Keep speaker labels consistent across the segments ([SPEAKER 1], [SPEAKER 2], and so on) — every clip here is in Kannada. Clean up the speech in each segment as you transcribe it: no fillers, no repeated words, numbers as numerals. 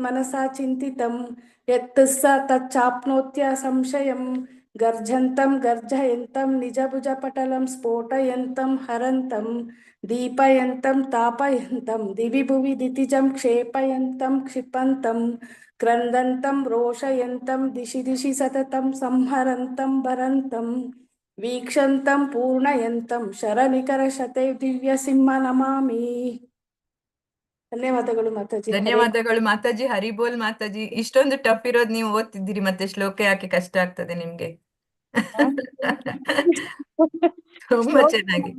[SPEAKER 1] मनसा चिन्तितं यत् स तच्चाप्नोत्य संशयं गर्जन्तं गर्जयन्तं निजभुजपटलं स्फोटयन्तं हरन्तं दीपयन्तं तापयन्तं दिवि भुवि दितिजं क्षेपयन्तं क्षिपन्तं क्रन्दन्तं रोषयन्तं दिशि दिशि सततं संहरन्तं भरन्तं वीक्षन्तं पूर्णयन्तं शरनिकरशते दिव्यसिंह नमामि। ಧನ್ಯವಾದಗಳು ಮಾತಾಜಿ. ಹರೇ
[SPEAKER 2] ಧನ್ಯವಾದಗಳು ಮಾತಾಜಿ. ಹರಿಬೋಲ್ ಮಾತಾಜಿ. ಇಷ್ಟೊಂದು ಟಫ್ ಇರೋದು ನೀವು ಓದ್ತಿದ್ದೀರಿ, ಮತ್ತೆ ಶ್ಲೋಕ ಯಾಕೆ ಕಷ್ಟ ಆಗ್ತದೆ ನಿಮ್ಗೆ? ತುಂಬಾ
[SPEAKER 1] ಶ್ಲೋಕ
[SPEAKER 2] ಚೆನ್ನಾಗಿ.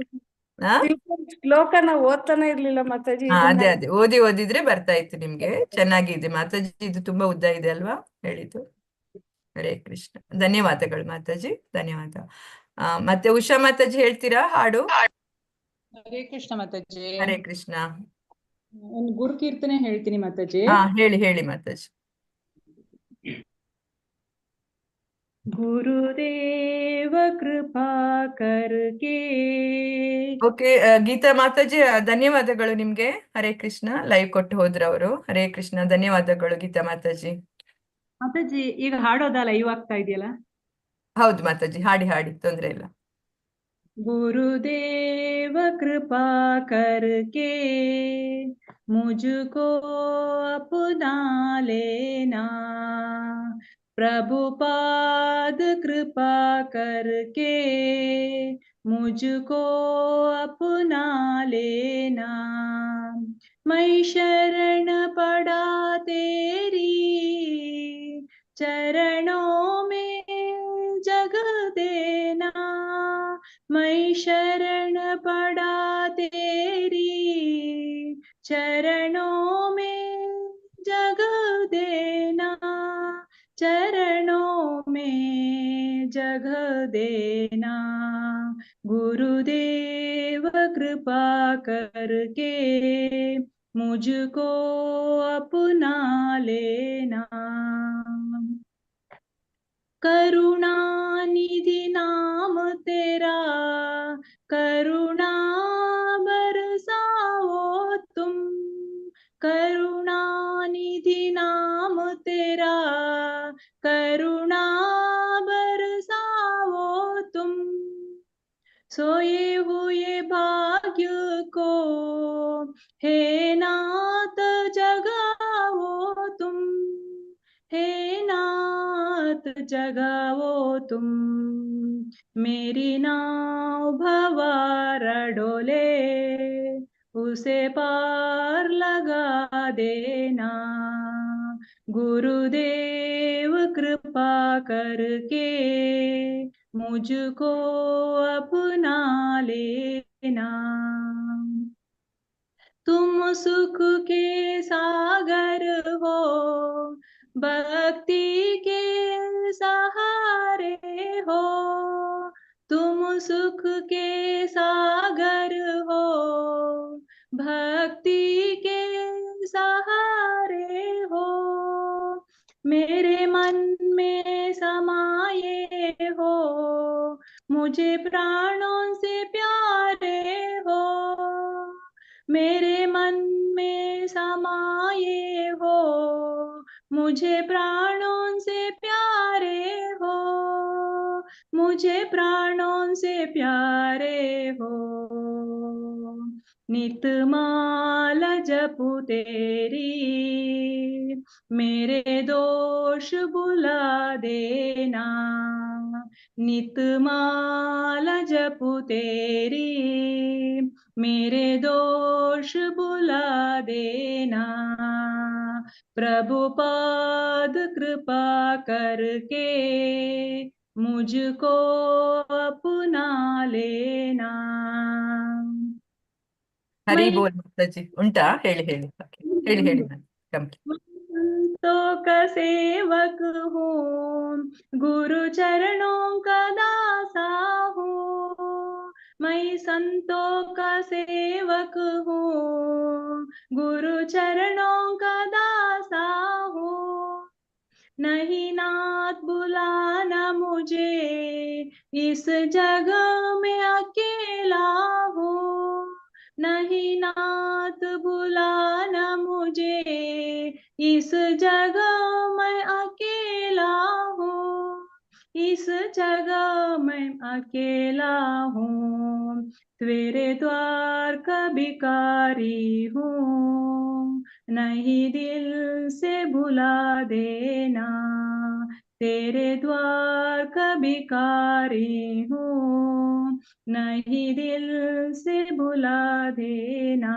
[SPEAKER 2] ಹಾ
[SPEAKER 1] ಶ್ಲೋಕನ ಓದ್ತಾನೆ ಇರ್ಲಿಲ್ಲ ಮಾತಾಜಿ. ಇದನ್ನ
[SPEAKER 2] ಅದೇ ಅದೇ ಓದಿದ್ರೆ ಬರ್ತಾ ಇತ್ತು ನಿಮ್ಗೆ. ಚೆನ್ನಾಗಿದೆ ಮಾತಾಜಿ. ಇದು ತುಂಬಾ ಉದ್ದ ಇದೆ ಅಲ್ವಾ ಹೇಳಿದ್ದು? ಹರೇ ಕೃಷ್ಣ. ಧನ್ಯವಾದಗಳು ಮಾತಾಜಿ, ಧನ್ಯವಾದ. ಮತ್ತೆ ಉಷಾ ಮಾತಾಜಿ ಹೇಳ್ತೀರಾ ಹಾಡು?
[SPEAKER 3] ಹರೇ ಕೃಷ್ಣ ಮಾತಾಜಿ.
[SPEAKER 2] ಹರೇ ಕೃಷ್ಣ.
[SPEAKER 3] ಒಂದು ಗುರು ಕೀರ್ತನೆ ಹೇಳ್ತೀನಿ ಮಾತಾಜಿ.
[SPEAKER 2] ಹೇಳಿ ಹೇಳಿ ಮಾತಾಜಿ.
[SPEAKER 3] ಗುರುದೇವ ಕೃಪಾ ಕರ್ಕೆ.
[SPEAKER 2] ಓಕೆ ಗೀತಾ ಮಾತಾಜಿ, ಧನ್ಯವಾದಗಳು ನಿಮ್ಗೆ. ಹರೇ ಕೃಷ್ಣ. ಲೈವ್ ಕೊಟ್ಟು ಹೋದ್ರ ಅವರು. ಹರೇ ಕೃಷ್ಣ. ಧನ್ಯವಾದಗಳು ಗೀತಾ ಮಾತಾಜಿ.
[SPEAKER 3] ಮಾತಾಜಿ ಈಗ ಹಾಡೋದ ಲೈವ್ ಆಗ್ತಾ ಇದೆಯಲ್ಲ?
[SPEAKER 2] ಹೌದು ಮಾತಾಜಿ, ಹಾಡಿ ಹಾಡಿ, ತೊಂದ್ರೆ ಇಲ್ಲ.
[SPEAKER 3] गुरुदेव कृपा करके मुझको अपना लेना, प्रभुपाद कृपा करके मुझको अपना लेना। मैं शरण पड़ा तेरी चरणों में जगह देना। मैं शरण पड़ा तेरी चरणों में जगह देना, चरणों में जगह देना। गुरुदेव कृपा करके मुझको अपना लेना। करुणा निधि नाम तेरा करुणा बरसाओ तुम, करुणा निधि नाम तेरा करुणा बरसाओ तुम। सोए हुए भाग्य को हे नाथ जगाओ तुम, हे नाथ जगाओ तुम। मेरी नाव भंवर डोले उसे पार लगा देना। गुरुदेव कृपा करके मुझको अपना लेना। तुम सुख के सागर हो, भक्ति के सहारे हो। तुम सुख के सागर हो, भक्ति के सहारे हो। मेरे मन में समाये हो, मुझे प्राणों से प्यारे हो। मेरे मन में समाये हो, मुझे प्राणों से प्यारे हो, मुझे प्राणों से प्यारे हो। नितमाल जपू तेरी मेरे दोष बुला देना। नितमाल जपू तेरी मेरे दोष बुला देना। प्रभुपाद कृपा करके मुझको अपना लेना।
[SPEAKER 2] ಹರಿ ಬೋಲ್ ಮಾತಾಜಿ. ಉಂಟಾ? ಹೇಳಿ ಹೇಳಿ ಹೇಳಿ ಹೇಳಿ ಕಂಪ್ಲೀಟ್.
[SPEAKER 3] संतों का सेवक हूँ, गुरु चरणों का दासा हूँ। मैं संतों का सेवक हूँ, गुरु चरणों का दासा हूँ। नहीं नाथ बुलाना मुझे, इस जगह में अकेला हूँ। नहीं नाथ बुलाना मुझे, इस जगह मैं अकेला हूँ, इस जगह मैं अकेला हूँ, तेरे द्वार का भिखारी हूँ, नहीं दिल से भुला देना, तेरे द्वार का भिखारी हूँ, नहीं दिल से भुला देना,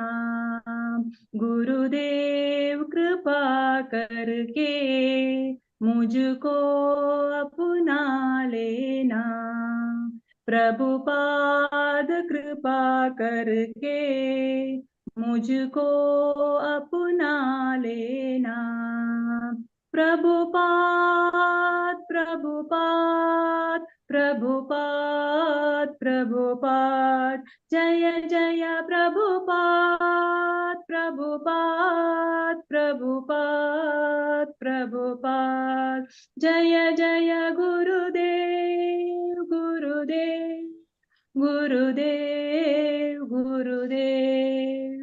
[SPEAKER 3] गुरुदेव कृपा करके मुझको अपना लेना, प्रभुपाद कृपा करके मुझको अपना लेना, प्रभुपाद प्रभुपाद प्रभुपाद प्रभुपाद, जय जय प्रभुपाद प्रभुपाद प्रभुपाद प्रभुपाद, जय जय गुरुदेव गुरुदेव गुरुदेव गुरुदेव.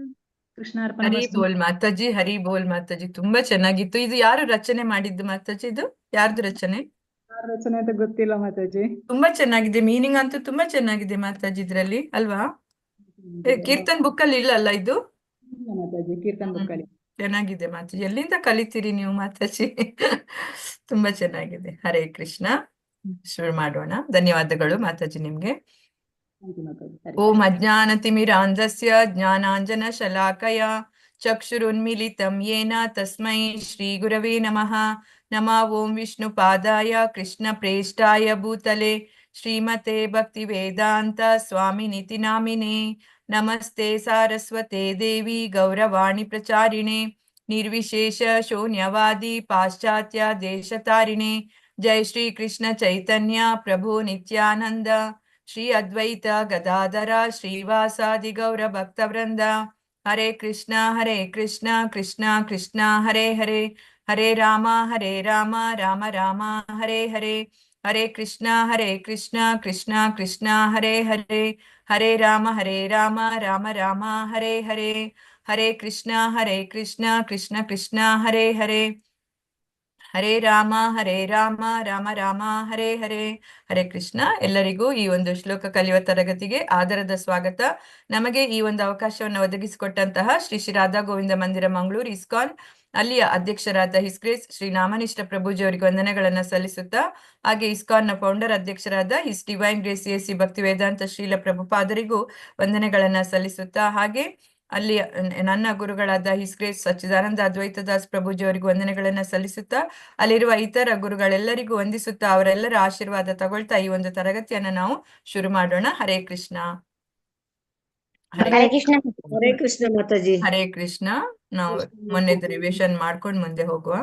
[SPEAKER 3] ಕೃಷ್ಣಾರ್ಪಣ
[SPEAKER 2] ಹರಿ
[SPEAKER 3] ಮಸ್ತು.
[SPEAKER 2] ಬೋಲ್ ಮಾತಾಜಿ, ಹರಿ ಬೋಲ್ ಮಾತಾಜಿ. ತುಂಬಾ ಚೆನ್ನಾಗಿತ್ತು. ಇದು ಯಾರು ರಚನೆ ಮಾಡಿದ್ದು ಮಾತಾಜಿ? ಇದು ಯಾರ್ದು ರಚನೆ?
[SPEAKER 3] ಯಾರ್ ರಚನೆ ಅಂತ ಗೊತ್ತಿಲ್ಲ ಮಾತಾಜಿ.
[SPEAKER 2] ತುಂಬಾ ಚೆನ್ನಾಗಿದೆ. ಮೀನಿಂಗ್ ಅಂತೂ ತುಂಬಾ ಚೆನ್ನಾಗಿದೆ ಮಾತಾಜಿ ಇದ್ರಲ್ಲಿ, ಅಲ್ವಾ? ಕೀರ್ತನ್ ಬುಕ್ ಅಲ್ಲಿ ಇಲ್ಲಲ್ಲ ಇದು?
[SPEAKER 3] ಇಲ್ಲ ಮಾತಾಜಿ, ಕೀರ್ತನ್
[SPEAKER 2] ಹ್ಮ್.
[SPEAKER 3] ಬುಕ್ಕಲ್ಲಿ.
[SPEAKER 2] ಚೆನ್ನಾಗಿದೆ ಮಾತಾಜಿ. ಎಲ್ಲಿಂದ ಕಲಿತೀರಿ ನೀವು ಮಾತಾಜಿ? ತುಂಬಾ ಚೆನ್ನಾಗಿದೆ. ಹರೇ ಕೃಷ್ಣ. ಶುರು ಮಾಡೋಣ. ಧನ್ಯವಾದಗಳು ಮಾತಾಜಿ ನಿಮ್ಗೆ.
[SPEAKER 3] Thank you mataji. ಹರಿ
[SPEAKER 2] ಓಂ
[SPEAKER 3] ಕೃಷ್ಣ.
[SPEAKER 2] ಅಜ್ಞಾನತಿಮಿರಾಂಧಸ್ಯ ಜ್ಞಾನಾಂಜನಶಲಾಕಯ ಚಕ್ಷುರುನ್ಮಿಲಿತಂ ಯೇನ ತಸ್ಮೈ ಶ್ರೀಗುರವೇ ನಮಃ. ನಮಃ ಓಂ ವಿಷ್ಣುಪಾದಾಯ ಕೃಷ್ಣಪ್ರೇಷ್ಠಾಯ ಭೂತಲೆ ಶ್ರೀಮತೆ ಭಕ್ತಿವೇದಾಂತ ಸ್ವಾಮಿನಿತಿ ನಾಮಿನೇ. ನಮಸ್ತೆ ಸಾರಸ್ವತೆ ದೇವಿ ಗೌರವಾಣಿ ಪ್ರಚಾರಿಣೆ ನಿರ್ವಿಶೇಷ ಶೂನ್ಯವಾದಿ ಪಾಶ್ಚಾತ್ಯ ದೇಶತಾರಿಣೆ. ಜೈ ಶ್ರೀ ಕೃಷ್ಣ ಚೈತನ್ಯ ಪ್ರಭು ನಿತ್ಯಾನಂದ ಶ್ರೀ ಅದ್ವೈತ ಗದಾಧರ ಶ್ರೀವಾಸಾದಿ ಗೌರ ಭಕ್ತವೃಂದ. ಹರೇ ಕೃಷ್ಣ ಕೃಷ್ಣ ಕೃಷ್ಣ ಹರೇ ಹರೇ, ಹರೇ ರಾಮ ರಾಮ ರಾಮ ಹರೇ ಹರೇ. ಹರೇ ಕೃಷ್ಣ ಕೃಷ್ಣ ಕೃಷ್ಣ ಹರೇ ಹರೇ, ಹರೇ ರಾಮ ರಾಮ ರಾಮ ಹರೇ ಹರೇ. ಹರೇ ಕೃಷ್ಣ ಕೃಷ್ಣ ಕೃಷ್ಣ ಹರೇ ಹರೇ, ಹರೇ ರಾಮ ರಾಮ ರಾಮ ಹರೇ ಹರೇ. ಹರೇ ಕೃಷ್ಣ. ಎಲ್ಲರಿಗೂ ಈ ಒಂದು ಶ್ಲೋಕ ಕಲಿಯುವ ತರಗತಿಗೆ ಆದರದ ಸ್ವಾಗತ. ನಮಗೆ ಈ ಒಂದು ಅವಕಾಶವನ್ನು ಒದಗಿಸಿಕೊಟ್ಟಂತಹ ಶ್ರೀ ಶ್ರೀ ರಾಧಾ ಗೋವಿಂದ ಮಂದಿರ ಮಂಗಳೂರು ಇಸ್ಕಾನ್ ಅಲ್ಲಿಯ ಅಧ್ಯಕ್ಷರಾದ ಹಿಸ್ ಗ್ರೇಸ್ ಶ್ರೀ ನಾಮನಿಷ್ಠ ಪ್ರಭುಜಿ ಅವರಿಗೆ ವಂದನೆಗಳನ್ನ ಸಲ್ಲಿಸುತ್ತಾ, ಹಾಗೆ ಇಸ್ಕಾನ್ ನ ಫೌಂಡರ್ ಅಧ್ಯಕ್ಷರಾದ ಹಿಸ್ ಡಿವೈನ್ ಗ್ರೇಸ್ ಎಸಿ ಭಕ್ತಿ ವೇದಾಂತ ಶ್ರೀಲ ಪ್ರಭುಪಾದರಿಗೂ ವಂದನೆಗಳನ್ನ ಸಲ್ಲಿಸುತ್ತಾ, ಹಾಗೆ ಅಲ್ಲಿ ನನ್ನ ಗುರುಗಳಾದ ಹಿಸ್ ಗ್ರೇಸ್ ಸಚ್ಚಿದಾನಂದ ಅದ್ವೈತದಾಸ್ ಪ್ರಭುಜಿ ಅವರಿಗೂ ವಂದನೆಗಳನ್ನ ಸಲ್ಲಿಸುತ್ತಾ, ಅಲ್ಲಿರುವ ಇತರ ಗುರುಗಳೆಲ್ಲರಿಗೂ ವಂದಿಸುತ್ತಾ, ಅವರೆಲ್ಲರ ಆಶೀರ್ವಾದ ತಗೊಳ್ತಾ ಈ ಒಂದು ತರಗತಿಯನ್ನ ನಾವು ಶುರು ಮಾಡೋಣ. ಹರೇ ಕೃಷ್ಣ.
[SPEAKER 4] ಹರೇ ಕೃಷ್ಣ. ಹರೇ ಕೃಷ್ಣ ಮಾತಾಜಿ.
[SPEAKER 2] ಹರೇ ಕೃಷ್ಣ. ನಾವು ಮೊನ್ನೆದು ರಿವಿಷನ್ ಮಾಡ್ಕೊಂಡು ಮುಂದೆ ಹೋಗುವ.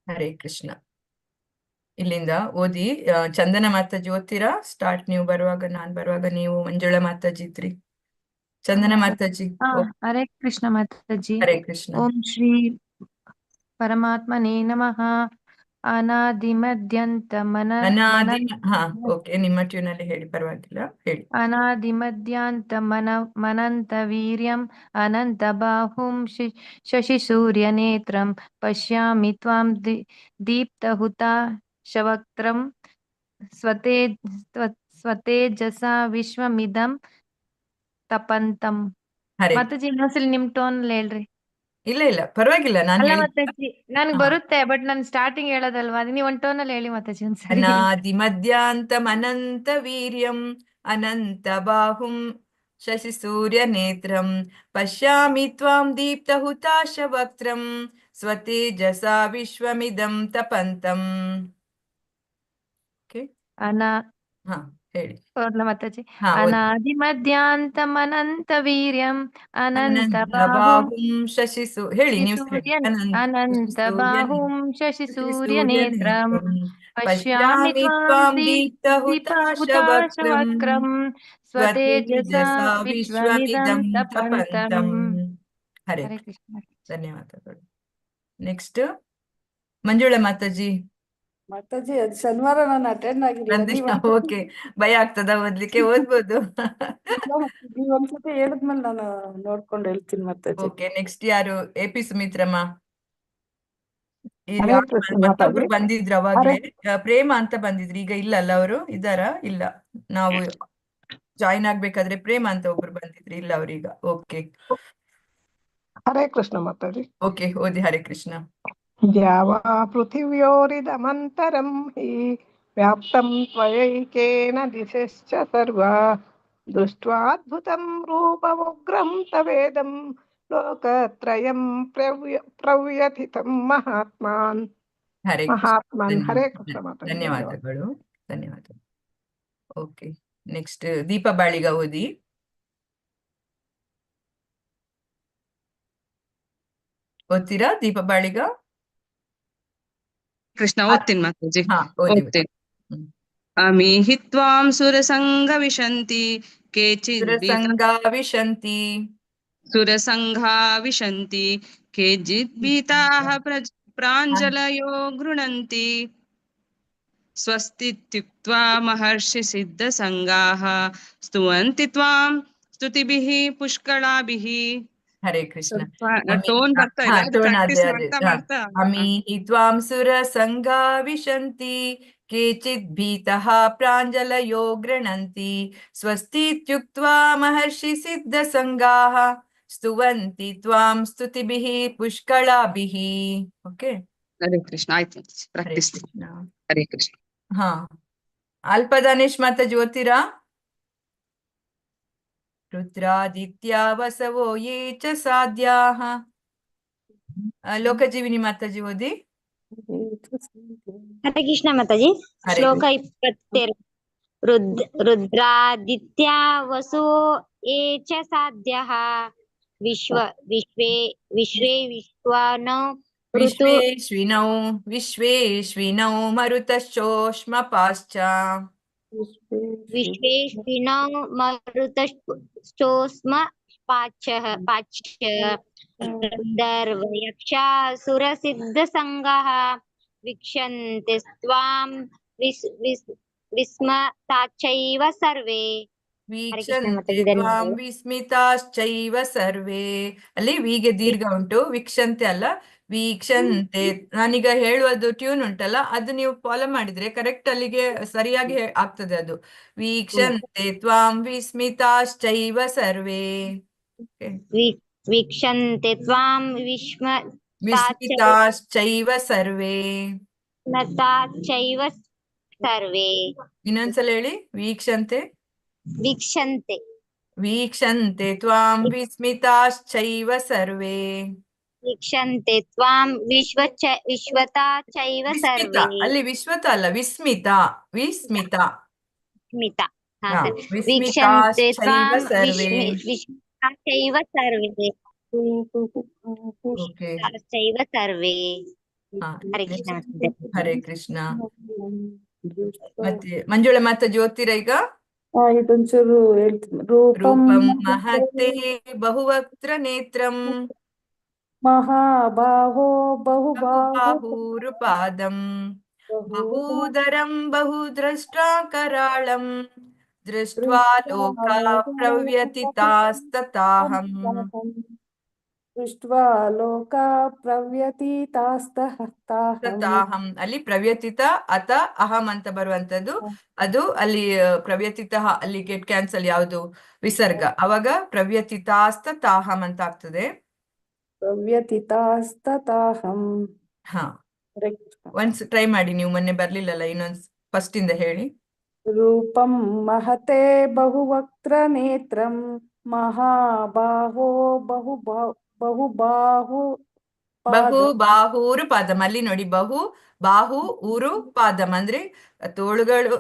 [SPEAKER 2] ಹರೇ ಕೃಷ್ಣ. ಇಲ್ಲಿಂದ ಓದಿ. ಚಂದನ ಮಾತಾಜಿ ಓದ್ತೀರಾ? ಸ್ಟಾರ್ಟ್. ನೀವು ಬರುವಾಗ, ನಾನ್ ಬರುವಾಗ ನೀವು ಮಂಜುಳಾ ಮಾತಾಜಿ ಇದ್ರಿ. ಚಂದನ ಮಾತಾಜಿ.
[SPEAKER 5] ಹರೇ ಕೃಷ್ಣ ಮಾತಾಜಿ.
[SPEAKER 2] ಹರೇ ಕೃಷ್ಣ.
[SPEAKER 5] ಓಂ ಶ್ರೀ ಪರಮಾತ್ಮನೇ ನಮಃ. ಅನಾದಿಮದ್ಯಂತ
[SPEAKER 2] ಓಕೆ, ನಿಮ್ಮ ಟ್ಯೂನಲ್ಲಿ ಹೇಳಿ, ಪರವಾಗಿಲ್ಲ, ಹೇಳಿ.
[SPEAKER 5] ಅನಾದಿಮದ್ಯಾಂತ ಮನಂತ ವೀರ್ಯಂ ಅನಂತ ಬಾಹುಂ ಶಶಿ ಸೂರ್ಯ ನೇತ್ರಂ ಪಶ್ಯಾಮಿ ತ್ವಾಂ ದೀಪ್ತಹುತಾಶವಕ್ತ್ರಂ ಸ್ವತೇಜಸಾ ವಿಶ್ವಮಿದಂ ತಪಂತಂ.
[SPEAKER 2] ಹರೇ.
[SPEAKER 5] ಮಾತಾಜಿ ಇನ್ನೊಂದ್ಸಲಿ ನಿಮ್ ಟೋನ್ ಹೇಳ್ರಿ.
[SPEAKER 2] ಇಲ್ಲ ಪರವಾಗಿಲ್ಲ, ನಾನು
[SPEAKER 5] ಅಲ್ಲ
[SPEAKER 2] ಹೇಳಿ.
[SPEAKER 5] ಮಾತಾಜಿ, ನನ್ಗೆ ಬರುತ್ತೆ, ಬಟ್ ನಾನು ಸ್ಟಾರ್ಟಿಂಗ್ ಹೇಳೋದಲ್ವಾ, ನೀವು ಒಂದ್ ಟೋನ್ ಅಲ್ಲಿ ಹೇಳಿ ಮಾತಾಜಿ ಒಂದ್ಸರಿ.
[SPEAKER 2] ಅನಾದಿ ಮಧ್ಯಾಂತಂ ಅನಂತ ವೀರ್ಯಂ ಅನಂತ ಬಾಹುಂ ಶಶಿ ಸೂರ್ಯ ನೇತ್ರಂ ಪಶ್ಯಾಮಿ ತ್ವಾಂ ದೀಪ್ತ ಹುತಾಶ ವಕ್ತ್ರಂ ಸ್ವತೇಜಸಾ ವಿಶ್ವಮಿದಂ ತಪಂತಂ. ಹೇಳಿ
[SPEAKER 5] ಮಾತಾಜಿ. ಅನಾದಿ ಮಧ್ಯಾಂತಂ ಅನಂತ ವೀರ್ಯಂ ಅನಂತ
[SPEAKER 2] ಬಾಹುಂ ಶಶಿ
[SPEAKER 5] ಹೇಳಿ ನೀವು ಅನಂತ ಬಾಹುಂ ಶಶಿ ಸೂರ್ಯ ನೇತ್ರಂ ಪಶ್ಯಾಮಿ ತ್ವಾಂ ದೀಪ್ತಹುತಾಶವಕ್ತ್ರಂ ಸ್ವತೇಜಸಾ ವಿಶ್ವಮಿದಂ ತಪಂತಂ.
[SPEAKER 2] ಹರೇ
[SPEAKER 5] ಹರೇ ಕೃಷ್ಣ.
[SPEAKER 2] ಧನ್ಯವಾದಗಳು. ನೆಕ್ಸ್ಟ್ ಮಂಜುಳಾ ಮಾತಾಜಿ
[SPEAKER 1] ಮಾತಾಜಿ ಅದು ಶನಿವಾರ ನಾನು ಅಟೆಂಡ್ ಆಗಿಲ್ಲ.
[SPEAKER 2] ನಂದಿನ ಓಕೆ, ಭಯ ಆಗ್ತದ ಓದ್ಲಿಕ್ಕೆ? ಓದ್ಬೋದು.
[SPEAKER 1] ನೀವ್ ಒಂದ್ಸತಿ ಹೇಳಿದ್ಮೇಲೆ ನಾನು ನೋಡ್ಕೊಂಡು ಹೇಳ್ತೀನಿ ಮಾತಾಜಿ.
[SPEAKER 2] ಓಕೆ, ನೆಕ್ಸ್ಟ್ ಯಾರು? AP ಸುಮಿತ್ರಮ್ಮ. ಈಗ
[SPEAKER 6] ಹರೇ ಕೃಷ್ಣ
[SPEAKER 2] ಮತ್ತೊಬ್ರು
[SPEAKER 6] ಮಾತಾಜಿ.
[SPEAKER 2] ಬಂದಿದ್ರು ಅವಾಗ್ಲೇ, ಪ್ರೇಮ ಅಂತ ಬಂದಿದ್ರು. ಈಗ ಇಲ್ಲ ಅಲ್ಲ, ಅವರು ಇದ್ದಾರಾ? ಇಲ್ಲ, ನಾವು ಜಾಯಿನ್ ಆಗ್ಬೇಕಾದ್ರೆ ಪ್ರೇಮ ಅಂತ ಒಬ್ರು ಬಂದಿದ್ರು, ಇಲ್ಲ ಅವ್ರೀಗ. ಓಕೆ
[SPEAKER 6] ಹರೇ ಕೃಷ್ಣ ಮಾತಾಜಿ.
[SPEAKER 2] ಓಕೆ, ಓದಿ. ಹರೇ ಕೃಷ್ಣ.
[SPEAKER 6] ದ್ಯಾವಾ ಪೃಥಿವ್ಯೋರಿದಮಂತರಂ ಹಿ ವ್ಯಾಪ್ತಂ ತ್ವಯೈಕೇನ ದಿಶಶ್ಚ ಸರ್ವಾ ದೃಷ್ಟ್ವಾದ್ಭುತಂ ರೂಪಮುಗ್ರಂ ತವೇದಂ ಲೋಕತ್ರಯಂ ಪ್ರವ್ಯಥಿತಂ ಮಹಾತ್ಮಾನ್.
[SPEAKER 2] ಹರೇ ಕೃಷ್ಣ.
[SPEAKER 6] ಮಹಾತ್ಮಾನ್. ಹರೇ ಕೃಷ್ಣ ಮಾತಾಜಿ.
[SPEAKER 2] ಧನ್ಯವಾದಗಳು, ಧನ್ಯವಾದಗಳು. ಓಕೆ, ನೆಕ್ಸ್ಟ್ ದೀಪ ಬಾಳಿಗ ಓದಿ. ಓದ್ತೀರಾ ದೀಪ ಬಾಳಿಗ?
[SPEAKER 7] ಕೃಷ್ಣ ಓದ್ತೀನಿ ಮಾತಾಜಿ.
[SPEAKER 2] ಹಾ, ಓದಿ.
[SPEAKER 7] ಓದ್ತೀನಿ. ಅಮೀಹಿ ತ್ವಾಂ ಸುರಸಂಗ ವಿಶಂತಿ ಕೇಚಿದ್
[SPEAKER 2] ಸುರಸಂಗಾ ವಿಶಂತಿ
[SPEAKER 7] ಸುರಸಂಘಾ ವಿಶಂತಿ ಕೇಚಿದ್ ಭೀತಾಃ ಪ್ರಾಂಜಲಯೋ ಗೃಣಂತಿ ಸ್ವಸ್ತಿತ್ಯುಕ್ತ್ವಾ ಮಹರ್ಷಿ ಸಿದ್ಧ ಸಂಗಾಃ ಸ್ತುವಂತಿ ತ್ವಾಂ ಸ್ತುತಿಭಿಃ ಪುಷ್ಕಳಾಭಿಃ.
[SPEAKER 2] ಹರೇ ಕೃಷ್ಣ.
[SPEAKER 7] ಟೋನ್ ಬರ್ತಾ ಇಲ್ಲ, ಅದು
[SPEAKER 2] ಟೋನ್
[SPEAKER 7] ಪ್ರಾಕ್ಟೀಸ್
[SPEAKER 2] ಅದೇ
[SPEAKER 7] ಮಾಡ್ತಾ
[SPEAKER 2] ಅದೇ.
[SPEAKER 7] ಮಾಡ್ತಾ.
[SPEAKER 2] ಅಮೀಹಿ ತ್ವಾಂ ಸುರಸಂಗಾ ವಿಶಂತಿ ಕೇಚಿದ್ ಭೀತಃ ಪ್ರಾಂಜಲಯೋ ಗೃಣಂತಿ ಸ್ವಸ್ತಿತ್ಯುಕ್ತ್ವಾ ಮಹರ್ಷಿ ಸಿದ್ಧ ಸಂಗಾಃ ಸ್ತುವಂತಿ ತ್ವಾಂ ಸ್ತುತಿಭಿಃ ಪುಷ್ಕಳಾಭಿಃ. ಓಕೆ,
[SPEAKER 7] ಹರೇ ಕೃಷ್ಣ. ಆಯ್ತು
[SPEAKER 2] ಹರೇ
[SPEAKER 7] ಪ್ರಾಕ್ಟೀಸ್.
[SPEAKER 2] ಕೃಷ್ಣ.
[SPEAKER 7] ಹರೇ ಕೃಷ್ಣ.
[SPEAKER 2] ಹಾ, ಅಲ್ಪದಾನೇಶ್ ಮಾತಾಜಿ ಓದ್ತೀರಾ? ರುದ್ರಾದಿತ್ಯಾ ವಸವೋ ಯೇ ಚ ಸಾಧ್ಯಾಃ. ಲೋಕಜೀವಿನಿ ಮಾತಾಜಿ ಓದಿ.
[SPEAKER 4] ಹರೇ ಕೃಷ್ಣ ಮಾತಾಜಿ.
[SPEAKER 2] ಹರೇ
[SPEAKER 4] ಶ್ಲೋಕ
[SPEAKER 2] ಕೃಷ್ಣ.
[SPEAKER 4] 22. ರುದ್ರಾದಿತ್ಯ ವಸೋ ಯೇ ಚ ಸಾಧ್ಯಃ ವಿಶ್ವೇ ವಿಶ್ವಾನೋ ಋತು
[SPEAKER 2] ವಿಶ್ವೇಶ್ವಿನೌ ಮರುತಶ್ಚೋಷ್ಮಪಾಶ್ಚ.
[SPEAKER 4] ವಿಶ್ವೇಶ್ವಿನೋ ಮರುತಶ್ಚೋಸ್ಮ ಪಾಚ್ಯ ಗಂಧರ್ವಯಕ್ಷಾ ಸುರಸಿದ್ಧಸಂಗಃ ವೀಕ್ಷಂತೆ ತ್ವಾಂ ವಿಸ್ಮತಾಶ್ಚೈವ ಸರ್ವೇ.
[SPEAKER 2] ವೀಕ್ಷಂತೆ ತ್ವಾಂ ವಿಸ್ಮಿತಾಶ್ಚೈವ ಸರ್ವೇ. ಅಲ್ಲಿ ವಿಗೆ ದೀರ್ಘ ಉಂಟು, ವೀಕ್ಷಂತೆ ಅಲ್ಲ, ವೀಕ್ಷಂತೆ. ನಾನೀಗ ಹೇಳುವುದು ಟ್ಯೂನ್ ಉಂಟಲ್ಲ, ಅದು ನೀವು ಫಾಲೋ ಮಾಡಿದ್ರೆ ಕರೆಕ್ಟ್ ಅಲ್ಲಿಗೆ ಸರಿಯಾಗಿ ಆಗ್ತದೆ ಅದು. ವೀಕ್ಷಂತೆ ತ್ವಾಂ ವಿಸ್ಮಿತಾಶ್ಚೈವ ಸರ್ವೇ.
[SPEAKER 4] ವೀಕ್ಷಂತೆ ತ್ವಾಂ
[SPEAKER 2] ವಿಸ್ಮಿತಾಶ್ಚೈವ ಸರ್ವೇ.
[SPEAKER 4] ವಿಸ್ಮತಾಶ್ಚೈವ ಸರ್ವೇ.
[SPEAKER 2] ಇನ್ನೊಂದ್ಸಲ ಹೇಳಿ. ವೀಕ್ಷಂತೆ
[SPEAKER 4] ವೀಕ್ಷಂತೆ
[SPEAKER 2] ತ್ವಾಂ ವಿಸ್ಮಿತಾಶ್ಚೈವ ಸರ್ವೇ.
[SPEAKER 4] ವೀಕ್ಷಂತೆ ತ್ವಾಂ ವಿಶ್ವತಾ ಚೈವ
[SPEAKER 2] ವಿಸ್ಮಿತ,
[SPEAKER 4] ಸರ್ವೇ.
[SPEAKER 2] ಅಲ್ಲಿ ವಿಶ್ವತ ಅಲ್ಲ, ವಿಸ್ಮಿತ.
[SPEAKER 4] ಸ್ಮಿತ. ಹಾ,
[SPEAKER 2] ಹಾ,
[SPEAKER 4] ಸರಿ.
[SPEAKER 2] ವಿಸ್ಮಿತಾಶ್ಚೈವ
[SPEAKER 4] ವೀಕ್ಷಂತೆ ತ್ವಾಂ
[SPEAKER 2] ಸರ್ವೇ.
[SPEAKER 4] ವಿಶ್ವತಾ ಚೈವ ಸರ್ವೇ.
[SPEAKER 2] ಓಕೆ,
[SPEAKER 4] ಚೈವ ಸರ್ವೇ.
[SPEAKER 2] ಹಾ,
[SPEAKER 4] ಹರೇ ಕೃಷ್ಣ.
[SPEAKER 2] ಹರೇ ಕೃಷ್ಣ. ಮತ್ತೆ ಮಂಜುಳಾ ಮಾತಾಜಿ ಓದ್ತೀರಾ ಈಗ?
[SPEAKER 1] ಇದೊಂಚೂರು ಹೇಳ್ತೀನಿ. ರೂಪಂ
[SPEAKER 2] ರೂಪಂ ಮಹತ್ತೇ ಬಹುವಕ್ತ್ರ ನೇತ್ರಂ
[SPEAKER 1] ಮಹಾಬಾಹೋ
[SPEAKER 2] ಬಹುಬಾಹೂರುಪಾದಂ ಬಹೂದರಂ ಬಹುದ್ರಷ್ಟಾಕರಾಳಂ ದೃಷ್ಟ್ವಾ ಲೋಕಾ ಪ್ರವ್ಯಥಿತಾಸ್ತತಾಹಂ.
[SPEAKER 1] ದೃಷ್ಟ್ವಾ ಲೋಕಾ ಪ್ರವ್ಯಥಿತಾಸ್ತತಾಹಂ.
[SPEAKER 2] ಅಲ್ಲಿ ಪ್ರವ್ಯಥಿತ ಅತ ಅಹಂ ಅಂತ ಬರುವಂತದ್ದು. ಅದು ಅಲ್ಲಿ ಪ್ರವ್ಯಥಿತ, ಅಲ್ಲಿ ಗೆಟ್ ಕ್ಯಾನ್ಸಲ್, ಯಾವುದು ವಿಸರ್ಗ, ಅವಾಗ ಪ್ರವ್ಯಥಿತಾಸ್ತತಾಹಂ ಅಂತ ಆಗ್ತದೆ.
[SPEAKER 1] ಪ್ರವ್ಯಥಿತಾಸ್ತತಾಹಂ.
[SPEAKER 2] ಹಾ, ಒನ್ಸ್ ಟ್ರೈ ಮಾಡಿ ನೀವು, ಮೊನ್ನೆ ಬರ್ಲಿಲ್ಲಲ್ಲ, ಇನ್ನೊಂದ್ ಫಸ್ಟ್ ಇಂದ ಹೇಳಿ.
[SPEAKER 1] ರೂಪಂ ಮಹತೆ ಬಹುವಕ್ತ್ರ ನೇತ್ರಂ ಮಹಾಬಾಹೋ ಬಹುಬಾಹು
[SPEAKER 2] ಬಹುಬಾಹೂರು ಪಾದಂ. ಅಲ್ಲಿ ನೋಡಿ, ಬಹು ಬಾಹು ಊರು ಪಾದಂ ಅಂದ್ರೆ ತೋಳುಗಳು,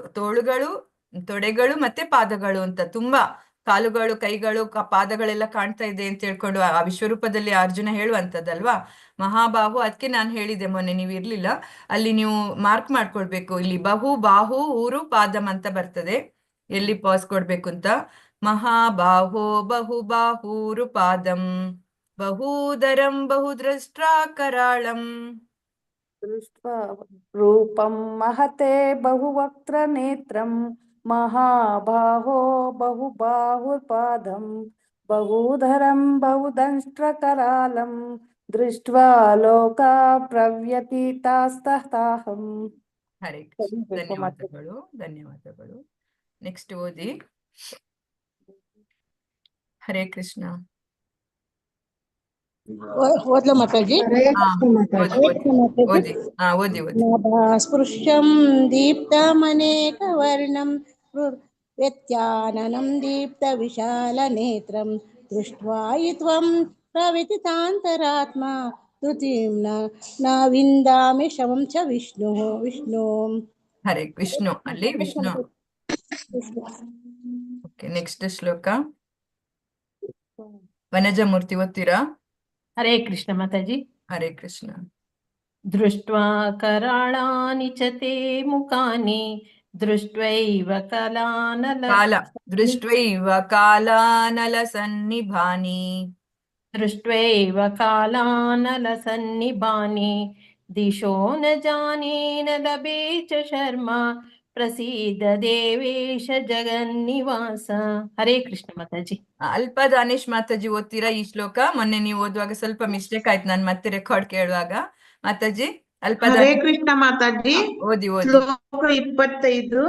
[SPEAKER 2] ತೊಡೆಗಳು ಮತ್ತೆ ಪಾದಗಳು ಅಂತ, ತುಂಬಾ ಕಾಲುಗಳು, ಕೈಗಳು, ಪಾದಗಳೆಲ್ಲ ಕಾಣ್ತಾ ಇದೆ ಅಂತ ಹೇಳ್ಕೊಂಡು ಆ ವಿಶ್ವರೂಪದಲ್ಲಿ ಅರ್ಜುನ ಹೇಳುವಂತದ್ದಲ್ವಾ ಮಹಾಬಾಹು. ಅದಕ್ಕೆ ನಾನು ಹೇಳಿದೆ ಮೊನ್ನೆ, ನೀವು ಇರ್ಲಿಲ್ಲ ಅಲ್ಲಿ, ನೀವು ಮಾರ್ಕ್ ಮಾಡ್ಕೊಳ್ಬೇಕು. ಇಲ್ಲಿ ಬಹು ಬಾಹು ಊರು ಪಾದಂ ಅಂತ ಬರ್ತದೆ, ಎಲ್ಲಿ ಪಾಸ್ ಕೊಡ್ಬೇಕು ಅಂತ. ಮಹಾಬಾಹೋ ಬಹುಬಾಹೂರು ಪಾದಂ ಬಹೂದರಂ ಬಹುದ್ರಷ್ಟ್ರಾಕರಾಳಂ.
[SPEAKER 1] दृष्ट्वा रूपं महते बहुवक्त्रनेत्रं महाबाहो बहुबाहुपादं बहुधरं बहुदंष्ट्रकरालं दृष्ट्वा लोका प्रव्यथितास्तताहम्.
[SPEAKER 2] ಹರೇ ಕೃಷ್ಣ.
[SPEAKER 1] ಸರಿ,
[SPEAKER 2] ಧನ್ಯವಾದಗಳು, ಧನ್ಯವಾದಗಳು. ನೆಕ್ಸ್ಟ್ ಓದಿ. ಹರೇ ಕೃಷ್ಣ.
[SPEAKER 8] ಓದ್ಲ ಮಾತಾಜಿ.
[SPEAKER 2] ಹಾ, ಓದಿ. ಹಾ, ಓದಿ.
[SPEAKER 8] ಸ್ಪೃಶ್ಯಂ ದೀಪ್ತಮನೇಕವರ್ಣಂ ವ್ಯತ್ಯಾನನಂ ದೀಪ್ತ ವಿಶಾಲ ನೇತ್ರಂ ದೃಷ್ಟ್ವಾ ತ್ವಂ ಪ್ರವಿತಿತಾಂತರಾತ್ಮ ಧೃತಿಂ ನ ವಿಂದಾಮಿ ಶಮಂ ಚ ವಿಷ್ಣು.
[SPEAKER 2] ಹರೇ ವಿಷ್ಣು, ಅಲ್ಲಿ ವಿಷ್ಣು. ಓಕೆ, ನೆಕ್ಸ್ಟ್ ಶ್ಲೋಕ ವನಜಮೂರ್ತಿ ಓದ್ತೀರಾ?
[SPEAKER 9] ಹರೇ ಕೃಷ್ಣ ಮಾತಾಜಿ.
[SPEAKER 2] ಹರೇ ಕೃಷ್ಣ.
[SPEAKER 9] ದೃಷ್ಟ್ವಾ ಕರಾಳಾನಿ ಚ ತೇ ಮುಖಾನಿ ದೃಷ್ಟ್ವೈವ
[SPEAKER 2] ದೃಷ್ಟ್ವೈವ ಕಾಲಾನಲಸನ್ನಿಭಾನಿ
[SPEAKER 9] ಕಾಲಾನಲಸನ್ನಿಭಾನಿ ದಿಶೋ ನ ಜಾನೇ ನ ಲಭೇ ಚ ಶರ್ಮ ಪ್ರಸೀದ ದೇವೇಶ ಜಗನ್ನಿವಾಸ. ಹರೇ ಕೃಷ್ಣ ಮಾತಾಜಿ.
[SPEAKER 2] ಅಲ್ಪ ದಾನೇಶ್ ಮಾತಾಜಿ ಓದ್ತೀರಾ ಈ ಶ್ಲೋಕ? ಮೊನ್ನೆ ನೀವು ಓದುವಾಗ ಸ್ವಲ್ಪ ಮಿಸ್ಟೇಕ್ ಆಯ್ತು, ನಾನು ಮತ್ತೆ ರೆಕಾರ್ಡ್ ಕೇಳುವಾಗ. ಮಾತಾಜಿ ಅಲ್ಪ
[SPEAKER 10] ಹರೇ ಕೃಷ್ಣ ಮಾತಾಜಿ.
[SPEAKER 2] ಓದಿ.
[SPEAKER 10] ಶ್ಲೋಕ 25.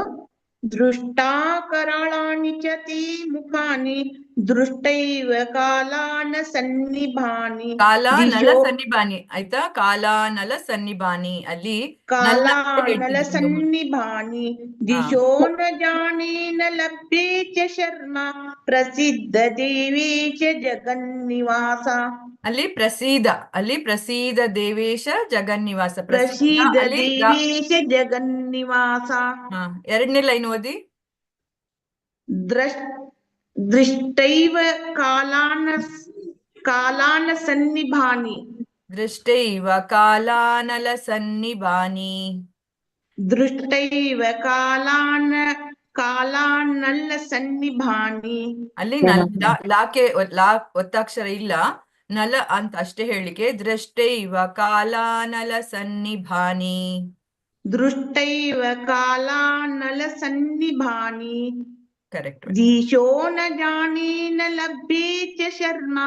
[SPEAKER 10] ದೃಷ್ಟಾ ಕರಾಳಾನಿ ಚ ತೇ ಮುಖಾನಿ ದೃಷ್ಟೈವ ಕಾಲಾನ ಸನ್ನಿಭಾನಿ.
[SPEAKER 2] ಕಾಲಾನಲ ಸನ್ನಿಭಾನಿ ಆಯ್ತಾ? ಕಾಲಾನಲ ಸನ್ನಿಭಾನಿ, ಅಲ್ಲಿ
[SPEAKER 10] ಕಾಲಾನಲ ಸನ್ನಿಭಾನಿ ದಿಶೋ ನ ಜಾನೇ ನ ಲಭ್ಯೇ ಚ ಶರ್ಮ ಪ್ರಸಿದ್ಧ ದೇವೇ ಚ ಜಗನ್ನಿವಾಸ.
[SPEAKER 2] ಅಲ್ಲಿ ಪ್ರಸೀದ ದೇವೇಶ ಜಗನ್ನಿವಾಸ.
[SPEAKER 10] ಪ್ರಸೀದ ದೇವೇಶ ಜಗನ್ನಿವಾಸ.
[SPEAKER 2] ಹಾ, ಎರಡನೇ ಲೈನ್ ಓದಿ.
[SPEAKER 10] ದೃಷ್ಟೈವ ಕಾಲಾನ ಸನ್ನಿಭಾನಿ.
[SPEAKER 2] ದೃಷ್ಟೈವ ಕಾಲಾನಲ ಸನ್ನಿಭಾನಿ.
[SPEAKER 10] ದೃಷ್ಟೈವ ಕಾಲಾನಲ ಸನ್ನಿಭಾನಿ.
[SPEAKER 2] ಅಲ್ಲಿ ಲಾಕೆ ಒತ್ತಾಕ್ಷರ ಇಲ್ಲ, ನಲ ಅಂತ ಅಷ್ಟೇ ಹೇಳಿಕೆ. ದೃಷ್ಟೈವ ಕಾಲಾನಲ ಸನ್ನಿಭಾನಿ.
[SPEAKER 10] ದೃಷ್ಟೈವ ಕಾಲಾನಲ ಸನ್ನಿಭಾನಿ.
[SPEAKER 2] ಕರೆಕ್ಟ್.
[SPEAKER 10] ದಿಶೋ ನ ಜಾನೇ ನ ಲಭ್ಯೇ ಚ ಶರ್ಮ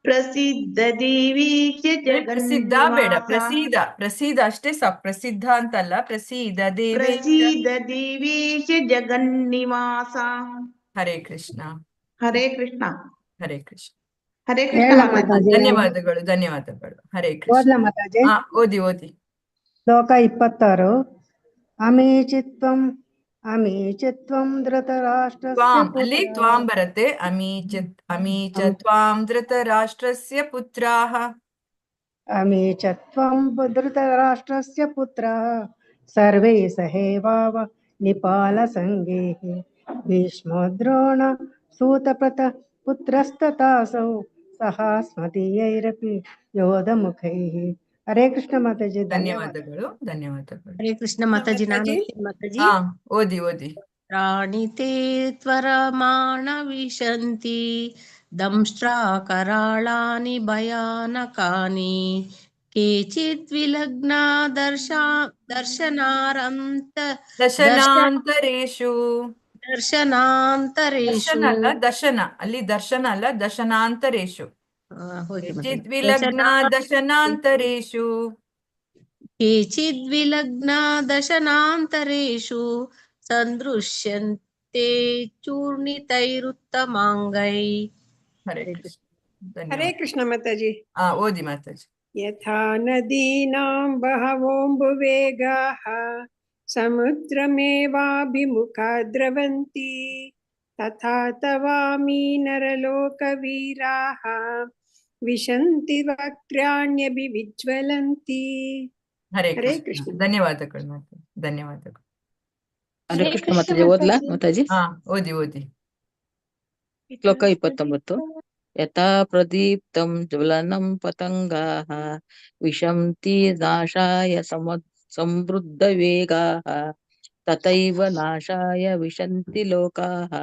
[SPEAKER 10] ಪ್ರಸಿದ್ಧ ದೇವಿ ಚ
[SPEAKER 2] ಪ್ರಸಿದ್ಧ ಬೇಡ, ಪ್ರಸೀದ ಅಷ್ಟೇ ಸಾಕು. ಪ್ರಸಿದ್ಧ ಅಂತಲ್ಲ, ಪ್ರಸೀದ
[SPEAKER 10] ದೇವೇಶ ಜಗನ್ನಿವಾಸ.
[SPEAKER 2] ಹರೇ ಕೃಷ್ಣ.
[SPEAKER 10] ಹರೇ ಕೃಷ್ಣ.
[SPEAKER 2] ಹರೇ ಕೃಷ್ಣ.
[SPEAKER 10] ಹರೇ ಕೃಷ್ಣ.
[SPEAKER 2] ಧನ್ಯವಾದಗಳು. ಹರೇ ಕೃಷ್ಣ. ಹಾ, ಓದಿ.
[SPEAKER 6] ಶ್ಲೋಕ 26. ಅಮೀಚಿತ್ವಂ ಧೃತರಾಷ್ಟ್ರಸ್ಯ
[SPEAKER 2] ಅಲ್ಲಿ ತ್ವಾಂ ಬರುತ್ತೆ. ಅಮೀಚ ತ್ವಾಂ ಧೃತರಾಷ್ಟ್ರಸ್ಯ ಪುತ್ರಾಃ.
[SPEAKER 6] ಅಮೀಚತ್ವಂ ಧೃತರಾಷ್ಟ್ರಸ್ಯ ಪುತ್ರಃ ಸರ್ವೇ ಸಹೈವಾವ ನಿಪಾಲ ಸಂಗೇಃ ಭೀಷ್ಮೋ ದ್ರೋಣ ಸೂತಪ್ರತ ಪುತ್ರಸ್ತತಾಸೌ ಸಹ ಸ್ಮದೀಯೈರಪಿ ಯೋಧಮುಖೈಃ. ಹರೇ ಕೃಷ್ಣ ಮಾತಾಜಿ.
[SPEAKER 2] ಧನ್ಯವಾದಗಳು.
[SPEAKER 8] ಹರೇ ಕೃಷ್ಣ ಮಾತಾಜಿ. ಮಾತಾಜಿ
[SPEAKER 2] ಹಾ, ಓದಿ.
[SPEAKER 8] ಪ್ರಾಣಿತೆ ತ್ವರಮಾಣ ವಿಶಂತಿ ದಂಷ್ಟ್ರಾ ಕರಾಳಾನಿ ಭಯಾನಕಾನಿ ಕೇಚಿತ್ ವಿಲಗ್ನ ದರ್ಶನಾಂತರೇಷು.
[SPEAKER 2] ದರ್ಶನ ಅಲ್ಲಿ ದರ್ಶನ ಅಲ್ಲ, ದಶನಾಂತರೇಷು.
[SPEAKER 8] ಕೇಚಿದ್ವಿಲಗ್ನ ದಶನಾಂತರೇಷು ಸಂದೃಶ್ಯಂತೆ ಚೂರ್ಣಿತೈರುತ್ತಮಾಂಗೈ.
[SPEAKER 6] ಹರೇ ಕೃಷ್ಣ ಮಾತಾಜಿ.
[SPEAKER 2] ಓದಿ ಮಾತಾಜಿ.
[SPEAKER 6] ಯಥಾ ನದೀನಾಂ ಬಹವೋಂಬುವೇಗಾಃ ಸಮುದ್ರಮೇವಾಭಿಮುಖಾ ದ್ರವಂತಿ ತಥಾ ತವಾಮಿ ನರಲೋಕವೀರಾಃ ವಿಶಂತಿ ವಕ್ರ್ಯಾಣ್ಯಭಿವಿಜ್ವಲಂತಿ.
[SPEAKER 2] ಹರೇ ಕೃಷ್ಣ. ಧನ್ಯವಾದಗಳು.
[SPEAKER 7] ಹರೇ ಕೃಷ್ಣ ಮಾತಾಜಿ. ಓದ್ಲಾ ಮಾತಾಜಿ?
[SPEAKER 2] ಹಾ, ಓದಿ.
[SPEAKER 7] ಶ್ಲೋಕ 29. ಯಥಾ ಪ್ರದೀಪ್ತಂ ಜ್ವಲನಂ ಪತಂಗಾಃ ವಿಶಂತಿ ನಾಶಾಯ ಸಮೃದ್ಧ ವೇಗಾಃ ತಥೈವ ನಾಶಾಯ ವಿಶಂತಿ ಲೋಕಾಃ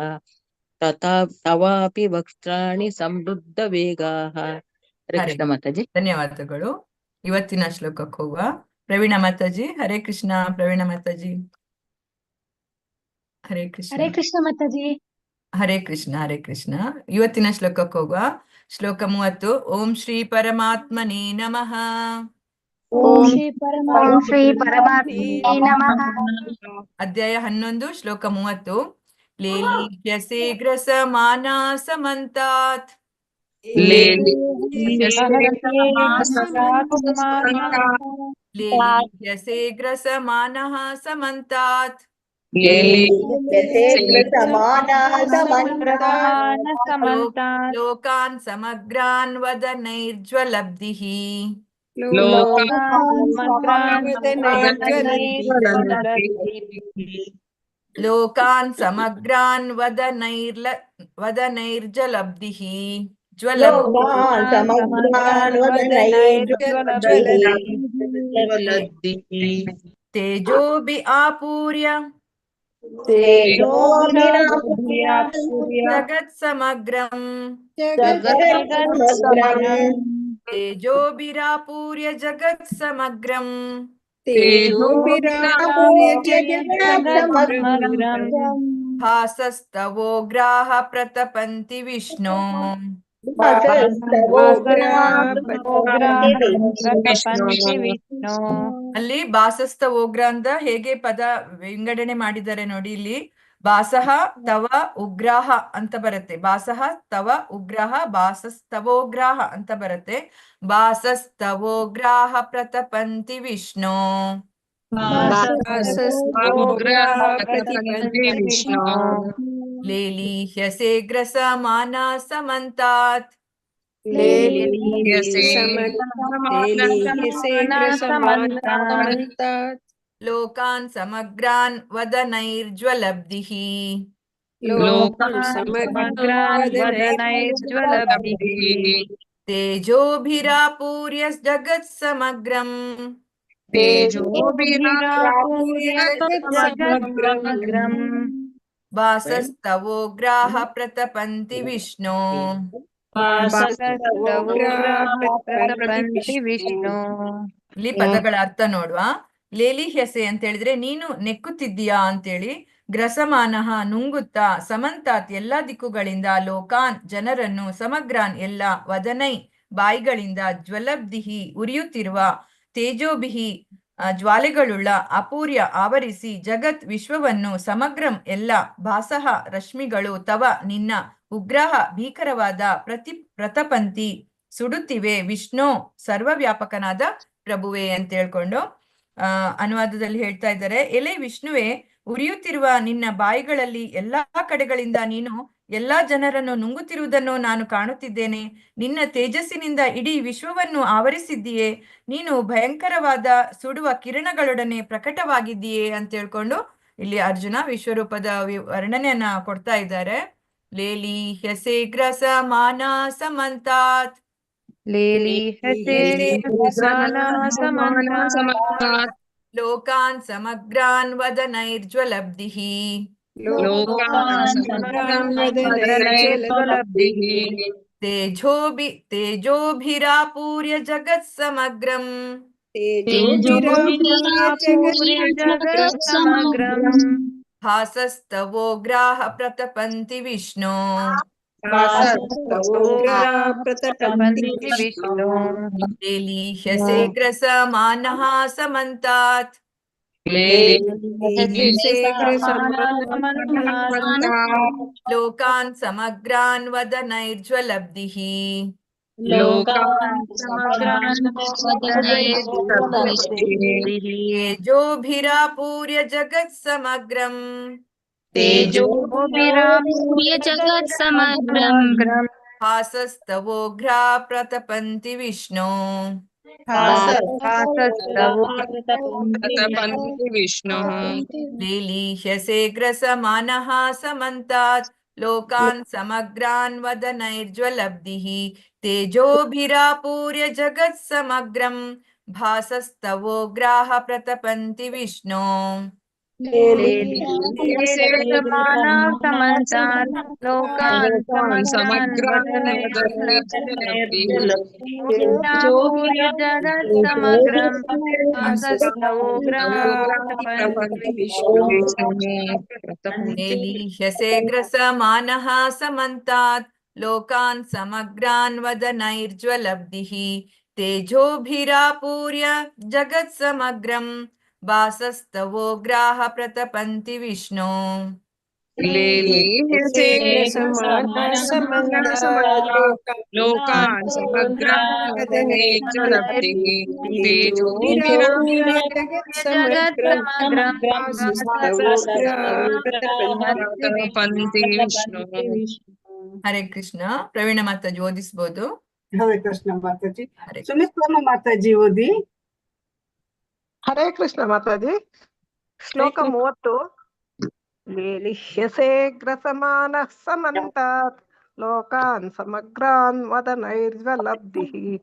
[SPEAKER 7] ತಥಾ ತವಾಪಿ ವಕ್ತ್ರಾಣಿ ಸಮೃದ್ಧ ವೇಗಾಃ. ಹರೇ ಕೃಷ್ಣ ಮಾತಾಜಿ.
[SPEAKER 2] ಧನ್ಯವಾದಗಳು. ಇವತ್ತಿನ ಶ್ಲೋಕಕ್ಕೆ ಹೋಗುವ. ಪ್ರವೀಣ ಮಾತಾಜಿ. ಹರೇ ಕೃಷ್ಣ ಪ್ರವೀಣ ಮಾತಾಜಿ. ಹರೇ ಕೃಷ್ಣ.
[SPEAKER 11] ಹರೇ ಕೃಷ್ಣ ಮಾತಾಜಿ.
[SPEAKER 2] ಹರೇ ಕೃಷ್ಣ ಹರೇ ಕೃಷ್ಣ. ಇವತ್ತಿನ ಶ್ಲೋಕಕ್ಕೆ ಹೋಗುವ. ಶ್ಲೋಕ 30. ಓಂ ಶ್ರೀ ಪರಮಾತ್ಮನೇ ನಮಃ.
[SPEAKER 11] ಓಂ ಶ್ರೀ ಪರಮಾತ್ಮನೇ ನಮಃ.
[SPEAKER 2] ಅಧ್ಯಾಯ 11 ಶ್ಲೋಕ 30. ಲೇಲಿಹ್ಯಸೇ ಗ್ರಸಮಾನ ಸಮಂತಾತ್. ಲೇಲಿಹ್ಯಸೇ ಗ್ರಸಮಾನಃ ಸಮಂತಾತ್. ಲೋಕಾನ್ ಸಮಗ್ರಾನ್ ವದನೈರ್ಜ್ವಲಬ್ಧಿಃ. ಲೋಕಾನ್ ಸಮಗ್ರಾನ್ ವದನೈರ್ಜ್ವಲಬ್ಧಿಃ. ತೇಜೋಭಿ ಆಪೂರ್ಯ ಜಗತ್ ಸಮಗ್ರಂ. ತೇಜೋಭಿರಾಪೂರ್ಯ ಜಗತ್ ಸಮಗ್ರಂ. ಭಾಸಸ್ತವೋಗ್ರಾಹ ಪ್ರತಪಂತಿ ವಿಷ್ಣು. ಅಲ್ಲಿ ಭಾಸಸ್ತ ಓಗ್ರ ಅಂತ ಹೇಗೆ ಪದ ವಿಂಗಡಣೆ ಮಾಡಿದ್ದಾರೆ ನೋಡಿ. ಇಲ್ಲಿ ಭಾಸಃ ತವ ಉಗ್ರಾಹ ಅಂತ ಬರುತ್ತೆ. ಭಾಸಃ ತವ ಉಗ್ರಾಹ ಭಾಸಸ್ತವೋಗ್ರಾಹ ಅಂತ ಬರುತ್ತೆ. ಭಾಸಸ್ತವೋಗ್ರಾಹ ಪ್ರತಪಂತಿ ವಿಷ್ಣು. ಲೇಲಿಹ್ಯಸೇ ಗ್ರಸಮಾನ ಸಮಂತಾತ್. ಲೋಕಾನ್ ಸಮಗ್ರಾನ್ ವದನೈರ್ಜ್ವಲಬ್ಧಿಃ. ತೇಜೋಭಿರಾಪೂರ್ಯ ಜಗತ್ ಸಮಗ್ರಂ. ಭಾಸಸ್ತವೋಗ್ರಾಹ ಪ್ರತಪಂತಿ ವಿಷ್ಣು. ಇಲ್ಲಿ ಪದಗಳ ಅರ್ಥ ನೋಡುವ. ಲೇಲಿಹ್ಯಸೆ ಅಂತ ಹೇಳಿದ್ರೆ ನೀನು ನೆಕ್ಕುತ್ತಿದ್ದೀಯಾ ಅಂತೇಳಿ. ಗ್ರಸಮಾನಃ ನುಂಗುತ್ತಾ. ಸಮಂತಾತ್ ಎಲ್ಲಾ ದಿಕ್ಕುಗಳಿಂದ. ಲೋಕಾನ್ ಜನರನ್ನು. ಸಮಗ್ರಾನ್ ಎಲ್ಲ. ವದನೈ ಬಾಯಿಗಳಿಂದ. ಜ್ವಲಬ್ಧಿಹಿ ಉರಿಯುತ್ತಿರುವ. ತೇಜೋಭಿಹಿ ಜ್ವಾಲೆಗಳುಳ್ಳ. ಅಪೂರ್ಯ ಆವರಿಸಿ. ಜಗತ್ ವಿಶ್ವವನ್ನು. ಸಮಗ್ರಂ ಎಲ್ಲ. ಭಾಸಃ ರಶ್ಮಿಗಳು. ತವ ನಿನ್ನ. ಉಗ್ರಹ ಭೀಕರವಾದ. ಪ್ರತಪಂತಿ ಸುಡುತ್ತಿವೆ. ವಿಷ್ಣು ಸರ್ವವ್ಯಾಪಕನಾದ ಪ್ರಭುವೆ ಅಂತ ಹೇಳ್ಕೊಂಡು ಅನುವಾದದಲ್ಲಿ ಹೇಳ್ತಾ ಇದ್ದಾರೆ. ಎಲೆ ವಿಷ್ಣುವೆ, ಉರಿಯುತ್ತಿರುವ ನಿನ್ನ ಬಾಯಿಗಳಲ್ಲಿ ಎಲ್ಲಾ ಕಡೆಗಳಿಂದ ನೀನು ಎಲ್ಲಾ ಜನರನ್ನು ನುಂಗುತ್ತಿರುವುದನ್ನು ನಾನು ಕಾಣುತ್ತಿದ್ದೇನೆ. ನಿನ್ನ ತೇಜಸ್ಸಿನಿಂದ ಇಡೀ ವಿಶ್ವವನ್ನು ಆವರಿಸಿದ್ದೀಯೇ. ನೀನು ಭಯಂಕರವಾದ ಸುಡುವ ಕಿರಣಗಳೊಡನೆ ಪ್ರಕಟವಾಗಿದ್ದೀಯೇ ಅಂತ ಹೇಳ್ಕೊಂಡು ಇಲ್ಲಿ ಅರ್ಜುನ ವಿಶ್ವರೂಪದ ವರ್ಣನೆಯನ್ನ ಕೊಡ್ತಾ ಇದ್ದಾರೆ. ಲೇಲಿಹ್ಯಸೇ ಗ್ರಸಮಾನ ಸಮಂತಾತ್. ಲೋಕಾನ್ ಸಮಗ್ರಾನ್ ವದನೈರ್ಜ್ವಲಬ್ಧಿಃ. ತೇಜೋಭಿರಾಪೂರ್ಯ ಜಗತ್ ಸಮಗ್ರಂ. ಭಾಸಸ್ತವೋಗ್ರಾಹ ಪ್ರತಪಂತಿ ವಿಷ್ಣು. ಲೇಲಿಹ್ಯಸೇ ಗ್ರಸಮಾನಃ ಸಮಂತಾತ್. ಲೋಕಾನ್ ಸಮಗ್ರಾನ್ ವದನೈರ್ಜ್ವಲಬ್ಧಿಃ. ತೇಜೋಭಿರಾಪೂರ್ಯ ಜಗತ್ ಸಮಗ್ರಂ. ಭಾಸಸ್ತವೋಗ್ರಾ ಪ್ರತಪಂತಿ ವಿಷ್ಣು. ಲೇಲಿಹ್ಯಸೇ ಗ್ರಸಮಾನಃ ಸಮಂತಾತ್. ಲೋಕಾನ್ ಸಮಗ್ರಾನ್ ವದನೈರ್ಜ್ವಲಬ್ಧಿಃ. ತೇಜೋಭಿರಾಪೂರ್ಯ ಜಗತ್ ಸಮಗ್ರಂ. ಭಾಸಸ್ತವೋಗ್ರಾಹ ಪ್ರತಪಂತಿ ವಿಷ್ಣು.
[SPEAKER 5] मानव समन्तात् लोकान् समग्रान् पूर्य जगत् समग्रं
[SPEAKER 2] लेलीह्यसेग्रसमानः समन्तात् लोकान् समग्रान् वदनैर्ज्वलब्धिः तेजोभिरापूर्य जगत्समग्रं वासस्तवोग्राः प्रतपन्ति विष्णो
[SPEAKER 6] लोकान्
[SPEAKER 2] ಹರೇ ಕೃಷ್ಣ. ಪ್ರವೀಣ ಮಾತಾಜಿ ಓದಿಸ್ಬೋದು.
[SPEAKER 1] ಹರೇ ಕೃಷ್ಣ ಮಾತಾಜಿ.
[SPEAKER 2] ಹರೇ
[SPEAKER 1] ಸುಮಿತ್ರಮ್ಮ ಮಾತಾಜಿ ಓದಿ.
[SPEAKER 12] ಹರೇ ಕೃಷ್ಣ ಮಾತಾಜಿ. ಶ್ಲೋಕ 30. ಲೇಲಿಹ್ಯಸೇಗ್ರಸಮಾನಃ ಸಮಂತಾತ್ ಲೋಕಾನ್ ಸಮಗ್ರಾನ್ ವದನೈರ್ಜ್ವಲಬ್ಧಿಃ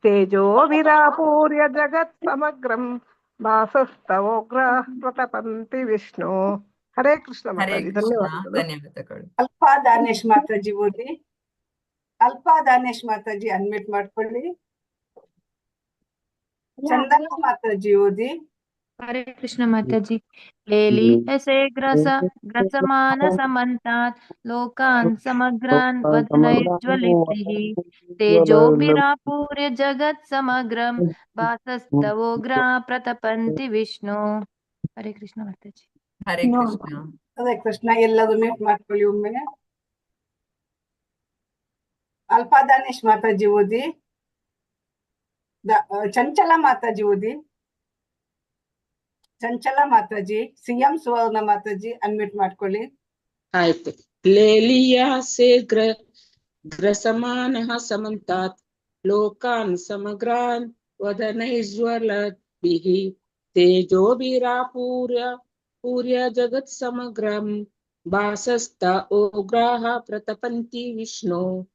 [SPEAKER 12] ತೇಜೋಭಿರಾಪೂರ್ಯ ಜಗತ್ ಸಮಗ್ರಂ ವಾಸಸ್ತವೋಗ್ರಾಃ ಪ್ರತಪಂತಿ ವಿಷ್ಣು. ಹರೇ ಕೃಷ್ಣ
[SPEAKER 2] ಹರೇ
[SPEAKER 12] ಮಾತಾಜಿ.
[SPEAKER 2] ಕೃಷ್ಣ.
[SPEAKER 12] ಧನ್ಯವಾದಗಳು.
[SPEAKER 2] ಧನ್ಯವಾದಗಳು.
[SPEAKER 1] ಅಲ್ಪಾ ದಾನೇಶ್ ಮಾತಾಜಿ ಓದಿ. ಅಲ್ಪಾ ದಾನೇಶ್ ಮಾತಾಜಿ ಅನ್ಮ್ಯೂಟ್ ಮಾಡ್ಕೊಳ್ಳಿ. ಚಂದನ ಮಾತಾಜಿ ಓದಿ.
[SPEAKER 5] हरे कृष्ण माताजी. लेली ऐसे ग्रसमान समन्तात् लोकान् समग्रान् वदनैर्ज्वलिभिः तेजोभिरापूर्य जगत् समग्रं वासस्तवोग्रा प्रतपन्ति विष्णु. हरे कृष्ण माताजी.
[SPEAKER 2] ಹರೇ ಕೃಷ್ಣ.
[SPEAKER 1] ಹರೇ ಕೃಷ್ಣ. ಎಲ್ಲರೂ ಮ್ಯೂಟ್ ಮಾಡ್ಕೊಳ್ಳಿ ಒಮ್ಮೆ. ಅಲ್ಪಾ ದಾನೇಶ್ ಮಾತಾಜಿ ಓದಿ. ಚಂಚಲ ಮಾತಾಜಿ ಓದಿ. ಚಂಚಲ ಮಾತಾಜಿ. ಸಿಎಂ ಸುವರ್ಣ ಮಾತಾಜಿ ಅನ್ಮ್ಯೂಟ್ ಮಾಡ್ಕೊಳ್ಳಿ.
[SPEAKER 13] ಆಯ್ತು. ಲೇಲಿಯಾಸೆ ಗ್ರಸಮಾನಃ ಸಮಂತಾತ್ ಲೋಕಾನ್ ಸಮಗ್ರಾನ್ ವದನೈರ್ಜ್ವಲದ್ಭಿಃ ತೇಜೋಭಿರಾಪೂರ್ಯ ಜಗತ್ ಸಮಗ್ರಂ ವಾಸಸ್ತ ಓಗ್ರಾಹ ಪ್ರತಪಂತಿ ವಿಷ್ಣು.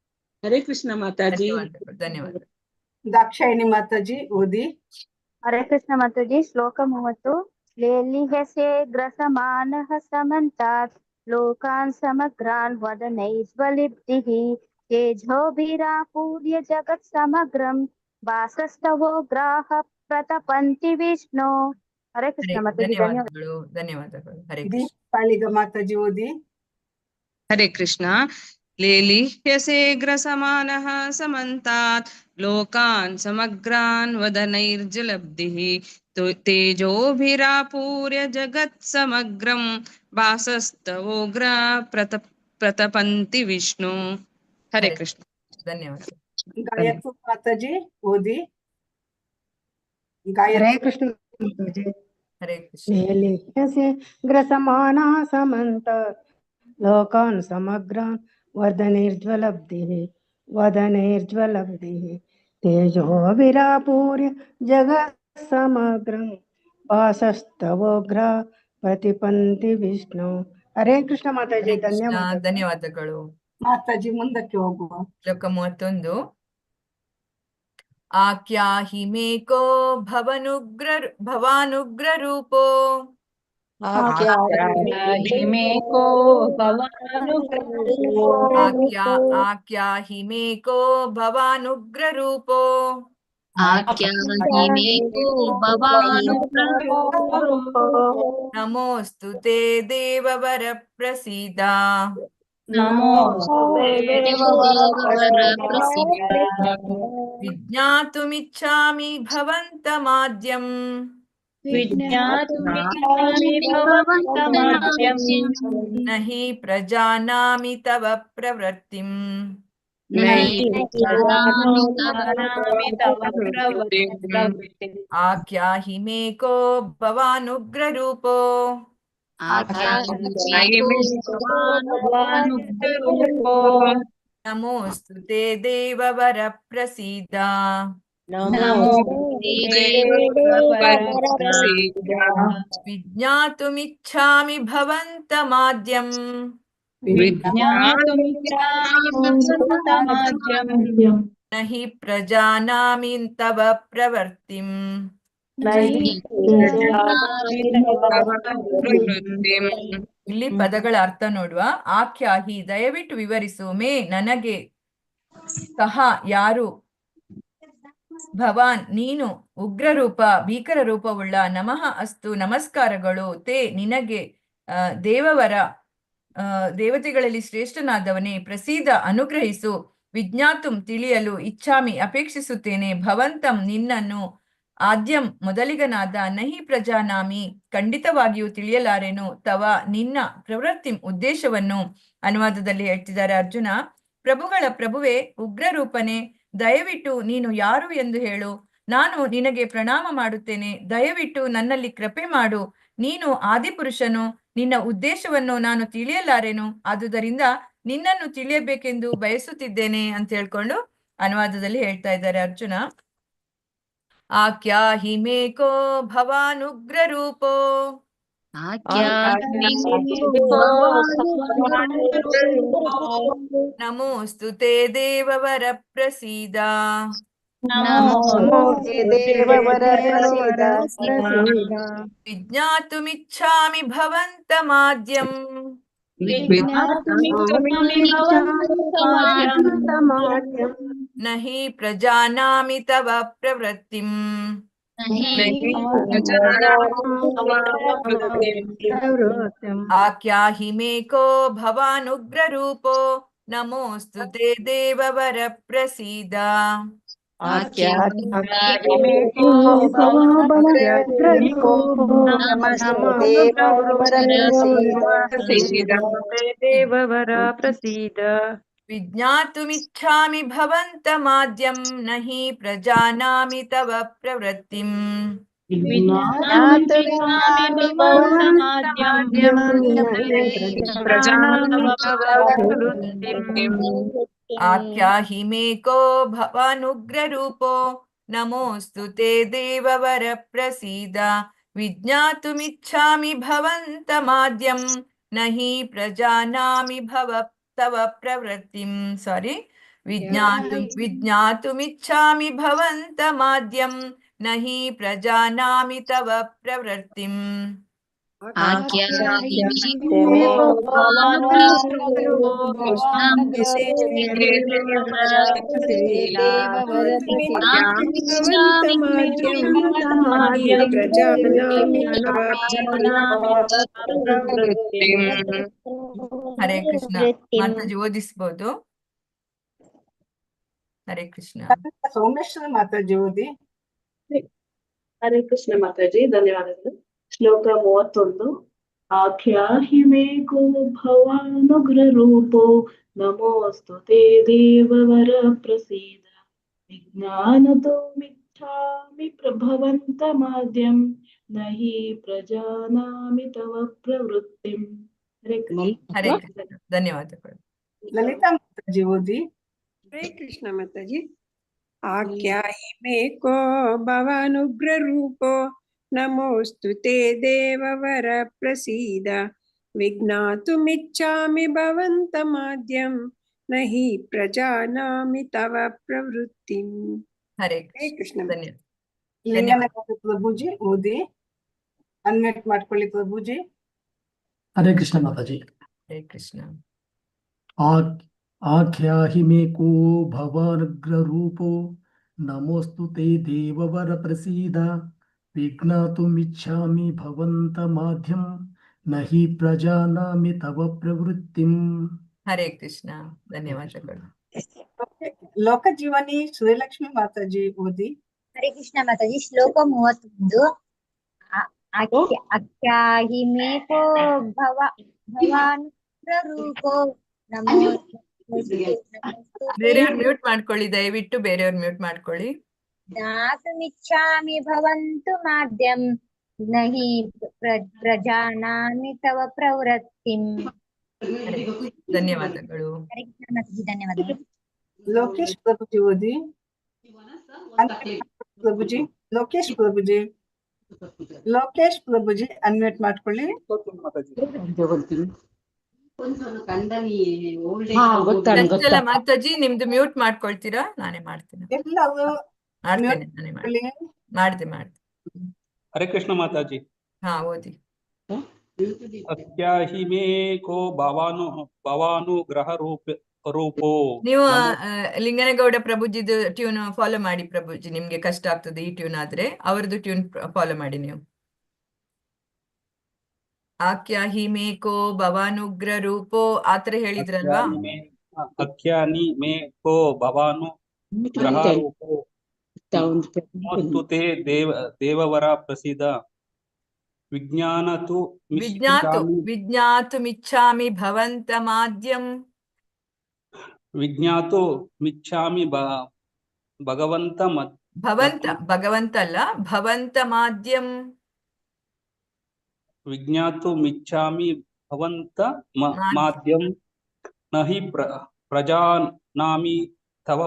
[SPEAKER 13] ಹರೇ ಕೃಷ್ಣ ಮಾತಾಜಿ.
[SPEAKER 2] ಧನ್ಯವಾದಗಳು. ಧನ್ಯವಾದ.
[SPEAKER 1] ದಾಕ್ಷಾಯಿಣಿ ಮಾತಾಜಿ ಓದಿ.
[SPEAKER 11] ಹರೇ ಕೃಷ್ಣ ಮಾತಾಜಿ. ಶ್ಲೋಕ 30. ಲೇಲಿಹ್ಯಸೆ ಗ್ರಸಮಾನಃ ಸಮಂತಾತ್ ಲೋಕಾನ್ ಸಮಗ್ರಾನ್ ವದನೈರ್ಜ್ವಲಿಭಿಃ ತೇಜೋಭಿರಾಪೂರ್ಯ ಜಗತ್ ಸಮಗ್ರಂ ವಾಸಸ್ತವೋಗ್ರಾಃ ಪ್ರತಪಂತಿ ವಿಷ್ಣು. ಹರೇ ಕೃಷ್ಣ ಮಾತಾಜಿ. ಧನ್ಯವಾದ.
[SPEAKER 2] ಧನ್ಯವಾದಗಳು. ಧನ್ಯವಾದಗಳು. ಹರೇ ಕೃಷ್ಣ.
[SPEAKER 1] ದೀಪಾಳಿಗ ಮಾತಾಜಿ ಓದಿ.
[SPEAKER 14] ಹರೇ ಕೃಷ್ಣ. ಲೇಲಿಹ್ಯಸೇಗ್ರಸಮಾನಃ ಸಮಂತಾತ್ ಲೋಕಾನ್ ಸಮಗ್ರಾನ್ ವದನೈರ್ಜ್ವಲಬ್ಧಿಃ ತೇಜೋಭಿರಾಪೂರ್ಯ ಜಗತ್ ಸಮಗ್ರಂ ವಾಸಸ್ತವೋಗ್ರ ಪ್ರತಪಂತಿ ವಿಷ್ಣು. ಹರೇ ಕೃಷ್ಣ.
[SPEAKER 2] ಧನ್ಯವಾದ.
[SPEAKER 1] ಗಾಯತ್ರಿ ಮಾತಾಜಿ ಓದಿ.
[SPEAKER 6] ಹರೇ ಕೃಷ್ಣ ಮಾತಾಜಿ.
[SPEAKER 2] ಹರೇ ಕೃಷ್ಣ.
[SPEAKER 6] ಲೇಲಿಹ್ಯಸೆ ಗ್ರಸಮಾನಃ ಸಮಂತಾತ್ ಲೋಕಾನ್ ಸಮಗ್ರಾನ್ ವದನೈರ್ಜ್ವಲಬ್ಧಿಃ ತೇಜೋಭಿರಾಪೂರ್ಯ ಜಗತ್ ಸಮಗ್ರಂ ವಾಸಸ್ತವೋಗ್ರ ಪ್ರತಿಪಂತಿ ವಿಷ್ಣು. ಹರೇ ಕೃಷ್ಣ ಮಾತಾಜಿ.
[SPEAKER 2] ಹರೇ ಕೃಷ್ಣ.
[SPEAKER 6] ಧನ್ಯವಾದ.
[SPEAKER 2] ಧನ್ಯವಾದಗಳು.
[SPEAKER 1] ಮಾತಾಜಿ ಮುಂದಕ್ಕೆ ಹೋಗುವ.
[SPEAKER 2] ಶ್ಲೋಕ 31. ಆಖ್ಯಾಹಿ ಮೇಕೋ ಭವಾನುಗ್ರ ರೂಪೋ
[SPEAKER 9] ಆಖ್ಯಾಹಿ ಮೇಕೋ
[SPEAKER 2] ಆಖ್ಯಾಹಿ ಮೇಕೋ ಭವಾನುಗ್ರ ರೂಪೋ ನಮೋಸ್ತು ತೇ ದೇವವರ ಪ್ರಸೀದ. ವಿಜ್ಞಾತುಮಿಚ್ಛಾಮಿ ಭವಂತಮಾದ್ಯಂ ನ ಹಿ ಪ್ರಜಾನಾಮಿ ತವ ಪ್ರವೃತ್ತಿಂ ಆಖ್ಯಾಹಿ ಮೇಕೋ ಭವಾನುಗ್ರ ರೂಪೋ ನಮೋಸ್ತು ತೇ ದೇವವರ ಪ್ರಸೀದ. ವಿಜ್ಞಾತುಮಿಚ್ಛಾಮಿ ಭವಂತಮಾದ್ಯಂ ನ ಹಿ ಪ್ರಜಾನಾಮಿ ತವ ಪ್ರವೃತ್ತಿಂ ಇಲ್ಲಿ ಪದಗಳ ಅರ್ಥ ನೋಡುವ. ಆಖ್ಯಾಹಿ ದಯವಿಟ್ಟು ವಿವರಿಸು. ಮೇ ನನಗೆ. ಕಹ ಯಾರು. ಭವಾನ್ ನೀನು. ಉಗ್ರರೂಪ ಭೀಕರ ರೂಪವುಳ್ಳ. ನಮಃ ಅಸ್ತು ನಮಸ್ಕಾರಗಳು. ತೇ ನಿನಗೆ. ದೇವವರ ದೇವತೆಗಳಲ್ಲಿ ಶ್ರೇಷ್ಠನಾದವನೇ. ಪ್ರಸೀದ ಅನುಗ್ರಹಿಸು. ವಿಜ್ಞಾತುಂ ತಿಳಿಯಲು. ಇಚ್ಛಾಮಿ ಅಪೇಕ್ಷಿಸುತ್ತೇನೆ. ಭವಂತಂ ನಿನ್ನನ್ನು. ಆದ್ಯಂ ಮೊದಲಿಗನಾದ. ನಹಿ ಪ್ರಜಾನಾಮಿ ಖಂಡಿತವಾಗಿಯೂ ತಿಳಿಯಲಾರೆನು. ತವ ನಿನ್ನ. ಪ್ರವೃತ್ತಿಂ ಉದ್ದೇಶವನ್ನು. ಅನುವಾದದಲ್ಲಿ ಹೇಳ್ತಿದ್ದಾರೆ ಅರ್ಜುನ. ಪ್ರಭುಗಳ ಪ್ರಭುವೆ ಉಗ್ರರೂಪನೇ, ದಯವಿಟ್ಟು ನೀನು ಯಾರು ಎಂದು ಹೇಳು. ನಾನು ನಿನಗೆ ಪ್ರಣಾಮ ಮಾಡುತ್ತೇನೆ. ದಯವಿಟ್ಟು ನನ್ನಲ್ಲಿ ಕೃಪೆ ಮಾಡು. ನೀನು ಆದಿಪುರುಷನು. ನಿನ್ನ ಉದ್ದೇಶವನ್ನು ನಾನು ತಿಳಿಯಲಾರೆನು. ಆದುದರಿಂದ ನಿನ್ನನ್ನು ತಿಳಿಯಬೇಕೆಂದು ಬಯಸುತ್ತಿದ್ದೇನೆ ಅಂತ ಹೇಳ್ಕೊಂಡು ಅನುವಾದದಲ್ಲಿ ಹೇಳ್ತಾ ಇದ್ದಾರೆ ಅರ್ಜುನ. ಆಖ್ಯಾಹಿ ಮೇಕೋ ಭವಾನುಗ್ರ ರೂಪೋ. ನಮೋಸ್ತು ತೇ ದೇವವರ ಪ್ರಸೀದ. ವಿಜ್ಞಾತುಮಿಚ್ಛಾಮಿ ಭವಂತಮಾದ್ಯಂ. ನಹಿ ಪ್ರಜಾನಾಮಿ ತವ ಪ್ರವೃತ್ತಿಂ. ಆಖ್ಯಾಹಿ ಮೇಕೋ ಭವಾನುಗ್ರ ರೂಪೋ. ನಮೋಸ್ತು ತೇ ದೇವವರ ಪ್ರಸೀದ.
[SPEAKER 3] ದೇವವರ ಪ್ರಸೀದ.
[SPEAKER 2] ವಿಜ್ಞಾತುಮಿಚ್ಛಾಮಿ ಭವಂತಮಾದ್ಯಂ. ನಹಿ ಪ್ರಜಾನಾಮಿ ತವ ಪ್ರವೃತ್ತಿಂ. ಆಖ್ಯಾಹಿ ಮೇಕೋ ಭವಾನುಗ್ರ ರೂಪೋ. ನಮೋಸ್ತು ತೇ ದೇವವರ ಪ್ರಸೀದ. ವಿಜ್ಞಾತುಮಿಚ್ಛಾಮಿ ಭವಂತಮಾದ್ಯಂ. ನಹಿ ಪ್ರಜಾನಾಮಿ ತವ ಪ್ರವೃತ್ತಿಂ. ಸಾರಿ, ವಿಜ್ಞಾತುಮಿಚ್ಛಾಮಿ ಭವಂತಮಾದ್ಯಂ. ನಹಿ ಪ್ರಜಾನಾಮಿ ತವ ಪ್ರವೃತ್ತಿಂ. ಹರೇ ಕೃಷ್ಣ. ಮಾತಾಜಿ ಓದಿಸ್ಬೋದು. ಹರೇ ಕೃಷ್ಣ.
[SPEAKER 1] ಸೋಮೇಶ್ವರ ಮಾತಾಜಿ ಓದಿ.
[SPEAKER 15] ಹರೇ ಕೃಷ್ಣ ಮಾತಾಜಿ, ಧನ್ಯವಾದಗಳು. ಶ್ಲೋಕ 31. ಆಖ್ಯಾಹಿ ಮೇಕೋ ಭವಾನುಗ್ರ ರೂಪೋ. ನಮೋಸ್ತು ತೇ ದೇವವರ ಪ್ರಸೀದ. ವಿಜ್ಞಾನತುಮಿಚ್ಛಾಮಿ ಭವಂತಮಾದ್ಯಂ. ನಹಿ ಪ್ರಜಾನಾಮಿ ತವ ಪ್ರವೃತ್ತಿಂ.
[SPEAKER 2] ಹರೇ ಕೃಷ್ಣ. ಧನ್ಯವಾದಗಳು.
[SPEAKER 1] ಲಲಿತಾ ಮಾತಾಜಿ ಓದಿ.
[SPEAKER 16] ಹರೇ ಕೃಷ್ಣ ಮಾತಾಜಿ. ಆಖ್ಯಾಹಿ ಮೇಕೋ ಭವಾನುಗ್ರ ರೂಪೋ. ನಮೋಸ್ತು ತೇ ದೇವವರ ಪ್ರಸೀದ. ವಿಜ್ಞಾತುಮಿಚ್ಛಾಮಿ ಭವಂತಮಾದ್ಯಂ. ನಹಿ ಪ್ರಜಾನಾಮಿ ತವ ಪ್ರವೃತ್ತಿಂ.
[SPEAKER 2] ಹರೇ
[SPEAKER 1] ಕೃಷ್ಣ.
[SPEAKER 2] ಧನ್ಯವಾದ.
[SPEAKER 1] ಪ್ರಭುಜಿ ಓದಿ. ಅನ್ಮ್ಯೂಟ್ ಮಾಡ್ಕೊಳ್ಳಿ ಪ್ರಭುಜಿ.
[SPEAKER 17] ಹರೇ ಕೃಷ್ಣ ಮಾತಾಜಿ.
[SPEAKER 2] ಹರೇ ಕೃಷ್ಣ.
[SPEAKER 17] ಆಖ್ಯಾಹಿ ಮೇಕೋ ಭವಾನುಗ್ರ ರೂಪೋ. ನಮೋಸ್ತು ತೇ ದೇವವರ ಪ್ರಸೀದ. ವಿಜ್ಞಾತುಮಿಚ್ಛಾಮಿ ಭವಂತಮಾದ್ಯಂ. ನಹಿ ಪ್ರಜಾನಾಮಿ ತವ ಪ್ರವೃತ್ತಿಂ.
[SPEAKER 2] ಹರೇ ಕೃಷ್ಣ. ಧನ್ಯವಾದಗಳು.
[SPEAKER 1] ಲೋಕಜೀವನಿ ಶ್ರೀಲಕ್ಷ್ಮಿ ಮಾತಾಜಿ ಓದಿ.
[SPEAKER 11] ಹರೇ ಕೃಷ್ಣ ಮಾತಾಜಿ. ಶ್ಲೋಕ 31. ಆಖ್ಯಾಹಿ ಮೇಕೋ ಭವಾನುಗ್ರ ರೂಪೋ.
[SPEAKER 2] ಬೇರೆಯವ್ರು ಮ್ಯೂಟ್ ಮಾಡ್ಕೊಳ್ಳಿ ದಯವಿಟ್ಟು. ಬೇರೆಯವ್ರು ಮ್ಯೂಟ್ ಮಾಡ್ಕೊಳ್ಳಿ.
[SPEAKER 11] ಜ್ಞಾತುಮಿಚ್ಛಾಮಿ ಭವಂತಮಾದ್ಯಂ. ನಹಿ ಪ್ರಜಾನಾಮಿ ತವ ಪ್ರವೃತ್ತಿಂ.
[SPEAKER 2] ಧನ್ಯವಾದಗಳು.
[SPEAKER 11] ಹರೇ ಕೃಷ್ಣ ಮಾತಾಜಿ, ಧನ್ಯವಾದಗಳು.
[SPEAKER 1] ಲೋಕೇಶ್ ಪ್ರಭುಜಿ ಓದಿ. ಪ್ರಭುಜಿ ಲೋಕೇಶ್ ಪ್ರಭುಜಿ. ಲೋಕೇಶ್ ಪ್ರಭುಜಿ ಅನ್ಮ್ಯೂಟ್ ಮಾಡ್ಕೊಳ್ಳಿ.
[SPEAKER 2] ಚಂಚಲ ಮಾತಾಜಿ ನಿಮ್ದು ಮ್ಯೂಟ್ ಮಾಡ್ಕೊಳ್ತೀರಾ? ನಾನೇ ಮಾಡ್ತೀನಿ.
[SPEAKER 1] ಎಲ್ಲರೂ
[SPEAKER 2] ಮಾಡ್ತೇನೆ. ಮಾಡ್ತೀನಿ.
[SPEAKER 18] ಹರೇ ಕೃಷ್ಣ ಮಾತಾಜಿ.
[SPEAKER 2] ಹಾ, ಓದಿ.
[SPEAKER 18] ಅಸ್ಯಾಹಿ ಮೇ ಕೋ ಭವಾನುಗ್ರಹ ರೂಪೋ.
[SPEAKER 2] ನೀವು ಲಿಂಗನಗೌಡ ಪ್ರಭುಜಿದು ಟ್ಯೂನ್ ಫಾಲೋ ಮಾಡಿ ಪ್ರಭುಜಿ, ನಿಮ್ಗೆ ಕಷ್ಟ ಆಗ್ತದೆ ಈ ಟ್ಯೂನ್ ಆದ್ರೆ. ಅವ್ರದ್ದು ಟ್ಯೂನ್ ಫಾಲೋ ಮಾಡಿ ನೀವು. ಆಖ್ಯಾಹಿ ಮೇ ಕೋ ಭವಾನುಗ್ರ ರೂಪೋ ಆತರ ಹೇಳಿದ್ರಲ್ವಾ?
[SPEAKER 18] ಅಖ್ಯಾನಿ ಮೇ ಕೋ ಭವಾನುಗ್ರಹ ರೂಪೋ ನಮಸ್ತುತೆ ದೇವವರ ಪ್ರಸಿದ್ಧ
[SPEAKER 2] ವಿಜ್ಞಾತುಮಿಚ್ಛಾಮಿ ಭವಂತಮಾದ್ಯಂ.
[SPEAKER 18] ವಿಜ್ಞಾತುಮಿಚ್ಛಾಮಿ
[SPEAKER 2] ಭಗವಂತ ಅಲ್ಲ, ಭವಂತಮಾದ್ಯಂ.
[SPEAKER 18] ವಿಜ್ಞಾತುಮಿಚ್ಛಾಮಿ ಮಾದ್ಯಂ ನಹಿ ಪ್ರಜಾನಾಮಿ ತವ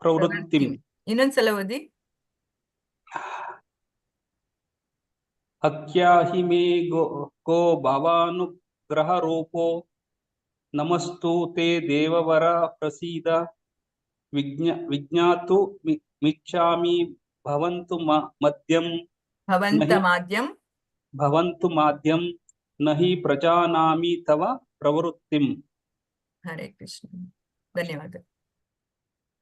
[SPEAKER 18] ಪ್ರವೃತ್ತಿಂ.
[SPEAKER 2] ಇನ್ನೊಂದ್ಸಲ ಓದಿ.
[SPEAKER 18] ಅಖ್ಯಾಹಿ ಮೇ ಕೋ ಭವಾನುಗ್ರಹ ರೂಪೋ ನಮಸ್ತು ತೇ ದೇವವರ ಪ್ರಸೀದ ವಿಜ್ಞಾತು ಮಿಚ್ಛಾಮಿ ಭವಂತು ಮಾದ್ಯಂ ನಹಿ ಪ್ರಜಾನಾಮಿ ತವ ಪ್ರವೃತ್ತಿಂ.
[SPEAKER 2] ಹರೇ ಕೃಷ್ಣ, ಧನ್ಯವಾದ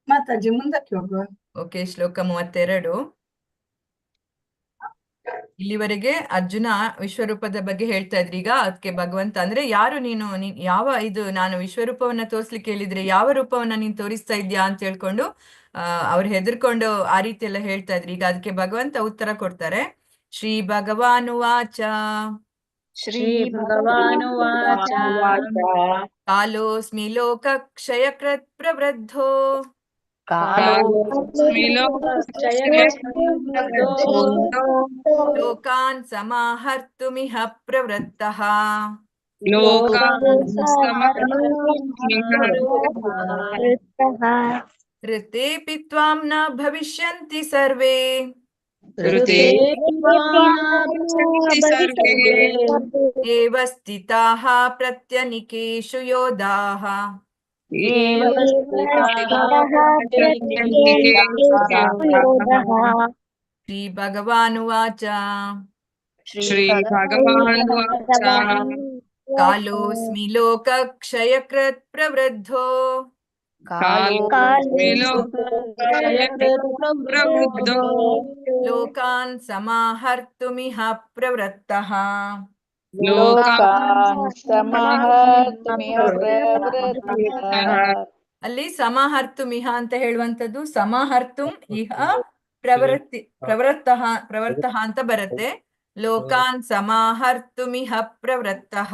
[SPEAKER 1] ಮಾತಾಜಿ. ಮುಂದಕ್ಕೆ ಹೋಗುವ.
[SPEAKER 2] ಓಕೆ, ಶ್ಲೋಕ 32. ಇಲ್ಲಿವರೆಗೆ ಅರ್ಜುನ ವಿಶ್ವರೂಪದ ಬಗ್ಗೆ ಹೇಳ್ತಾ ಇದ್ರಿ. ಈಗ ಅದಕ್ಕೆ ಭಗವಂತ ಅಂದ್ರೆ ಯಾರು ನೀನು, ಯಾವ ಇದು ನಾನು ವಿಶ್ವರೂಪವನ್ನ ತೋರಿಸ್ಲಿಕ್ಕೆ ಹೇಳಿದ್ರೆ ಯಾವ ರೂಪವನ್ನ ನೀನ್ ತೋರಿಸ್ತಾ ಇದ್ಯಾ ಅಂತ ಹೇಳ್ಕೊಂಡು ಅವ್ರು ಹೆದರ್ಕೊಂಡು ಆ ರೀತಿ ಎಲ್ಲ ಹೇಳ್ತಾ ಇದ್ರಿ. ಈಗ ಅದಕ್ಕೆ ಭಗವಂತ ಉತ್ತರ ಕೊಡ್ತಾರೆ. ಶ್ರೀ ಭಗವಾನುವಾಚ ಕಾಲೋಸ್ಮಿ ಲೋಕ ಕ್ಷಯಕೃತ್ ಪ್ರವೃದ್ಧೋ ಲೋಕಾನ್ ಸಮಾಹರ್ತುಮಿಹ ಪ್ರವೃತ್ತಃ ಋತೇಪಿ ತ್ವಾಂ ನ ಭವಿಷ್ಯಂತಿ ಸರ್ವೇ ಏವ ಸ್ಥಿತಾಃ ಪ್ರತ್ಯನಿಕೇಷು ಯೋಧಾಃ. ಶ್ರೀ ಭಗವಾನುವಾಚ ಕಾಲೋಸ್ಮಿ ಲೋಕ ಕ್ಷಯಕೃತ್ ಪ್ರವೃದ್ಧೋ ಲೋಕಾನ್ ಸಮಾಹರ್ತುಮಿಹ ಪ್ರವೃತ್ತಃ. ಅಲ್ಲಿ ಸಮಾಹರ್ತುಮಿಹ ಅಂತ ಹೇಳುವಂತದ್ದು ಸಮಾಹರ್ತುಂ ಇಹ ಪ್ರವೃತ್ತಃ ಅಂತ ಬರುತ್ತೆ. ಲೋಕಾನ್ ಸಮಾಹರ್ತುಮಿಹ ಪ್ರವೃತ್ತಃ.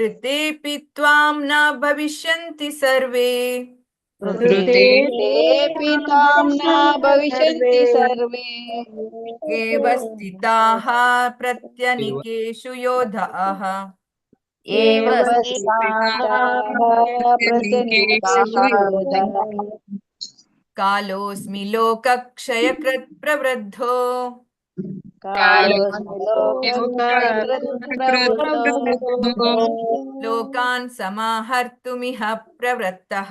[SPEAKER 2] ಋತೇಪಿ ತ್ವಾಂ ನ ಭವಿಷ್ಯಂತಿ ಸರ್ವೇ ಏವ ಸ್ಥಿತಾಃ ಪ್ರತ್ಯನಿಕೇಷು ಯೋಧಾಃ. ಕಾಲೋಸ್ಮಿ ಲೋಕ ಕ್ಷಯಕೃತ್ ಪ್ರವೃದ್ಧೋ ಲೋಕಾನ್ ಸಮಾಹರ್ತುಮಿಹ ಪ್ರವೃತ್ತಃ.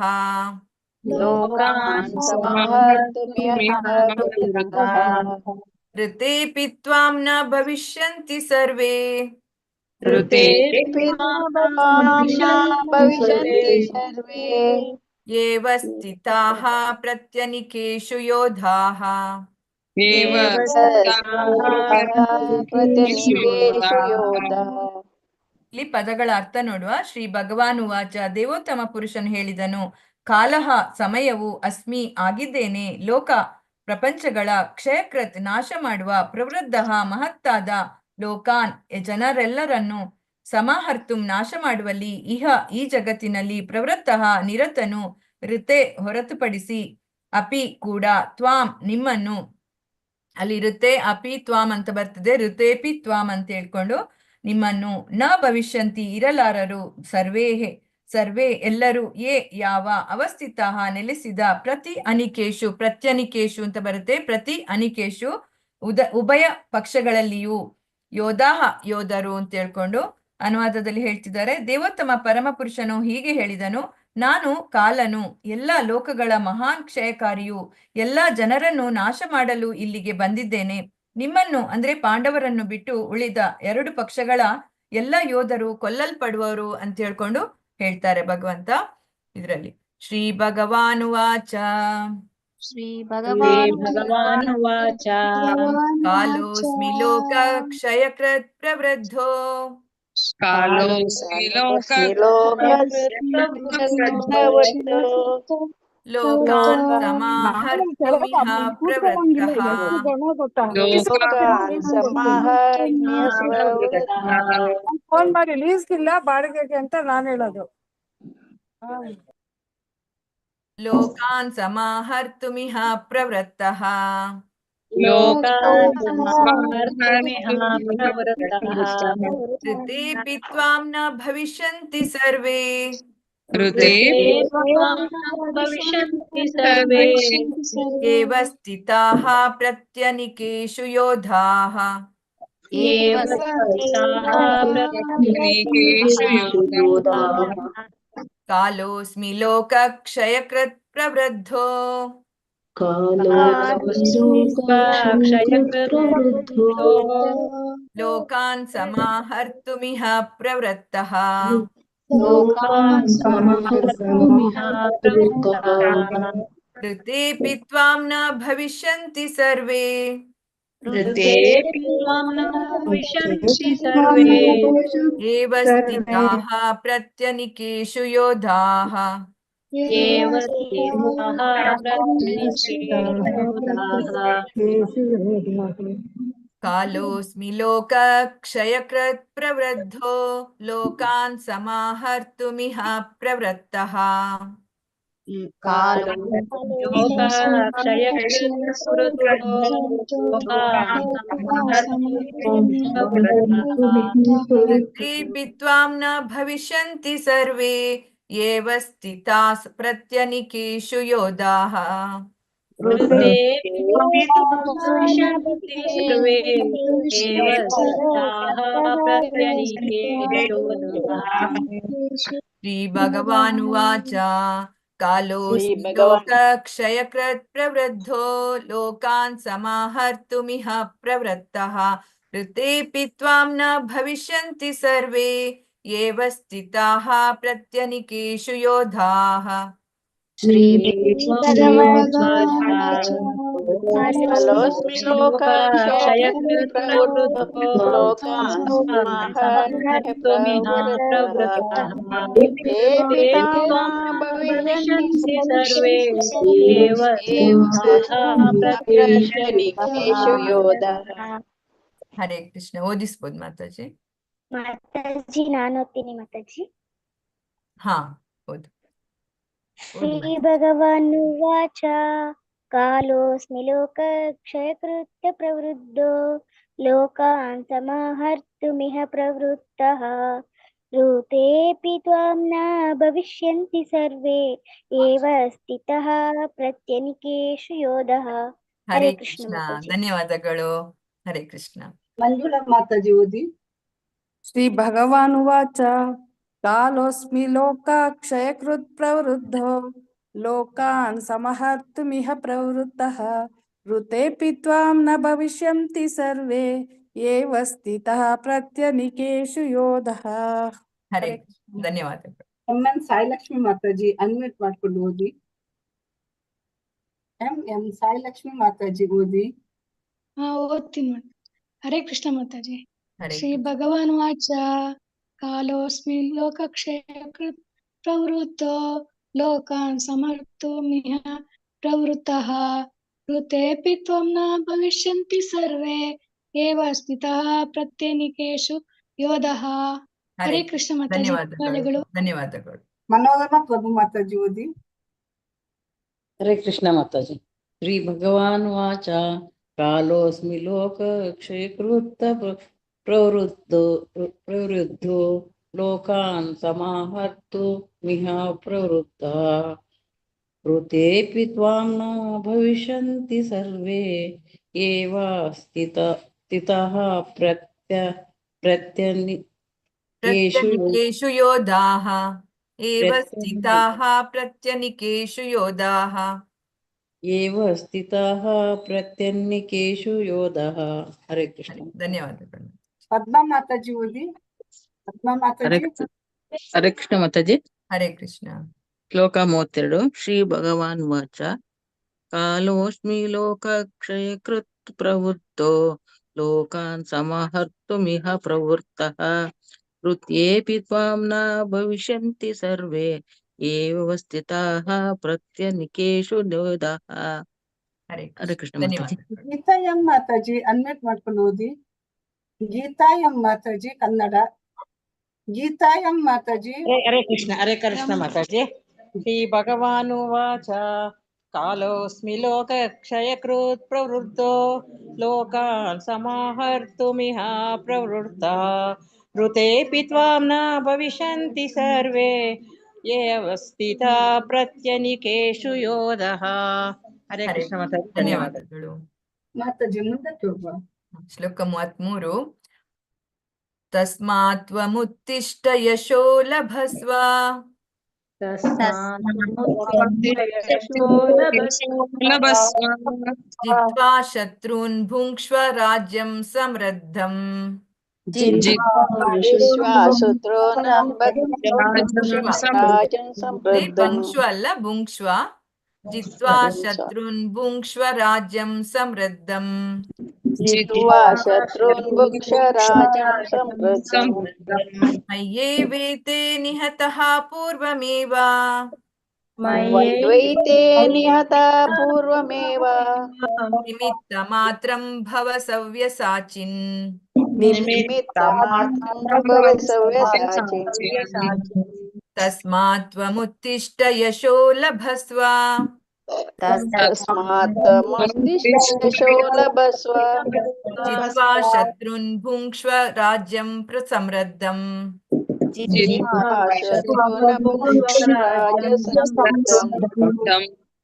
[SPEAKER 2] ಋತೇಪಿ ತ್ವಾಂ ನ ಭವಿಷ್ಯಂತಿ ಸರ್ವೇ ಏವ ಸ್ಥಿತಾಃ ಪ್ರತ್ಯನಿಕೇಷು ಯೋಧಾಃ. ಇಲ್ಲಿ ಪದಗಳ ಅರ್ಥ ನೋಡುವ. ಶ್ರೀ ಭಗವಾನುವಾಚ, ದೇವೋತ್ತಮ ಪುರುಷನು ಹೇಳಿದನು, ಕಾಲಃ ಸಮಯವು, ಅಸ್ಮಿ ಆಗಿದ್ದೇನೆ, ಲೋಕ ಪ್ರಪಂಚಗಳ, ಕ್ಷಯಕೃತ್ ನಾಶ ಮಾಡುವ, ಪ್ರವೃದ್ಧಃ ಮಹತ್ತಾದ, ಲೋಕಾನ್ ಜನರೆಲ್ಲರನ್ನು, ಸಮಾಹರ್ತುಂ ನಾಶ ಮಾಡುವಲ್ಲಿ, ಇಹ ಈ ಜಗತ್ತಿನಲ್ಲಿ, ಪ್ರವೃತ್ತಃ ನಿರತನು, ಋತೆ ಹೊರತುಪಡಿಸಿ, ಅಪಿ ಕೂಡ, ತ್ವಾಂ ನಿಮ್ಮನ್ನು, ಅಲ್ಲಿ ಋತೆ ಅಪಿ ತ್ವಾಂ ಅಂತ ಬರ್ತದೆ, ಋತೇಪಿ ತ್ವಾಂ ಅಂತ ಹೇಳ್ಕೊಂಡು ನಿಮ್ಮನ್ನು, ನ ಭವಿಷ್ಯಂತಿ ಇರಲಾರರು, ಸರ್ವೇ ಎಲ್ಲರೂ, ಯೇ ಯಾವ, ಅವಸ್ಥಿತಃ ನೆಲೆಸಿದ, ಪ್ರತಿ ಅನಿಕೇಶು ಪ್ರತ್ಯನಿಕೇಶು ಅಂತ ಬರುತ್ತೆ, ಪ್ರತಿ ಅನಿಕೇಶು ಉಭಯ ಪಕ್ಷಗಳಲ್ಲಿಯೂ, ಯೋಧಾಹ ಯೋಧರು ಅಂತ ಹೇಳ್ಕೊಂಡು ಅನುವಾದದಲ್ಲಿ ಹೇಳ್ತಿದ್ದಾರೆ. ದೇವೋತ್ತಮ ಪರಮಪುರುಷನು ಹೀಗೆ ಹೇಳಿದನು, ನಾನು ಕಾಲನು, ಎಲ್ಲ ಲೋಕಗಳ ಮಹಾನ್ ಕ್ಷಯಕಾರಿಯು, ಎಲ್ಲ ಜನರನ್ನು ನಾಶ ಮಾಡಲು ಇಲ್ಲಿಗೆ ಬಂದಿದ್ದೇನೆ. ನಿಮ್ಮನ್ನು ಅಂದ್ರೆ ಪಾಂಡವರನ್ನು ಬಿಟ್ಟು ಉಳಿದ 2 ಪಕ್ಷಗಳ ಎಲ್ಲ ಯೋಧರು ಕೊಲ್ಲಲ್ಪಡುವರು ಅಂತ ಹೇಳ್ಕೊಂಡು ಹೇಳ್ತಾರೆ ಭಗವಂತ ಇದರಲ್ಲಿ. ಶ್ರೀ ಭಗವಾನುವಾಚ
[SPEAKER 5] ಶ್ರೀ
[SPEAKER 8] ಭಗವಾನುವಾಚ
[SPEAKER 2] ಕಾಲೋಸ್ಮಿ ಲೋಕ ಕ್ಷಯಕೃತ್ ಪ್ರವೃದ್ಧೋ
[SPEAKER 14] ಕಾಲೋಸ್ಮಿ ಲೋಕ
[SPEAKER 2] ಲೋಕಾನ್ ಸಮಾಹರ್ತುಮಿಹ ಪ್ರವೃತ್ತಃ
[SPEAKER 6] ಫೋನ್ ಮಾಡಿ ಲೀಸ್ಗಿಲ್ಲ ಬಾಡಿಗೆಗೆ ಅಂತ ನಾನು ಹೇಳೋದು.
[SPEAKER 2] ಲೋಕಾನ್ ಸಮಾಹರ್ತುಮಿಹ ಪ್ರವೃತ್ತಃ ಋತೇಪಿ ತ್ವಾಂ ನ ಭವಿಷ್ಯಂತಿ ಸರ್ವೇ ಏವ ಸ್ಥಿತಾಃ ಪ್ರತ್ಯನಿಕೇಷು ಯೋಧಾಃ ಕಾಲೋಸ್ಮಿ ಲೋಕ ಕ್ಷಯಕೃತ್ ಪ್ರವೃದ್ಧೋ ಲೋಕಾನ್ ಸಮಾಹರ್ತುಮಿಹ ಪ್ರವೃತ್ತಃ ಋತೇಪಿ ತ್ವಾಂ ನ ಭವಿಷ್ಯಂತಿ ಸರ್ವೇ ಏವ ಸ್ಥಿತಾಃ ಪ್ರತ್ಯನಿಕೇಷು ಯೋಧಾಃ ಕಾಲೋಸ್ಮಿ ಲೋಕ ಕ್ಷಯಕೃತ್ ಪ್ರವೃದ್ಧೋ ಲೋಕಾನ್ ಸಮಾಹರ್ತುಮಿಹ ಪ್ರವೃತ್ತಃ ಋತೇಪಿ ತ್ವಾಂ ನ ಭವಿಷ್ಯಂತಿ ಸರ್ವೇ ಏವ ಸ್ಥಿತಾಃ ಪ್ರತ್ಯನಿಕೇಷು ಯೋಧಾಃ ಶ್ರೀ ಭಗವಾನುವಾಚ ಕಾಲೋಸ್ಮಿ ಲೋಕ ಕ್ಷಯಕೃತ್ ಪ್ರವೃದ್ಧೋ ಲೋಕಾನ್ ಸಮಾಹರ್ತುಮಿಹ ಪ್ರವೃತ್ತಃ ಋತೇಪಿ ತ್ವಾಂ ನ ಭವಿಷ್ಯಂತಿ ಸರ್ವೇ ಏವ ಸ್ಥಿತಾಃ ಪ್ರತ್ಯನಿಕೇಷು ಯೋಧಾಃ
[SPEAKER 5] ಶ್ರೀ
[SPEAKER 8] ಕಾಲೋಸ್ಮಿ ಲೋಕ ಕ್ಷಯಕೃತ್ ಪ್ರವೃದ್ಧೋ ಲೋಕಾನ್ ಸಮಾಹರ್ತುಮಿಹ ಪ್ರವೃತ್ತಃ ಋತೇಪಿ ತ್ವಾಂ ನ ಭವಿಷ್ಯಂತಿ ಸರ್ವೇ ಏವ ಸ್ಥಿತಾಃ ಪ್ರತ್ಯನಿಕೇಷು ಯೋಧಾಃ.
[SPEAKER 2] ಹರೇ ಕೃಷ್ಣ. ಓದಿಸ್ಬೋದು ಮಾತಾಜಿ?
[SPEAKER 4] ಮಾತಾಜಿ ನಾನು ಓದ್ತೀನಿ ಮಾತಾಜಿ.
[SPEAKER 2] ಹಾ ಓದು.
[SPEAKER 4] ಶ್ರೀ ಭಗವಾನುವಾಚ ಕಾಲೋಸ್ಮಿ ಲೋಕ ಕ್ಷಯಕೃತ್ಯ ಪ್ರವೃದ್ಧೋ ಲೋಕಾನ್ ಸಮಾಹರ್ತುಮಿಹ ಪ್ರವೃತ್ತಃ ಋತೇಪಿ ತ್ವಾಂ ನ ಭವಿಷ್ಯಂತಿ ಸರ್ವೇ ಏವ ಸ್ಥಿತಃ ಪ್ರತ್ಯನಿಕೇಷು ಯೋಧಃ.
[SPEAKER 2] ಹರೇ ಕೃಷ್ಣ. ಧನ್ಯವಾದಗಳು. ಹರೇ ಕೃಷ್ಣ.
[SPEAKER 1] ಮಂಜುಳಾ ಮಾತಾಜಿ ಓದಿ.
[SPEAKER 6] ಶ್ರೀ ಭಗವಾನುವಾಚ ಕಾಲೋಸ್ಮಿ ಲೋಕ ಕ್ಷಯಕೃತ್ ಪ್ರವೃದ್ಧೋ ಲೋಕಾನ್ ಸಮಹರ್ತುಮಿಹ ಪ್ರವೃತ್ತಃ ಋತೇಪಿ ತ್ವಾಂ ನ ಭವಿಷ್ಯಂತಿ ಸರ್ವೇ ಏವ ಸ್ಥಿತಃ ಪ್ರತ್ಯನಿಕೇಷು ಯೋಧಃ.
[SPEAKER 2] ಹರೇ ಕೃಷ್ಣ. ಧನ್ಯವಾದಗಳು.
[SPEAKER 1] ಎಂ ಸಾಯಿಲಕ್ಷ್ಮಿ ಮಾತಾಜಿ ಅನ್ಮ್ಯೂಟ್ ಮಾಡ್ಕೊಂಡು ಓದಿ. ಎಂ ಸಾಯಿಲಕ್ಷ್ಮಿ ಮಾತಾಜಿ ಓದಿ.
[SPEAKER 19] ಓದ್ತೀನಿ. ಹರೇ ಕೃಷ್ಣ ಮಾತಾಜಿ.
[SPEAKER 2] ಹರೇ
[SPEAKER 19] ಶ್ರೀ ಭಗವಾನುವಾಚ ಕಾಲೋಸ್ಮಿ ಲೋಕಕ್ಷಯಕೃತ್ ಪ್ರವೃತ್ತೋ ಲೋಕಾನ್ ಸಮಹರ್ತುಮಿಹ ಪ್ರವೃತ್ತಃ ಋತೇಪಿ ತ್ವಂ ನ ಭವಿಷ್ಯಂತಿ ಸರ್ವೇ ಏವ ಸ್ಥಿತಃ ಪ್ರತ್ಯನಿಕೇಷು ಯೋಧಃ. ಹರೇ ಕೃಷ್ಣ ಮಾತಾಜಿ.
[SPEAKER 2] ಧನ್ಯವಾದಗಳು. ಧನ್ಯವಾದಗಳು.
[SPEAKER 1] ಮನೋರಮಾ ಪ್ರಭು ಮಾತಾಜಿ ಓದಿ.
[SPEAKER 7] ಹರೇ ಕೃಷ್ಣ ಮಾತಾಜಿ. ಶ್ರೀ ಭಗವಾನುವಾಚ ಕಾಲೋಸ್ಮಿ ಲೋಕ ಕ್ಷಯಕೃತ್ ಪ್ರವೃದ್ಧೋ ಲೋಕಾನ್ ಸಮಾಹರ್ತುಮಿಹ ಪ್ರವೃತ್ತಃ ಋತೇಪಿ ತ್ವಾಂ ನ ಭವಿಷ್ಯಂತಿ ಸರ್ವೇ ಏವ ಸ್ಥಿತಃ ಪ್ರತ್ಯನಿಕೇಷು
[SPEAKER 2] ಯೋಧಾಃ. एव स्थिताः प्रत्यनिकेषु योधाः
[SPEAKER 7] एव स्थिताः प्रत्यन्निकेषु योधः. हरे कृष्ण.
[SPEAKER 2] ಧನ್ಯವಾದಗಳು.
[SPEAKER 1] ಪದ್ಮಾ ಮಾತಾಜಿ ಓದಿ. ಪದ್ಮಾ ಮಾತಾಜಿ.
[SPEAKER 20] ಹರೇ ಕೃಷ್ಣ ಮಾತಾಜಿ.
[SPEAKER 2] ಹರೇ ಕೃಷ್ಣ.
[SPEAKER 20] ಶ್ಲೋಕ 32. ಶ್ರೀ ಭಗವಾನ್ ವಾಚ ಕಾಲೋಸ್ಮಿ ಲೋಕಕ್ಷಯಕೃತ್ ಪ್ರವೃತ್ತೋ ಲೋಕಾನ್ ಸಮಹರ್ತುಮಿಹ ಪ್ರವೃತ್ತಃ ಋತ್ಯೇಪಿ ತ್ವಾಂ ನ ಭವಿಷ್ಯಂತಿ ಸರ್ವೇ ಏವ ಸ್ಥಿತಾಃ ಪ್ರತ್ಯನಿಕೇಷು ಯೋಧಃ.
[SPEAKER 2] ಹರೇ
[SPEAKER 20] ಹರೇ ಕೃಷ್ಣ ಮಾತಾಜಿ.
[SPEAKER 1] ಗೀತಾ ಎಂ ಮಾತಾಜಿ ಅನ್ಮ್ಯೂಟ್ ಮಾಡ್ಕೊಂಡು ಓದಿ. ಗೀತಾ ಎಂ ಮಾತಾಜಿ ಕನ್ನಡ. ಗೀತಾ ಎಂ ಮಾತಾಜಿ.
[SPEAKER 8] ಹರೇ ಕೃಷ್ಣ ಮಾತಾಜಿ. ಶ್ರೀ ಭಗವಾನುವಾಚ ಕಾಲೋಸ್ಮಿ ಲೋಕಕ್ಷಯಕೃತ್ ಪ್ರವೃತ್ತೋ ಲೋಕಾನ್ ಸಮಾಹರ್ತುಮಿಹ ಪ್ರವೃತ್ತಃ ಋತೇಪಿ ತ್ವಾಂ ನ ಭವಿಷ್ಯಂತಿ ಸರ್ವೇ ಏವ ಸ್ಥಿತಾ ಪ್ರತ್ಯನಿಕೇಷು ಯೋಧಃ. ಹರೇ ಕೃಷ್ಣ ಮಾತಾಜಿ.
[SPEAKER 2] ಧನ್ಯವಾದಗಳು.
[SPEAKER 1] ಮಾತಾಜಿ ಮುಂದಕ್ಕೆ ಹೋಗುವ.
[SPEAKER 2] ಶ್ಲೋಕ 33. ತಸ್ಮಾತ್ ತ್ವಮುತ್ತಿಷ್ಠ ಯಶೋ ಲಭಸ್ವ ಜಿತ್ವಾ ಶತ್ರೂನ್ ಭುಂಕ್ಷ್ವ ರಾಜ್ಯಂ ಸಮೃದ್ಧಂ. ಭುಂಕ್ಷ್ವ ಅಲ್ಲ, ಭುಂಕ್ಷ್ವ. ಜಿತ್ವಾ ಶತ್ರೂನ್ ಭುಂಕ್ಷ್ವ ರಾಜ್ಯಂ ಸಮೃದ್ಧಂ. ಮಯ್ಯೇವೇತೆ ನಿಹತಃ ಪೂರ್ವಮೇವ ನಿಮಿತ್ತ ಮಾತ್ರಂ ಭವ ಸವ್ಯಸಾಚಿನ್. ತಸ್ಮಾತ್ ತ್ವಮುತ್ತಿಷ್ಠ ಯಶೋ ಲಭಸ್ವ ಜಿತ್ವಾ ಶತ್ರುನ್ ಭುಂಕ್ಷ್ವ ರಾಜ್ಯಂ ಸಮೃದ್ಧಂ.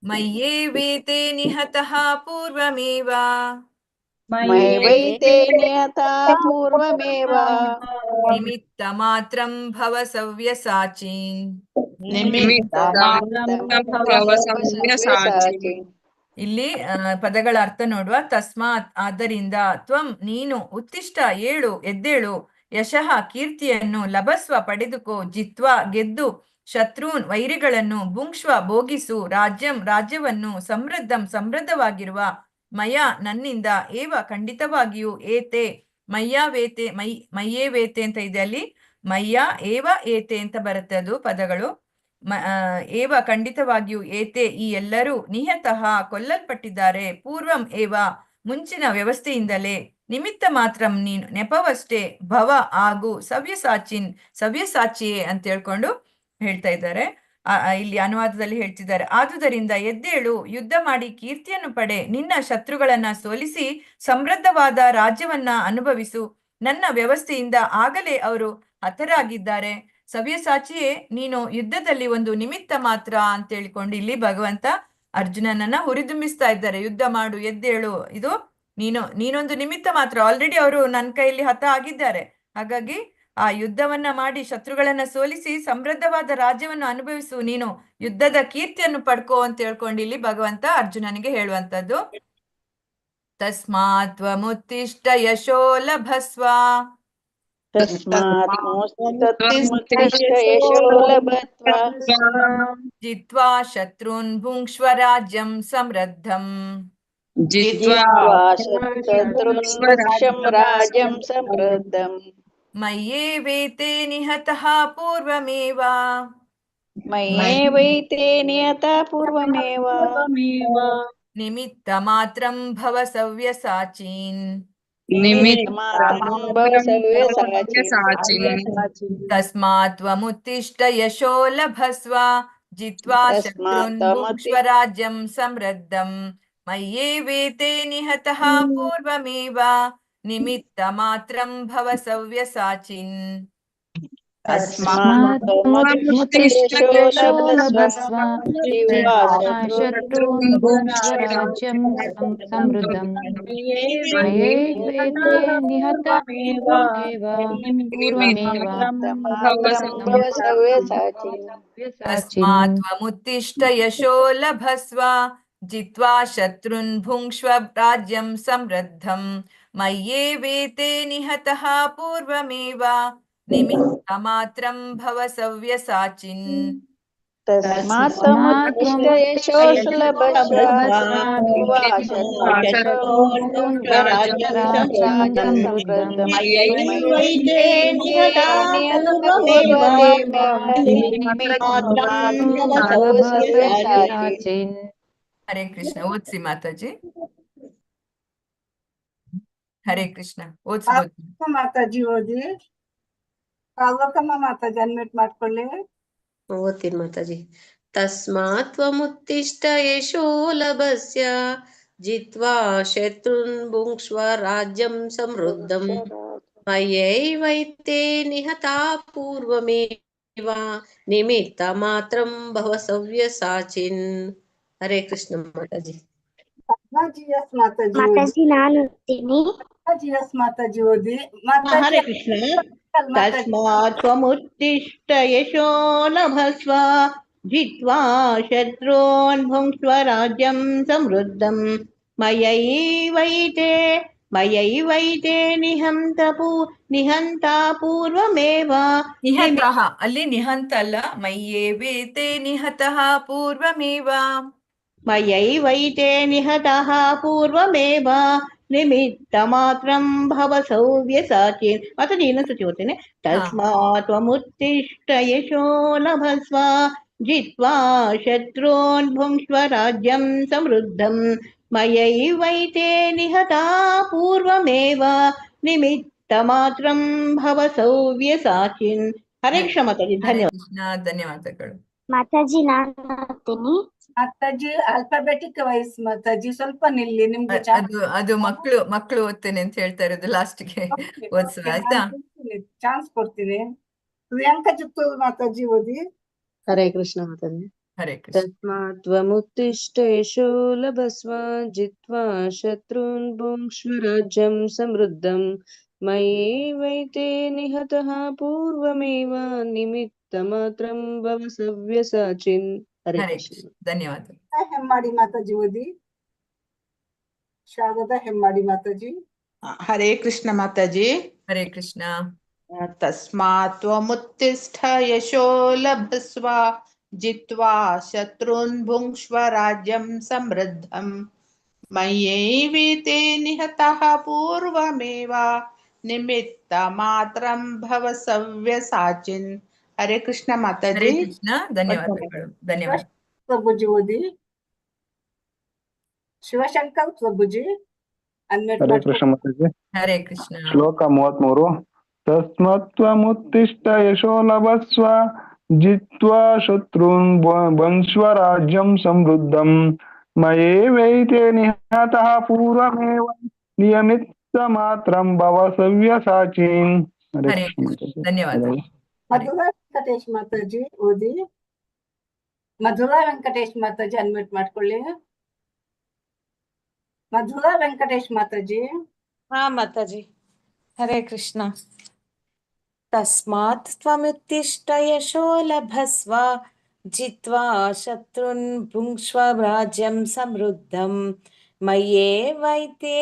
[SPEAKER 2] ಮಯ್ಯೇವೇತೆ ನಿಹತಃ ಪೂರ್ವಮೇವ ನಿಮಿತ್ತ ಮಾತ್ರಂ ಭವ ಸವ್ಯಸಾಚಿನ್. ಇಲ್ಲಿ ಪದಗಳ ಅರ್ಥ ನೋಡುವ. ತಸ್ಮಾತ್ ಆದ್ದರಿಂದ, ತ್ವಂ ನೀನು, ಉತ್ತಿಷ್ಠ ಏಳು ಎದ್ದೇಳು, ಯಶಃ ಕೀರ್ತಿಯನ್ನು, ಲಭಸ್ವ ಪಡೆದುಕೋ, ಜಿತ್ವಾ ಗೆದ್ದು, ಶತ್ರುನ್ ವೈರಿಗಳನ್ನು, ಭುಂಕ್ಷ್ವ ಭೋಗಿಸು, ರಾಜ್ಯಂ ರಾಜ್ಯವನ್ನು, ಸಮೃದ್ಧಂ ಸಮೃದ್ಧವಾಗಿರುವ, ಮಯ ನನ್ನಿಂದ, ಏವ ಖಂಡಿತವಾಗಿಯೂ, ಏತೆ ಮಯ್ಯಾವೇತೆ ಮಯ್ಯೇವೇತೆ ಅಂತ ಇದೆ ಅಲ್ಲಿ. ಮಯ್ಯ ಏವ ಏತೆ ಅಂತ ಬರುತ್ತೆ ಅದು ಪದಗಳು. ಏವ ಖಂಡಿತವಾಗಿಯೂ, ಏತೆ ಈ ಎಲ್ಲರೂ, ನಿಹತಃ ಕೊಲ್ಲಲ್ಪಟ್ಟಿದ್ದಾರೆ, ಪೂರ್ವಂ ಏವ ಮುಂಚಿನ ವ್ಯವಸ್ಥೆಯಿಂದಲೇ, ನಿಮಿತ್ತ ಮಾತ್ರಂ ನೀನು ನೆಪವಷ್ಟೇ, ಭವ ಆಗು, ಸವ್ಯಸಾಚಿನ್ ಸವ್ಯಸಾಚಿಯೇ ಅಂತ ಹೇಳ್ಕೊಂಡು ಹೇಳ್ತಾ ಇದ್ದಾರೆ. ಇಲ್ಲಿ ಅನುವಾದದಲ್ಲಿ ಹೇಳ್ತಿದ್ದಾರೆ. ಆದುದರಿಂದ ಎದ್ದೇಳು, ಯುದ್ಧ ಮಾಡಿ ಕೀರ್ತಿಯನ್ನು ಪಡೆ, ನಿನ್ನ ಶತ್ರುಗಳನ್ನ ಸೋಲಿಸಿ ಸಮೃದ್ಧವಾದ ರಾಜ್ಯವನ್ನ ಅನುಭವಿಸು. ನನ್ನ ವ್ಯವಸ್ಥೆಯಿಂದ ಆಗಲೇ ಅವರು ಹತರಾಗಿದ್ದಾರೆ. ಸವ್ಯಸಾಚಿಯೇ ನೀನು ಯುದ್ಧದಲ್ಲಿ ಒಂದು ನಿಮಿತ್ತ ಮಾತ್ರ ಅಂತ ಹೇಳಿಕೊಂಡು ಇಲ್ಲಿ ಭಗವಂತ ಅರ್ಜುನನನ್ನ ಹುರಿದುಂಬಿಸ್ತಾ ಇದ್ದಾರೆ. ಯುದ್ಧ ಮಾಡು, ಎದ್ದೇಳು, ಇದು ನೀನೊಂದು ನಿಮಿತ್ತ ಮಾತ್ರ. ಆಲ್ರೆಡಿ ಅವರು ನನ್ನ ಕೈಯಲ್ಲಿ ಹತ ಆಗಿದ್ದಾರೆ. ಹಾಗಾಗಿ ಆ ಯುದ್ಧವನ್ನ ಮಾಡಿ ಶತ್ರುಗಳನ್ನ ಸೋಲಿಸಿ ಸಮೃದ್ಧವಾದ ರಾಜ್ಯವನ್ನು ಅನುಭವಿಸು, ನೀನು ಯುದ್ಧದ ಕೀರ್ತಿಯನ್ನು ಪಡ್ಕೋ ಅಂತ ಹೇಳ್ಕೊಂಡು ಇಲ್ಲಿ ಭಗವಂತ ಅರ್ಜುನನಿಗೆ ಹೇಳುವಂತದ್ದು. ತಸ್ಮಾತ್ ತ್ವಮುತ್ತಿಷ್ಠ ಯಶೋ ಲಭಸ್ವ ಜಿತ್ವಾ ಶತ್ರುನ್ ಭುಂಕ್ಷ್ವ ರಾಜ್ಯಂ ಸಮೃದ್ಧಂ. ಮಯ್ಯೇವೇತೆ ನಿಹತಃ ಪೂರ್ವಮೇವ ನಿಮಿತ್ತ ಮಾತ್ರಂ ಭವ ಸವ್ಯಸಾಚಿನ್. ತಸ್ಮಾತ್ ತ್ವಮುತ್ತಿಷ್ಠ ಯಶೋ ಲಭಸ್ವ ಜಿತ್ವಾ ಶತ್ರುನ್ ಭುಂಕ್ಷ್ವ ರಾಜ್ಯಂ ಸಮೃದ್ಧಂ. ಮಯ್ಯೇವೇತೆ ನಿಹತಃ ಪೂರ್ವಮೇವ ನಿಮಿತ್ತ ಮಾತ್ರಂ ಭವ ಸವ್ಯಸಾಚಿನ್.
[SPEAKER 5] लभस्व जित्वा शत्रून् भुङ्क्ष्व राज्यं समृद्धम् मयैवेते निहतः पूर्वमेव
[SPEAKER 2] तस्मात् त्वमुत्तिष्ठ यशो लभस्व जित्वा शत्रुन् भुङ्क्ष्व राज्यं समृद्धं मय्येवेते निहतः पूर्वमेव निमित्तमात्रं भव सव्यसाचिन्
[SPEAKER 5] तस्मात् त्वमुत्तिष्ठ यशो लभस्व जित्वा शत्रून् भुङ्क्ष्व राज्यं समृद्धम् मय्यैवेते निहतः पूर्वमेव सव्यसाचिन्.
[SPEAKER 2] हरे कृष्ण. ओत्सी माताजी. हरे कृष्ण. ಓದಿಸ್ಬೋದು.
[SPEAKER 1] ಮಾತಾಜಿ ಓದಿ. ಪಾರ್ವತಮ್ಮ ಮಾತಾಜಿ ಅನ್ಮ್ಯೂಟ್ ಮಾಡ್ಕೊಳ್ಳಿ.
[SPEAKER 21] ಓದ್ತೀನಿ ಮಾತಾಜಿ. ತಸ್ಮಾತ್ ತ್ವಮುತ್ತಿಷ್ಠ ಯಶೋ ಲಭಸ್ಯ ಜಿತ್ವಾ ಶತ್ರುನ್ ಭುಂಕ್ಷ್ವ ರಾಜ್ಯಂ ಸಮೃದ್ಧಂ ಮಯೈವೈತೆ ನಿಹತಾ ಪೂರ್ವಮೇವ ನಿಮಿತ್ತ ಮಾತ್ರಂ ಭವ ಸವ್ಯಸಾಚಿನ್. ಹರೇ ಕೃಷ್ಣ ಮಾತಾಜಿ.
[SPEAKER 1] ಪದ್ಮಾಜಿಎಸ್ ಮಾತಾಜಿ ಓದಿ.
[SPEAKER 4] ಮಾತಾಜಿ ನಾನು ಓದ್ತೀನಿ.
[SPEAKER 1] ಪದ್ಮಾಜಿಎಸ್ ಮಾತಾಜಿ ಓದಿ.
[SPEAKER 8] ಹರೇ ಕೃಷ್ಣ. ತಸ್ಮಾತ್ ತ್ವಮುತ್ತಿಷ್ಠ ಯಶೋ ಲಭಸ್ವ ಜಿತ್ವಾ ಶತ್ರೂನ್ ಭುಂಕ್ಷ್ವ ರಾಜ್ಯಂ ಸಮೃದ್ಧಂ ಮಯೈವೈತೆ ನಿಹಂತ ಪೂರ್ವಮೇವ.
[SPEAKER 2] ನಿಹತಃ ಅಲ್ಲಿ ನಿಹಂತ ಅಲ್ಲ, ಮಯ್ಯೇವೇತೆ ನಿಹತಃ ಪೂರ್ವಮೇವ.
[SPEAKER 8] ಮಯೈವೈತೆ ನಿಹತಃ ಪೂರ್ವಮೇವ ನಿಮಿತ್ತ ಮಾತ್ರಂ ಭವ ಸವ್ಯಸಾಚಿನ್. ಮಾತಾಜಿ ಇನ್ನೊಂದ್ಸತಿ ಓದ್ತೇನೆ. ತಸ್ಮಾತ್ ತ್ವಮುತ್ತಿಷ್ಠ ಯಶೋ ಲಭಸ್ವ ಜಿತ್ವಾ ಶತ್ರೂನ್ ಭುಂಕ್ಷ್ವ ರಾಜ್ಯಂ ಸಮೃದ್ಧಂ ಮಯೈವೈತೆ ನಿಹತಾ ಪೂರ್ವಮೇವ ನಿಮಿತ್ತ ಮಾತ್ರಂ ಭವ ಸವ್ಯಸಾಚಿನ್. ಹರೇ ಕೃಷ್ಣ ಮಾತಾಜಿ. ಧನ್ಯವಾದ.
[SPEAKER 2] ಕೃಷ್ಣ, ಧನ್ಯವಾದಗಳು.
[SPEAKER 4] ಮಾತಾಜಿ ನಾನು ಓದ್ತೀನಿ.
[SPEAKER 1] ಮಾತಾಜಿ ಆಲ್ಫಾಬೆಟಿಕ್ ವೈಸ್ ಮಾತಾಜಿ ಸ್ವಲ್ಪ ನಿಲ್ಲಿ. ನಿಮ್ಗೆ
[SPEAKER 2] ಅದು ಮಕ್ಕಳು ಓದ್ತೇನೆ ಅಂತ ಹೇಳ್ತಾ ಇರೋದು ಲಾಸ್ಟ್ಗೆ ಓದಿಸುವ ಆಯ್ತಾ?
[SPEAKER 1] ಚಾನ್ಸ್ ಕೊಡ್ತೀನಿ. ಪ್ರಿಯಾಂಕಾ ಚಿತ್ತೂರು ಮಾತಾಜಿ ಓದಿ.
[SPEAKER 22] ಹರೇ ಕೃಷ್ಣ ಮಾತಾಜಿ.
[SPEAKER 2] ಹರೇ ಕೃಷ್ಣ.
[SPEAKER 22] ತಸ್ಮಾತ್ ತ್ವಮುತ್ತಿಷ್ಠ ಯಶೋ ಲಭಸ್ವ ಜಿತ್ವಾ ಶತ್ರುನ್ ಭುಂಕ್ಷ್ವ ರಾಜ್ಯಂ ಸಮೃದ್ಧಂ ಮಯೈವೈತೆ ನಿಹತಃ ಪೂರ್ವಮೇವ ನಿಮಿತ್ತ ಮಾತ್ರಂ ಭವ ಸವ್ಯಸಾಚಿನ್. ಹರೇ
[SPEAKER 2] ಹರೇ
[SPEAKER 22] ಕೃಷ್ಣ.
[SPEAKER 2] ಕೃಷ್ಣ, ಧನ್ಯವಾದ.
[SPEAKER 1] ಹೆಮ್ಮಾಡಿ ಮಾತಾಜಿ ಓದಿ. ಶಾರದಾ ಹೆಮ್ಮಾಡಿ ಮಾತಾಜಿ.
[SPEAKER 23] ಹರೇ ಕೃಷ್ಣ ಮಾತಾಜಿ.
[SPEAKER 2] ಹರೇ ಕೃಷ್ಣ.
[SPEAKER 23] ತಸ್ಮಾತ್ ತ್ವಮುತ್ತಿಷ್ಠ ಯಶೋ ಲಭಸ್ವ ಜಿತ್ವಾ ಶತ್ರುನ್ ಭುಂಕ್ಷ್ವ ರಾಜ್ಯಂ ಸಮೃದ್ಧಂ ಮಯೈವೇತೆ ನಿಹತಃ ಪೂರ್ವಮೇವ ನಿಮಿತ್ತ ಮಾತ್ರಂ ಭವ ಸವ್ಯಸಾಚಿನ್. ಹರೇ ಕೃಷ್ಣ
[SPEAKER 2] ಹರೇ
[SPEAKER 23] ಮಾತಾಜಿ.
[SPEAKER 2] ಕೃಷ್ಣ, ಧನ್ಯವಾದಗಳು. ಧನ್ಯವಾದ.
[SPEAKER 1] ಪ್ರಭುಜಿ ಓದಿ. ಶಿವಶಂಕರ್ ಪ್ರಭುಜಿ ಅನ್ಮ್ಯೂಟ್
[SPEAKER 24] ಹರೇ ಕೃಷ್ಣ ಮಾತಾಜಿ.
[SPEAKER 2] ಹರೇ ಕೃಷ್ಣ.
[SPEAKER 24] ಶ್ಲೋಕ 33. ತಸ್ಮಾತ್ ತ್ವಮುತ್ತಿಷ್ಠ ಯಶೋ ಲಭಸ್ವ ಜಿತ್ವಾ ಶತ್ರುನ್ ಭುಂಕ್ಷ್ವ ರಾಜ್ಯಂ ಸಮೃದ್ಧಂ ಮಯೈವೈತೆ ನಿಹತಃ ಪೂರ್ವಮೇವ ನಿಯಮಿತ್ತ ಮಾತ್ರಂ ಭವ ಸವ್ಯಸಾಚಿನ್. ಹರೇ
[SPEAKER 2] ಹರೇ
[SPEAKER 24] ಕೃಷ್ಣ
[SPEAKER 2] ಕೃಷ್ಣ,
[SPEAKER 24] ಮಾತಾಜಿ.
[SPEAKER 2] ಧನ್ಯವಾದ.
[SPEAKER 1] ಮಧುರಾ ವೆಂಕಟೇಶ್ ಮಾತಾಜಿ ಓದಿ. ಮಧುರಾ ವೆಂಕಟೇಶ್ ಮಾತಾಜಿ ಅನ್ಮ್ಯೂಟ್ ಮಾಡ್ಕೊಳ್ಳಿ. ಮಧುರಾ ವೆಂಕಟೇಶ್ ಮಾತಾಜಿ.
[SPEAKER 25] ಹಾ ಮಾತಾಜಿ. ಹರೇ ಕೃಷ್ಣ. ತಸ್ಮಾತ್ ತ್ವಮುತ್ತಿಷ್ಠ ಯಶೋ ಲಭಸ್ವ ಜಿತ್ವಾ ಶತ್ರುನ್ ಭುಂಕ್ಷ್ವ ರಾಜ್ಯಂ ಸಮೃದ್ಧಂ ಮಯೈವೈತೆ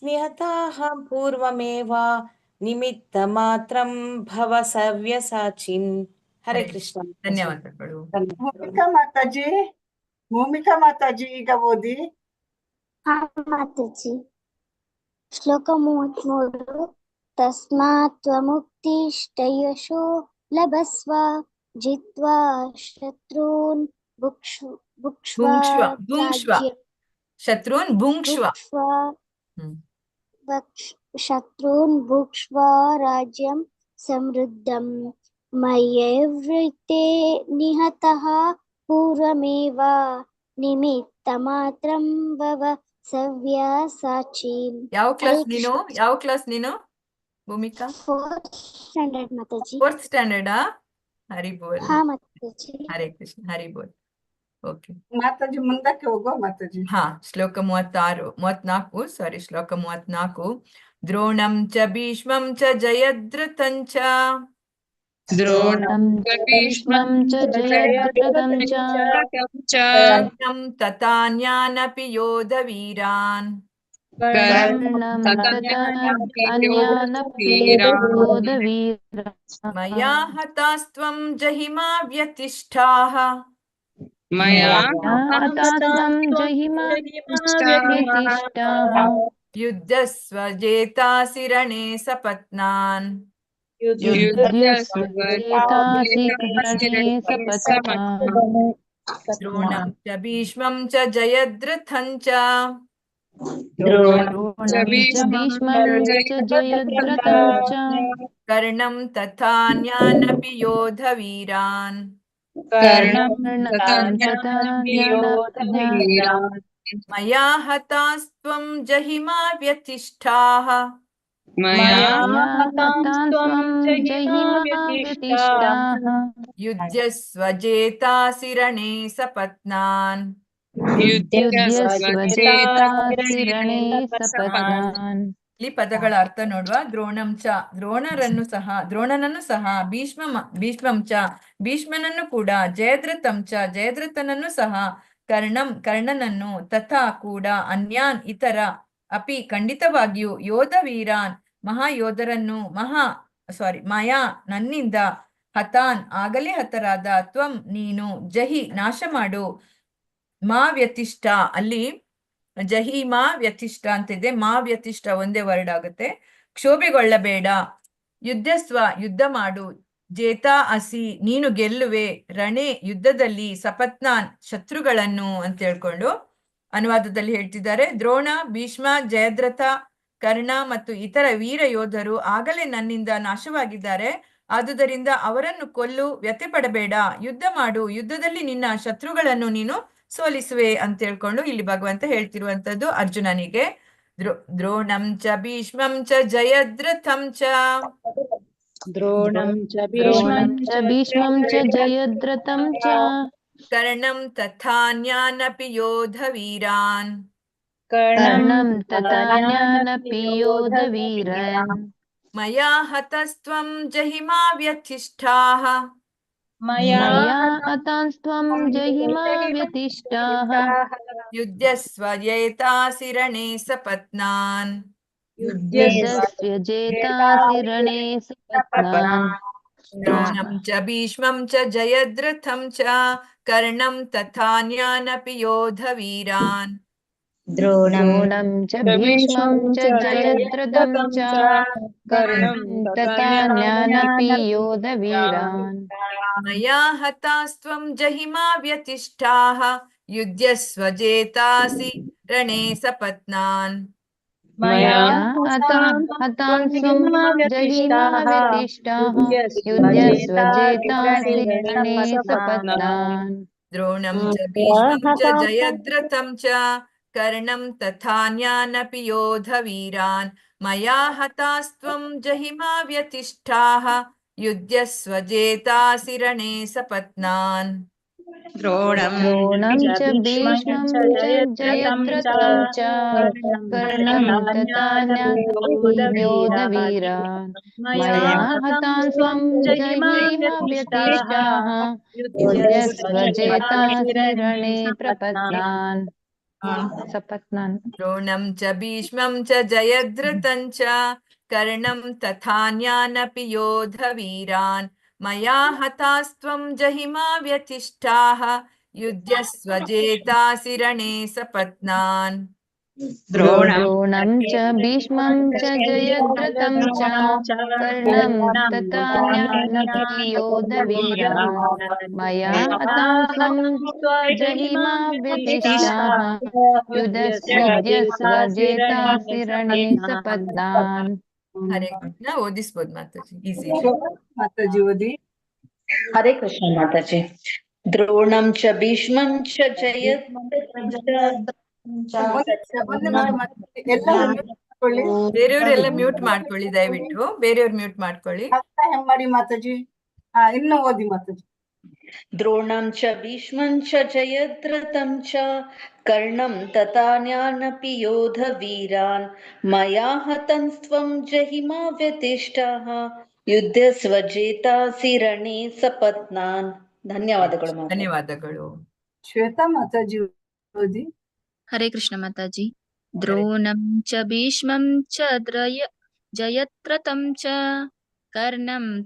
[SPEAKER 25] ನಿಹತಃ ಪೂರ್ವಮೇವ ನಿಮಿತ್ತ ಮಾತ್ರಂ ಭವ ಸವ್ಯಸಾಚಿನ್. ಹರೇ ಕೃಷ್ಣ.
[SPEAKER 2] ಧನ್ಯವಾದಗಳು.
[SPEAKER 1] ಭೂಮಿಕಾ ಮಾತಾಜಿ. ಭೂಮಿಕಾ ಮಾತಾಜಿ ಈಗ ಓದಿ.
[SPEAKER 4] ಹಾ ಮಾತಾಜಿ. ಶ್ಲೋಕ 33. ತಸ್ಮಾತ್ ತ್ವಮುತ್ತಿಷ್ಠ ಯಶೋ ಲಭಸ್ವ ಜಿತ್ವಾ ಶತ್ರೂನ್ ಭುಂಕ್ಷ್ವ
[SPEAKER 2] ಶತ್ರುನ್ ಭುಂಕ್ಷ್ವ
[SPEAKER 4] ಶತ್ರೂನ್ ಭುಂಕ್ಷ್ವ ರಾಜ್ಯಂ ಸಮೃದ್ಧಂ ಮಯೈವೈತೆ ನಿಹತಃ ಪೂರ್ವಮೇವ ನಿಮಿತ್ತ ಮಾತ್ರಂ ಭವ ಸವ್ಯಸಾಚಿನ್.
[SPEAKER 2] ಯಾವ ಕ್ಲಾಸ್ ನೀನು? ಭೂಮಿಕಾ?
[SPEAKER 4] ಫೋರ್ತ್ ಸ್ಟ್ಯಾಂಡರ್ಡ್ ಮಾತಾಜಿ.
[SPEAKER 2] 4th ಸ್ಟ್ಯಾಂಡರ್ಡಾ? ಹರಿ ಬೋಲ್.
[SPEAKER 4] ಹಾ ಮಾತಾಜಿ.
[SPEAKER 2] ಹರೇ ಕೃಷ್ಣ, ಹರಿ ಬೋಲ್. ಓಕೆ
[SPEAKER 1] ಮಾತಾಜಿ ಮುಂದಕ್ಕೆ ಹೋಗೋ ಮಾತಾಜಿ.
[SPEAKER 2] ಹಾ, ಶ್ಲೋಕ 34 ಸಾರಿ, ಶ್ಲೋಕ 34. ದ್ರೋಣಂ ಚ ಭೀಷ್ಮಂ ಚ ಜಯದ್ರಥಂ ಚ
[SPEAKER 5] ದ್ರೋಣಂ ಚ ಭೀಷ್ಮಂ ಚ ಜಯದ್ರಥಂ ಚ
[SPEAKER 2] ಕರ್ಣಂ ತಥಾನ್ಯಾನಪಿ ಯೋಧ ವೀರಾನ್
[SPEAKER 5] ಕರ್ಣಂ ತಥಾ ಅನ್ಯಾನಪಿ ಯೋಧ ವೀರಾನ್
[SPEAKER 2] ಮಯಾ ಹತಾಸ್ತ್ವಂ ಜಹಿಮಾ ವ್ಯತಿಷ್ಠಾಃ
[SPEAKER 5] ಮಯಾ ಹತಾಸ್ತ್ವಂ ಜಹಿಮಾ ವ್ಯತಿಷ್ಠಾಃ
[SPEAKER 2] ಯುದ್ಧಸ್ವ ಜೇತಾಸಿ ರಣೇ ಸಪತ್ನಾನ್
[SPEAKER 5] ಯುದ್ಧಸ್ವ ಜೇತಾಸಿ ರಣೇ ಸಪತ್ನಾನ್
[SPEAKER 2] ದ್ರೋಣಂ ಚ ಭೀಷ್ಮಂ ಚ ಜಯದ್ರಥಂ ಚ
[SPEAKER 5] ದ್ರೋಣಂ ಚ ಭೀಷ್ಮಂ ಚ ಜಯದ್ರಥಂ ಚ
[SPEAKER 2] ಕರ್ಣಂ ತಥಾನ್ಯಾನಪಿ ಯೋಧ ವೀರಾನ್
[SPEAKER 5] ಕರ್ಣಂ ತಥಾನ್ಯಾನಪಿ
[SPEAKER 2] ಮಯಾ ಹತಾಸ್ತ್ವಂ ಜಹಿಮಾ ವ್ಯತಿಷ್ಠಾಃ
[SPEAKER 5] ಮಯಾ ಹತಾಸ್ತ್ವಂ ಜಹಿಮಾ ವ್ಯತಿಷ್ಠಾಃ
[SPEAKER 2] ಯುದ್ಧಸ್ವ ಜೇತಾಸಿ ರಣೇ ಸಪತ್ನಾನ್
[SPEAKER 5] ಯುದ್ಧಸ್ವ ಜೇತಾಸಿ ರಣೇ ಸಪತ್ನಾನ್.
[SPEAKER 2] ಇಲ್ಲಿ ಪದಗಳ ಅರ್ಥ ನೋಡುವ. ದ್ರೋಣಂ ಚ ದ್ರೋಣನನ್ನು ಸಹ ಭೀಷ್ಮಂ ಚ ಭೀಷ್ಮನನ್ನು ಕೂಡ, ಜಯದ್ರಥಂ ಚ ಜಯದ್ರಥನನ್ನು ಸಹ, ಕರ್ಣನನ್ನು ತಥಾ ಕೂಡ, ಅನ್ಯಾನ್ ಇತರ, ಅಪಿ ಖಂಡಿತವಾಗಿಯೂ, ಯೋಧ ವೀರಾನ್ ಮಹಾಯೋಧರನ್ನು, ಮಯಾ ನನ್ನಿಂದ, ಹತಾನ್ ಆಗಲೇ ಹತರಾದ, ತ್ವಂ ನೀನು, ಜಹಿ ನಾಶ ಮಾಡು, ಮಾ ವ್ಯತಿಷ್ಠ ಅಲ್ಲಿ ಜಹಿ ಮಾ ವ್ಯತಿಷ್ಠ ಅಂತಿದೆ, ಮಾ ವ್ಯತಿಷ್ಠ ಒಂದೇ ವರ್ಡ್ ಆಗುತ್ತೆ. ಕ್ಷೋಭೆಗೊಳ್ಳಬೇಡ, ಯುದ್ಧಸ್ವ ಯುದ್ಧ ಮಾಡು, ಜೇತಾ ಅಸಿ ನೀನು ಗೆಲ್ಲುವೆ, ರಣೆ ಯುದ್ಧದಲ್ಲಿ, ಸಪತ್ನಾನ್ ಶತ್ರುಗಳನ್ನು ಅಂತ ಹೇಳ್ಕೊಂಡು ಅನುವಾದದಲ್ಲಿ ಹೇಳ್ತಿದ್ದಾರೆ. ದ್ರೋಣ, ಭೀಷ್ಮ, ಜಯದ್ರಥ, ಕರ್ಣ ಮತ್ತು ಇತರ ವೀರ ಯೋಧರು ಆಗಲೇ ನನ್ನಿಂದ ನಾಶವಾಗಿದ್ದಾರೆ. ಆದುದರಿಂದ ಅವರನ್ನು ಕೊಲ್ಲು, ವ್ಯಥೆ ಪಡಬೇಡ, ಯುದ್ಧ ಮಾಡು, ಯುದ್ಧದಲ್ಲಿ ನಿನ್ನ ಶತ್ರುಗಳನ್ನು ನೀನು ಸೋಲಿಸುವೆ ಅಂತ ಹೇಳ್ಕೊಂಡು ಇಲ್ಲಿ ಭಗವಂತ ಹೇಳ್ತಿರುವಂತದ್ದು ಅರ್ಜುನನಿಗೆ. ದ್ರೋಣಂ ಚ ಭೀಷ್ಮಂ ಚ ಜಯದ್ರಥಂ ಚ
[SPEAKER 5] ದ್ರೋಣಂ ಚ ಭೀಷ್ಮಂ ಚ ಜಯದ್ರಥಂ ಚ
[SPEAKER 2] ಕರ್ಣಂ ತಥಾನ್ಯಾನಪಿ ಯೋಧ ವೀರಾನ್
[SPEAKER 5] ಕರ್ಣಂ ತಥಾನ್ಯಾನಪಿ ಯೋಧ ವೀರಾನ್
[SPEAKER 2] ಮಯಾ ಹತಸ್ತ್ವಂ ಜಹಿಮಾ ವ್ಯತಿಷ್ಠಾಃ
[SPEAKER 5] ಮಯಾ ಹತಾಸ್ತ್ವಂ ಜಹಿಮಾ ವ್ಯತಿಷ್ಠಾಃ
[SPEAKER 2] ಯುದ್ಧಸ್ವ ಜೇತಾಸಿ ರಣೇ ಸಪತ್ನಾನ್
[SPEAKER 5] ಯುದ್ಧಸ್ವ ಜೇತಾಸಿ ರಣೇ ಸಪತ್ನಾನ್.
[SPEAKER 2] ದ್ರೋಣಂ ಚ ಭೀಷ್ಮಂ ಚ ಜಯದ್ರಥಂ ಚ ಕರ್ಣಂ ತಥಾನ್ಯಾನಪಿ ಯೋಧ ವೀರಾನ್
[SPEAKER 5] ದ್ರೋಣಂ ಚ ಭೀಷ್ಮಂ ಚ ಜಯದ್ರಥಂ ಚ ಕರ್ಣಂ ತಥಾನ್ಯಾನಪಿ ಯೋಧ ವೀರಾನ್
[SPEAKER 2] ಮಯಾ ಹತಾಸ್ತ್ವಂ ಜಹಿಮಾ ವ್ಯತಿಷ್ಠಾಃ ಯುದ್ಧಸ್ವ ಜೇತಾಸಿ ರಣೇ ಸಪತ್ನಾನ್
[SPEAKER 5] ಮಯಾ ಹತಾಸ್ತ್ವಂ ಜಹಿಮಾ ವ್ಯತಿಷ್ಠಾಃ ಯುದ್ಧಸ್ವ ಜೇತಾಸಿ ರಣೇ ಸಪತ್ನಾನ್
[SPEAKER 2] ದ್ರೋಣಂ ಚ ಭೀಷ್ಮಂ ಚ ಜಯದ್ರಥಂ ಚ ಕರ್ಣಂ ತಥಾನ್ಯಾನಪಿ ಯೋಧ ವೀರಾನ್ ಮಯಾ ಹತಾಸ್ತ್ವಂ ಜಹಿಮಾ ವ್ಯತಿಷ್ಠಾಃ ಯುದ್ಧಸ್ವ ಜೇತಾಸಿ ರಣೇ ಸಪತ್ನಾನ್
[SPEAKER 5] ದ್ರೋಣಂ ಚ ಭೀಷ್ಮಂ ಚ ಜಯದ್ರಥಂ ಚ ಕರ್ಣಂ ತಥಾನ್ಯಾನಪಿ ಯೋಧ ವೀರಾನ್ ಮಯಾ ಹತಾಸ್ತ್ವಂ ಜಹಿಮಾ ವ್ಯತಿಷ್ಠಾಃ ಯುದ್ಧಸ್ವ ಜೇತಾಸಿ ರಣೇ ಸಪತ್ನಾನ್.
[SPEAKER 2] ದ್ರೋಣಂ ಚ ಭೀಷ್ಮಂ ಚ ಜಯದ್ರಥಂ ಚ ಕರ್ಣಂ ತಥಾನ್ಯಾನಪಿ ಯೋಧ ವೀರಾನ್ ಮಯಾ ಹತಾಸ್ತ್ವಂ ಜಹಿಮಾ ವ್ಯತಿಷ್ಠಾಃ ಯುದ್ಧಸ್ವ ಜೇತಾಸಿ ರಣೇ ಸಪತ್ನಾನ್
[SPEAKER 5] ದ್ರೋಣಂ ಚ ಭೀಷ್ಮಂ ಚ ಜಯದ್ರಥಂ ಚ ಕರ್ಣಂ ತಥಾನ್ಯಾನಪಿ ಯೋಧ ವೀರಾನ್ ಮಯಾ ಹತಾಸ್ತ್ವಂ ಜಹಿಮಾ ವ್ಯತಿಷ್ಠಾಃ ಯುದ್ಧಸ್ವ ಜೇತಾಸಿ ರಣೇ ಸಪತ್ನಾನ್.
[SPEAKER 2] ಹರೇ ಕೃಷ್ಣ. ಓದಿಸ್ಬೋದು ಮಾತಾಜಿ, ಈಸಿ.
[SPEAKER 1] ಮಾತಾಜಿ ಓದಿ.
[SPEAKER 8] ಹರೇ ಕೃಷ್ಣ ಮಾತಾಜಿ. ದ್ರೋಣಂ ಚ ಭೀಷ್ಮಂ ಚ ಜಯದ್ರಥಂ ಚ
[SPEAKER 1] ಎಲ್ಲ ಮಾಡ್ಕೊಳ್ಳಿ.
[SPEAKER 2] ಬೇರೆಯವರೆಲ್ಲ ಮ್ಯೂಟ್ ಮಾಡ್ಕೊಳ್ಳಿ ದಯವಿಟ್ಟು. ಬೇರೆಯವ್ರು ಮ್ಯೂಟ್ ಮಾಡ್ಕೊಳ್ಳಿ.
[SPEAKER 1] ಹೆಮ್ಮಡಿ ಮಾತಾಜಿ. ಇನ್ನು ಓದಿ ಮಾತಾಜಿ.
[SPEAKER 8] द्रोणं च भीष्मं च जयद्रथं च कर्णं तथान्यानपि योधवीरान् मया हतंस्त्वं जहिमा व्यतिष्ठः युद्धस्वजेतासि रणे सपत्नान्. ಧನ್ಯವಾದಗಳು ಮಾತಾಜಿ.
[SPEAKER 2] ಧನ್ಯವಾದಗಳು.
[SPEAKER 1] ಶ್ವೇತಾ ಮಾತಾಜಿ ಓದಿ.
[SPEAKER 3] ಹರೇ ಕೃಷ್ಣ ಮಾತಾಜಿ. ದ್ರೋಣಂ ಚ ಭೀಷ್ಮಂ ಚ ಜಯದ್ರಥಂ ಚ ಕರ್ಣಂ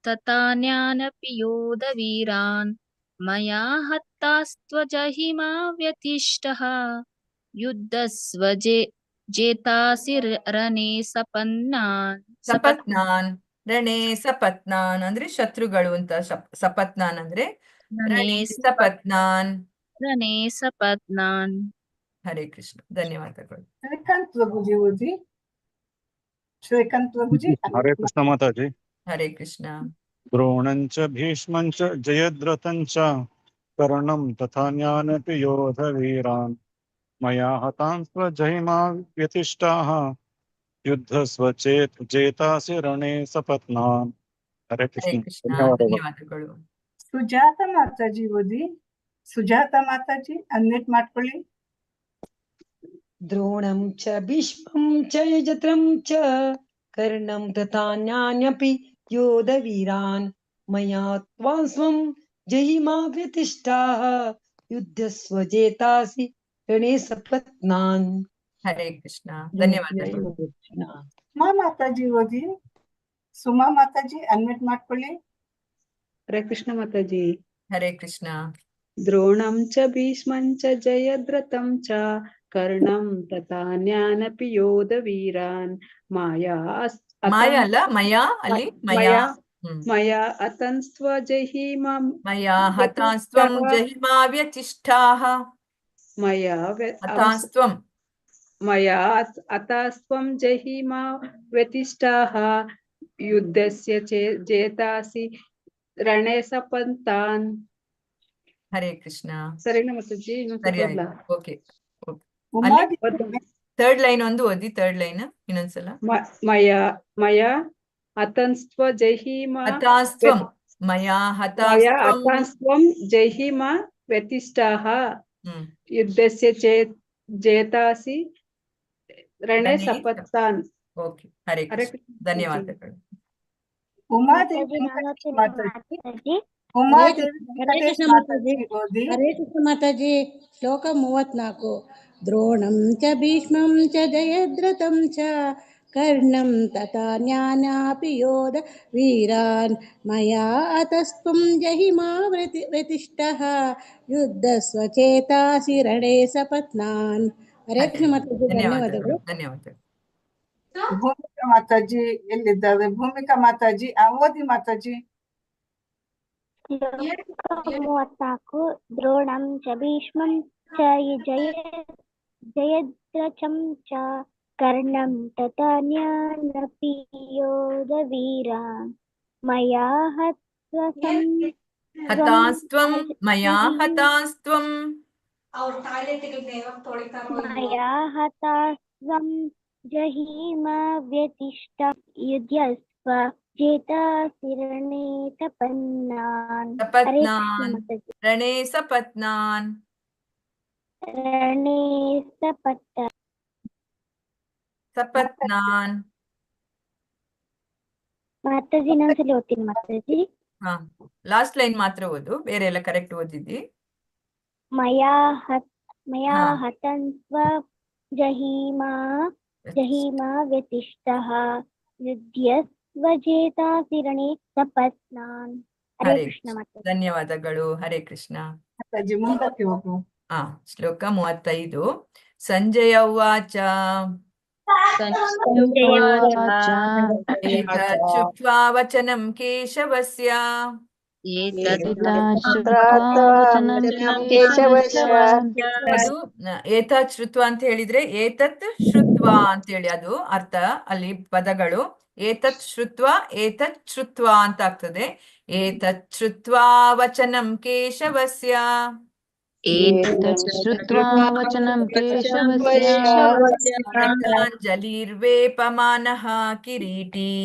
[SPEAKER 3] ತಥಾನ್ಯಾನಪಿ ಯೋಧವೀರಾನ್ ಮಯಾ ಹತಾಸ್ತ್ವಜಹಿಮಾ ವ್ಯತಿಷ್ಠಃ ಯುದ್ಧಸ್ವಜೆ ಜೇತಾಸಿ ರಣೇ ಸಪತ್ನಾನ್.
[SPEAKER 2] ಸಪತ್ನಾನ್ ರಣೇ ಸಪತ್ನಾನ್ ಅಂದ್ರೆ ಶತ್ರುಗಳು ಅಂತ. ಸಪತ್ನಾನ್ ಅಂದ್ರೆ ರಣೇ ಸಪತ್ನಾನ್.
[SPEAKER 3] ರಣೇ ಸಪತ್ನಾನ್.
[SPEAKER 2] ಹರೇ ಕೃಷ್ಣ. ಧನ್ಯವಾದಗಳು.
[SPEAKER 1] ಶ್ರೀಕಾಂತ್ ಪ್ರಭುಜಿ ಓದಿ. ಶ್ರೀಕಾಂತ್ ಪ್ರಭುಜಿ.
[SPEAKER 9] ಹರೇ ಕೃಷ್ಣ ಮಾತಾಜಿ.
[SPEAKER 2] ಹರೇ ಕೃಷ್ಣ.
[SPEAKER 9] ದ್ರೋಣಂಚ ಭೀಷ್ಮಂಚ ಜಯದ್ರಥಂಚ ಕರ್ಣಂ ತಥಾನ್ಯಾನಪಿ ಯೋಧವೀರಾನ್ ಮಯಾ ಹತಾಂಸ್ತ್ವ ಜಹಿಮಾ ವ್ಯತಿಷ್ಠಾಃ ಯುದ್ಧಸ್ವಜೇತಾಸಿ ರಣೇ ಸಪತ್ನಾನ್. ಹರೇ ಕೃಷ್ಣ.
[SPEAKER 2] ಧನ್ಯವಾದಗಳು.
[SPEAKER 1] ಸುಜಾತ ಮಾತಾಜಿ ಓದಿ. ಸುಜಾತ ಮಾತಾಜಿ ಅನ್ಮ್ಯೂಟ್ ಮಾಡ್ಕೊಳ್ಳಿ.
[SPEAKER 10] द्रोणं च भीष्मं च जयद्रथं च कर्णं तथान्यान्यपि योधवीरान् मया त्वां स्वं जहिमा व्यतिष्ठाः युद्धस्वजेतासि ರಣೇ ಸಪತ್ನಾನ್.
[SPEAKER 2] ಹರೇ ಕೃಷ್ಣ. ಧನ್ಯವಾದಗಳು.
[SPEAKER 1] ಸುಮಾ ಮಾತಾಜಿ ಓದಿ. ಸುಮಾ ಮಾತಾಜಿ ಅನ್ಮ್ಯೂಟ್ ಮಾಡ್ಕೊಳ್ಳಿ.
[SPEAKER 12] ಹರೇ ಕೃಷ್ಣ ಮಾತಾಜಿ.
[SPEAKER 2] ಹರೇ ಕೃಷ್ಣ.
[SPEAKER 12] ದ್ರೋಣಂ ಚ ಭೀಷ್ಮಂ ಚ ಜಯದ್ರಥಂ ಚ ಕರ್ಣಂ ತಥಾನ್ಯಾನಪಿ ಯೋಧವೀರಾನ್ ಮಾಯಾ
[SPEAKER 2] ಅಲ್ಲ ಮಯಾ ಅಲ್ಲಿ ಮಯಾ
[SPEAKER 12] ಮಯಾ ಹತಾಂಸ್ತ್ವ ಜಹಿಮಾ
[SPEAKER 2] ಮಯಾ ಹತಾಂಸ್ತ್ವಂ ಜಹಿಮಾ ವ್ಯತಿಷ್ಠಾಃ
[SPEAKER 12] ಮಯಾ
[SPEAKER 2] ಹತಾಂಸ್ತ್ವಂ
[SPEAKER 12] ಮಯಾ ಹತಾಸ್ತ್ವಂ ಜಹಿಮಾ ವ್ಯತಿಷ್ಠಾಃ ಯುದ್ಧಸ್ಯ ಜೇತಾಸಿ ರಣೇ ಸಪತ್ನಾನ್.
[SPEAKER 2] ಹರೇ ಕೃಷ್ಣ.
[SPEAKER 12] ಸರಿನಾ ಮಾತಾಜಿ?
[SPEAKER 2] ಓಕೆ. ಥರ್ಡ್ ಲೈನ್ ಒಂದು ಓದಿ. ಥರ್ಡ್ ಲೈನ್ ಇನ್ನೊಂದ್ಸಲ.
[SPEAKER 12] ಮಯಾ ಹತಾಂಸ್ತ್ವ ಜಹಿಮಾ
[SPEAKER 2] ಹತಾಸ್ತ್ವಂ ಮಯಾ
[SPEAKER 12] ಹತಾಸ್ತ್ವಂ ಜಹಿಮಾ ವ್ಯತಿಷ್ಠಾಃ ಯುದ್ಧಸ್ಯ ಜೇತಾಸಿ ರಣೇ ಸಪತ್ನಾನ್.
[SPEAKER 2] ಓಕೆ. ಹರೇ ಕೃಷ್ಣ. ಧನ್ಯವಾದಗಳು.
[SPEAKER 1] ಉಮಾದೇವಿ ಮಾತಾಜಿ.
[SPEAKER 13] ಹರೇ ಕೃಷ್ಣ ಮಾತಾಜಿ. ಶ್ಲೋಕ 34. ದ್ರೋಣಂ ಚ ಭೀಷ್ಮಂ ಚ ಜಯದ್ರಥಂ ಚ ಕರ್ಣಂ ತಥಾನ್ಯಾನಪಿ ಯೋಧ ವೀರಾನ್ ಮಯಾ ಹತಾಸ್ತ್ವಂ ಜಹಿಮಾ ವ್ಯತಿಷ್ಠಃ ಯುದ್ಧಸ್ವಚೇತಾಸಿ ರಣೇ ಸಪತ್ನಾನ್. ಹರೇ ಕೃಷ್ಣ ಮಾತಾಜಿ. ಧನ್ಯವಾದಗಳು.
[SPEAKER 2] ಧನ್ಯವಾದಗಳು.
[SPEAKER 1] ಭೂಮಿಕಾ ಮಾತಾಜಿ ಎಲ್ಲಿದ್ದಾರೆ? ಭೂಮಿಕಾ ಮಾತಾಜಿ ಓದಿ ಮಾತಾಜಿ.
[SPEAKER 4] 34. ದ್ರೋಣಂ ಚ ಭೀಷ್ಮಂ ಚ ಜಯದ್ರಥಂ ಚ ಕರ್ಣಂ ತಥಾನ್ಯಾನಪಿ ಯೋಧವೀರಾನ್ ಮಯಾ
[SPEAKER 2] ಹತಾಸ್ತ್ವಂ ಮಯಾ ಹತಾಸ್ತ್ವಂ
[SPEAKER 4] ಮಯಾ ಹತಾಸ್ತ್ವಂ ಜಹಿಮಾ ವ್ಯತಿಷ್ಠ ಯುದ್ಧಸ್ವ ಜೇತಾಸಿ ರಣೇ ಸಪತ್ನಾನ್.
[SPEAKER 2] ರಣೇ ಸಪತ್ನಾನ್.
[SPEAKER 4] ರಣೇ
[SPEAKER 2] ಸಪತ್ನಾನ್.
[SPEAKER 4] ಮಾತಾಜಿ ಇನ್ನೊಂದ್ಸಲಿ ಓದ್ತೀನಿ ಮಾತಾಜಿ.
[SPEAKER 2] ಲಾಸ್ಟ್ ಲೈನ್ ಮಾತ್ರ ಓದು. ಬೇರೆ ಎಲ್ಲ ಕರೆಕ್ಟ್ ಓದಿದ್ದಿ.
[SPEAKER 4] ಮಯಾ ಹತಾಂಸ್ತ್ವ ಜಹಿಮಾ ವ್ಯತಿಷ್ಠಃ ಯುದ್ಧಸ್ವಜೇತಾಸಿ ರಣೇ ಸಪತ್ನಾನ್. ಹರೇ ಕೃಷ್ಣ ಮಾತಾಜಿ.
[SPEAKER 2] ಧನ್ಯವಾದಗಳು. ಹರೇ ಕೃಷ್ಣ.
[SPEAKER 1] ಮಾತಾಜಿ ಮುಂದಕ್ಕೆ ಹೋಗು.
[SPEAKER 2] ಶ್ಲೋಕ 35. ಸಂಜಯ ಉವಾಚ. ಏತಚ್ಛುತ್ವಾ ವಚನಂ ಕೇಶವಸ್ಯ. ಅದು ಏತತ್ ಶ್ರುತ್ವ ಅಂತ ಹೇಳಿದ್ರೆ ಏತತ್ ಶ್ರುತ್ವ ಅಂತ ಹೇಳಿ ಅದು ಅರ್ಥ. ಅಲ್ಲಿ ಪದಗಳು ಏತತ್ ಶ್ರುತ್ವ ಅಂತ ಆಗ್ತದೆ. ಏತತ್ ಶ್ರುತ್ವಾ ವಚನಂ ಕೇಶವಸ್ಯ.
[SPEAKER 3] एतत् श्रुत्वा वचनं केशवस्य
[SPEAKER 2] कृताञ्जलिर्वेपमानः किरीटी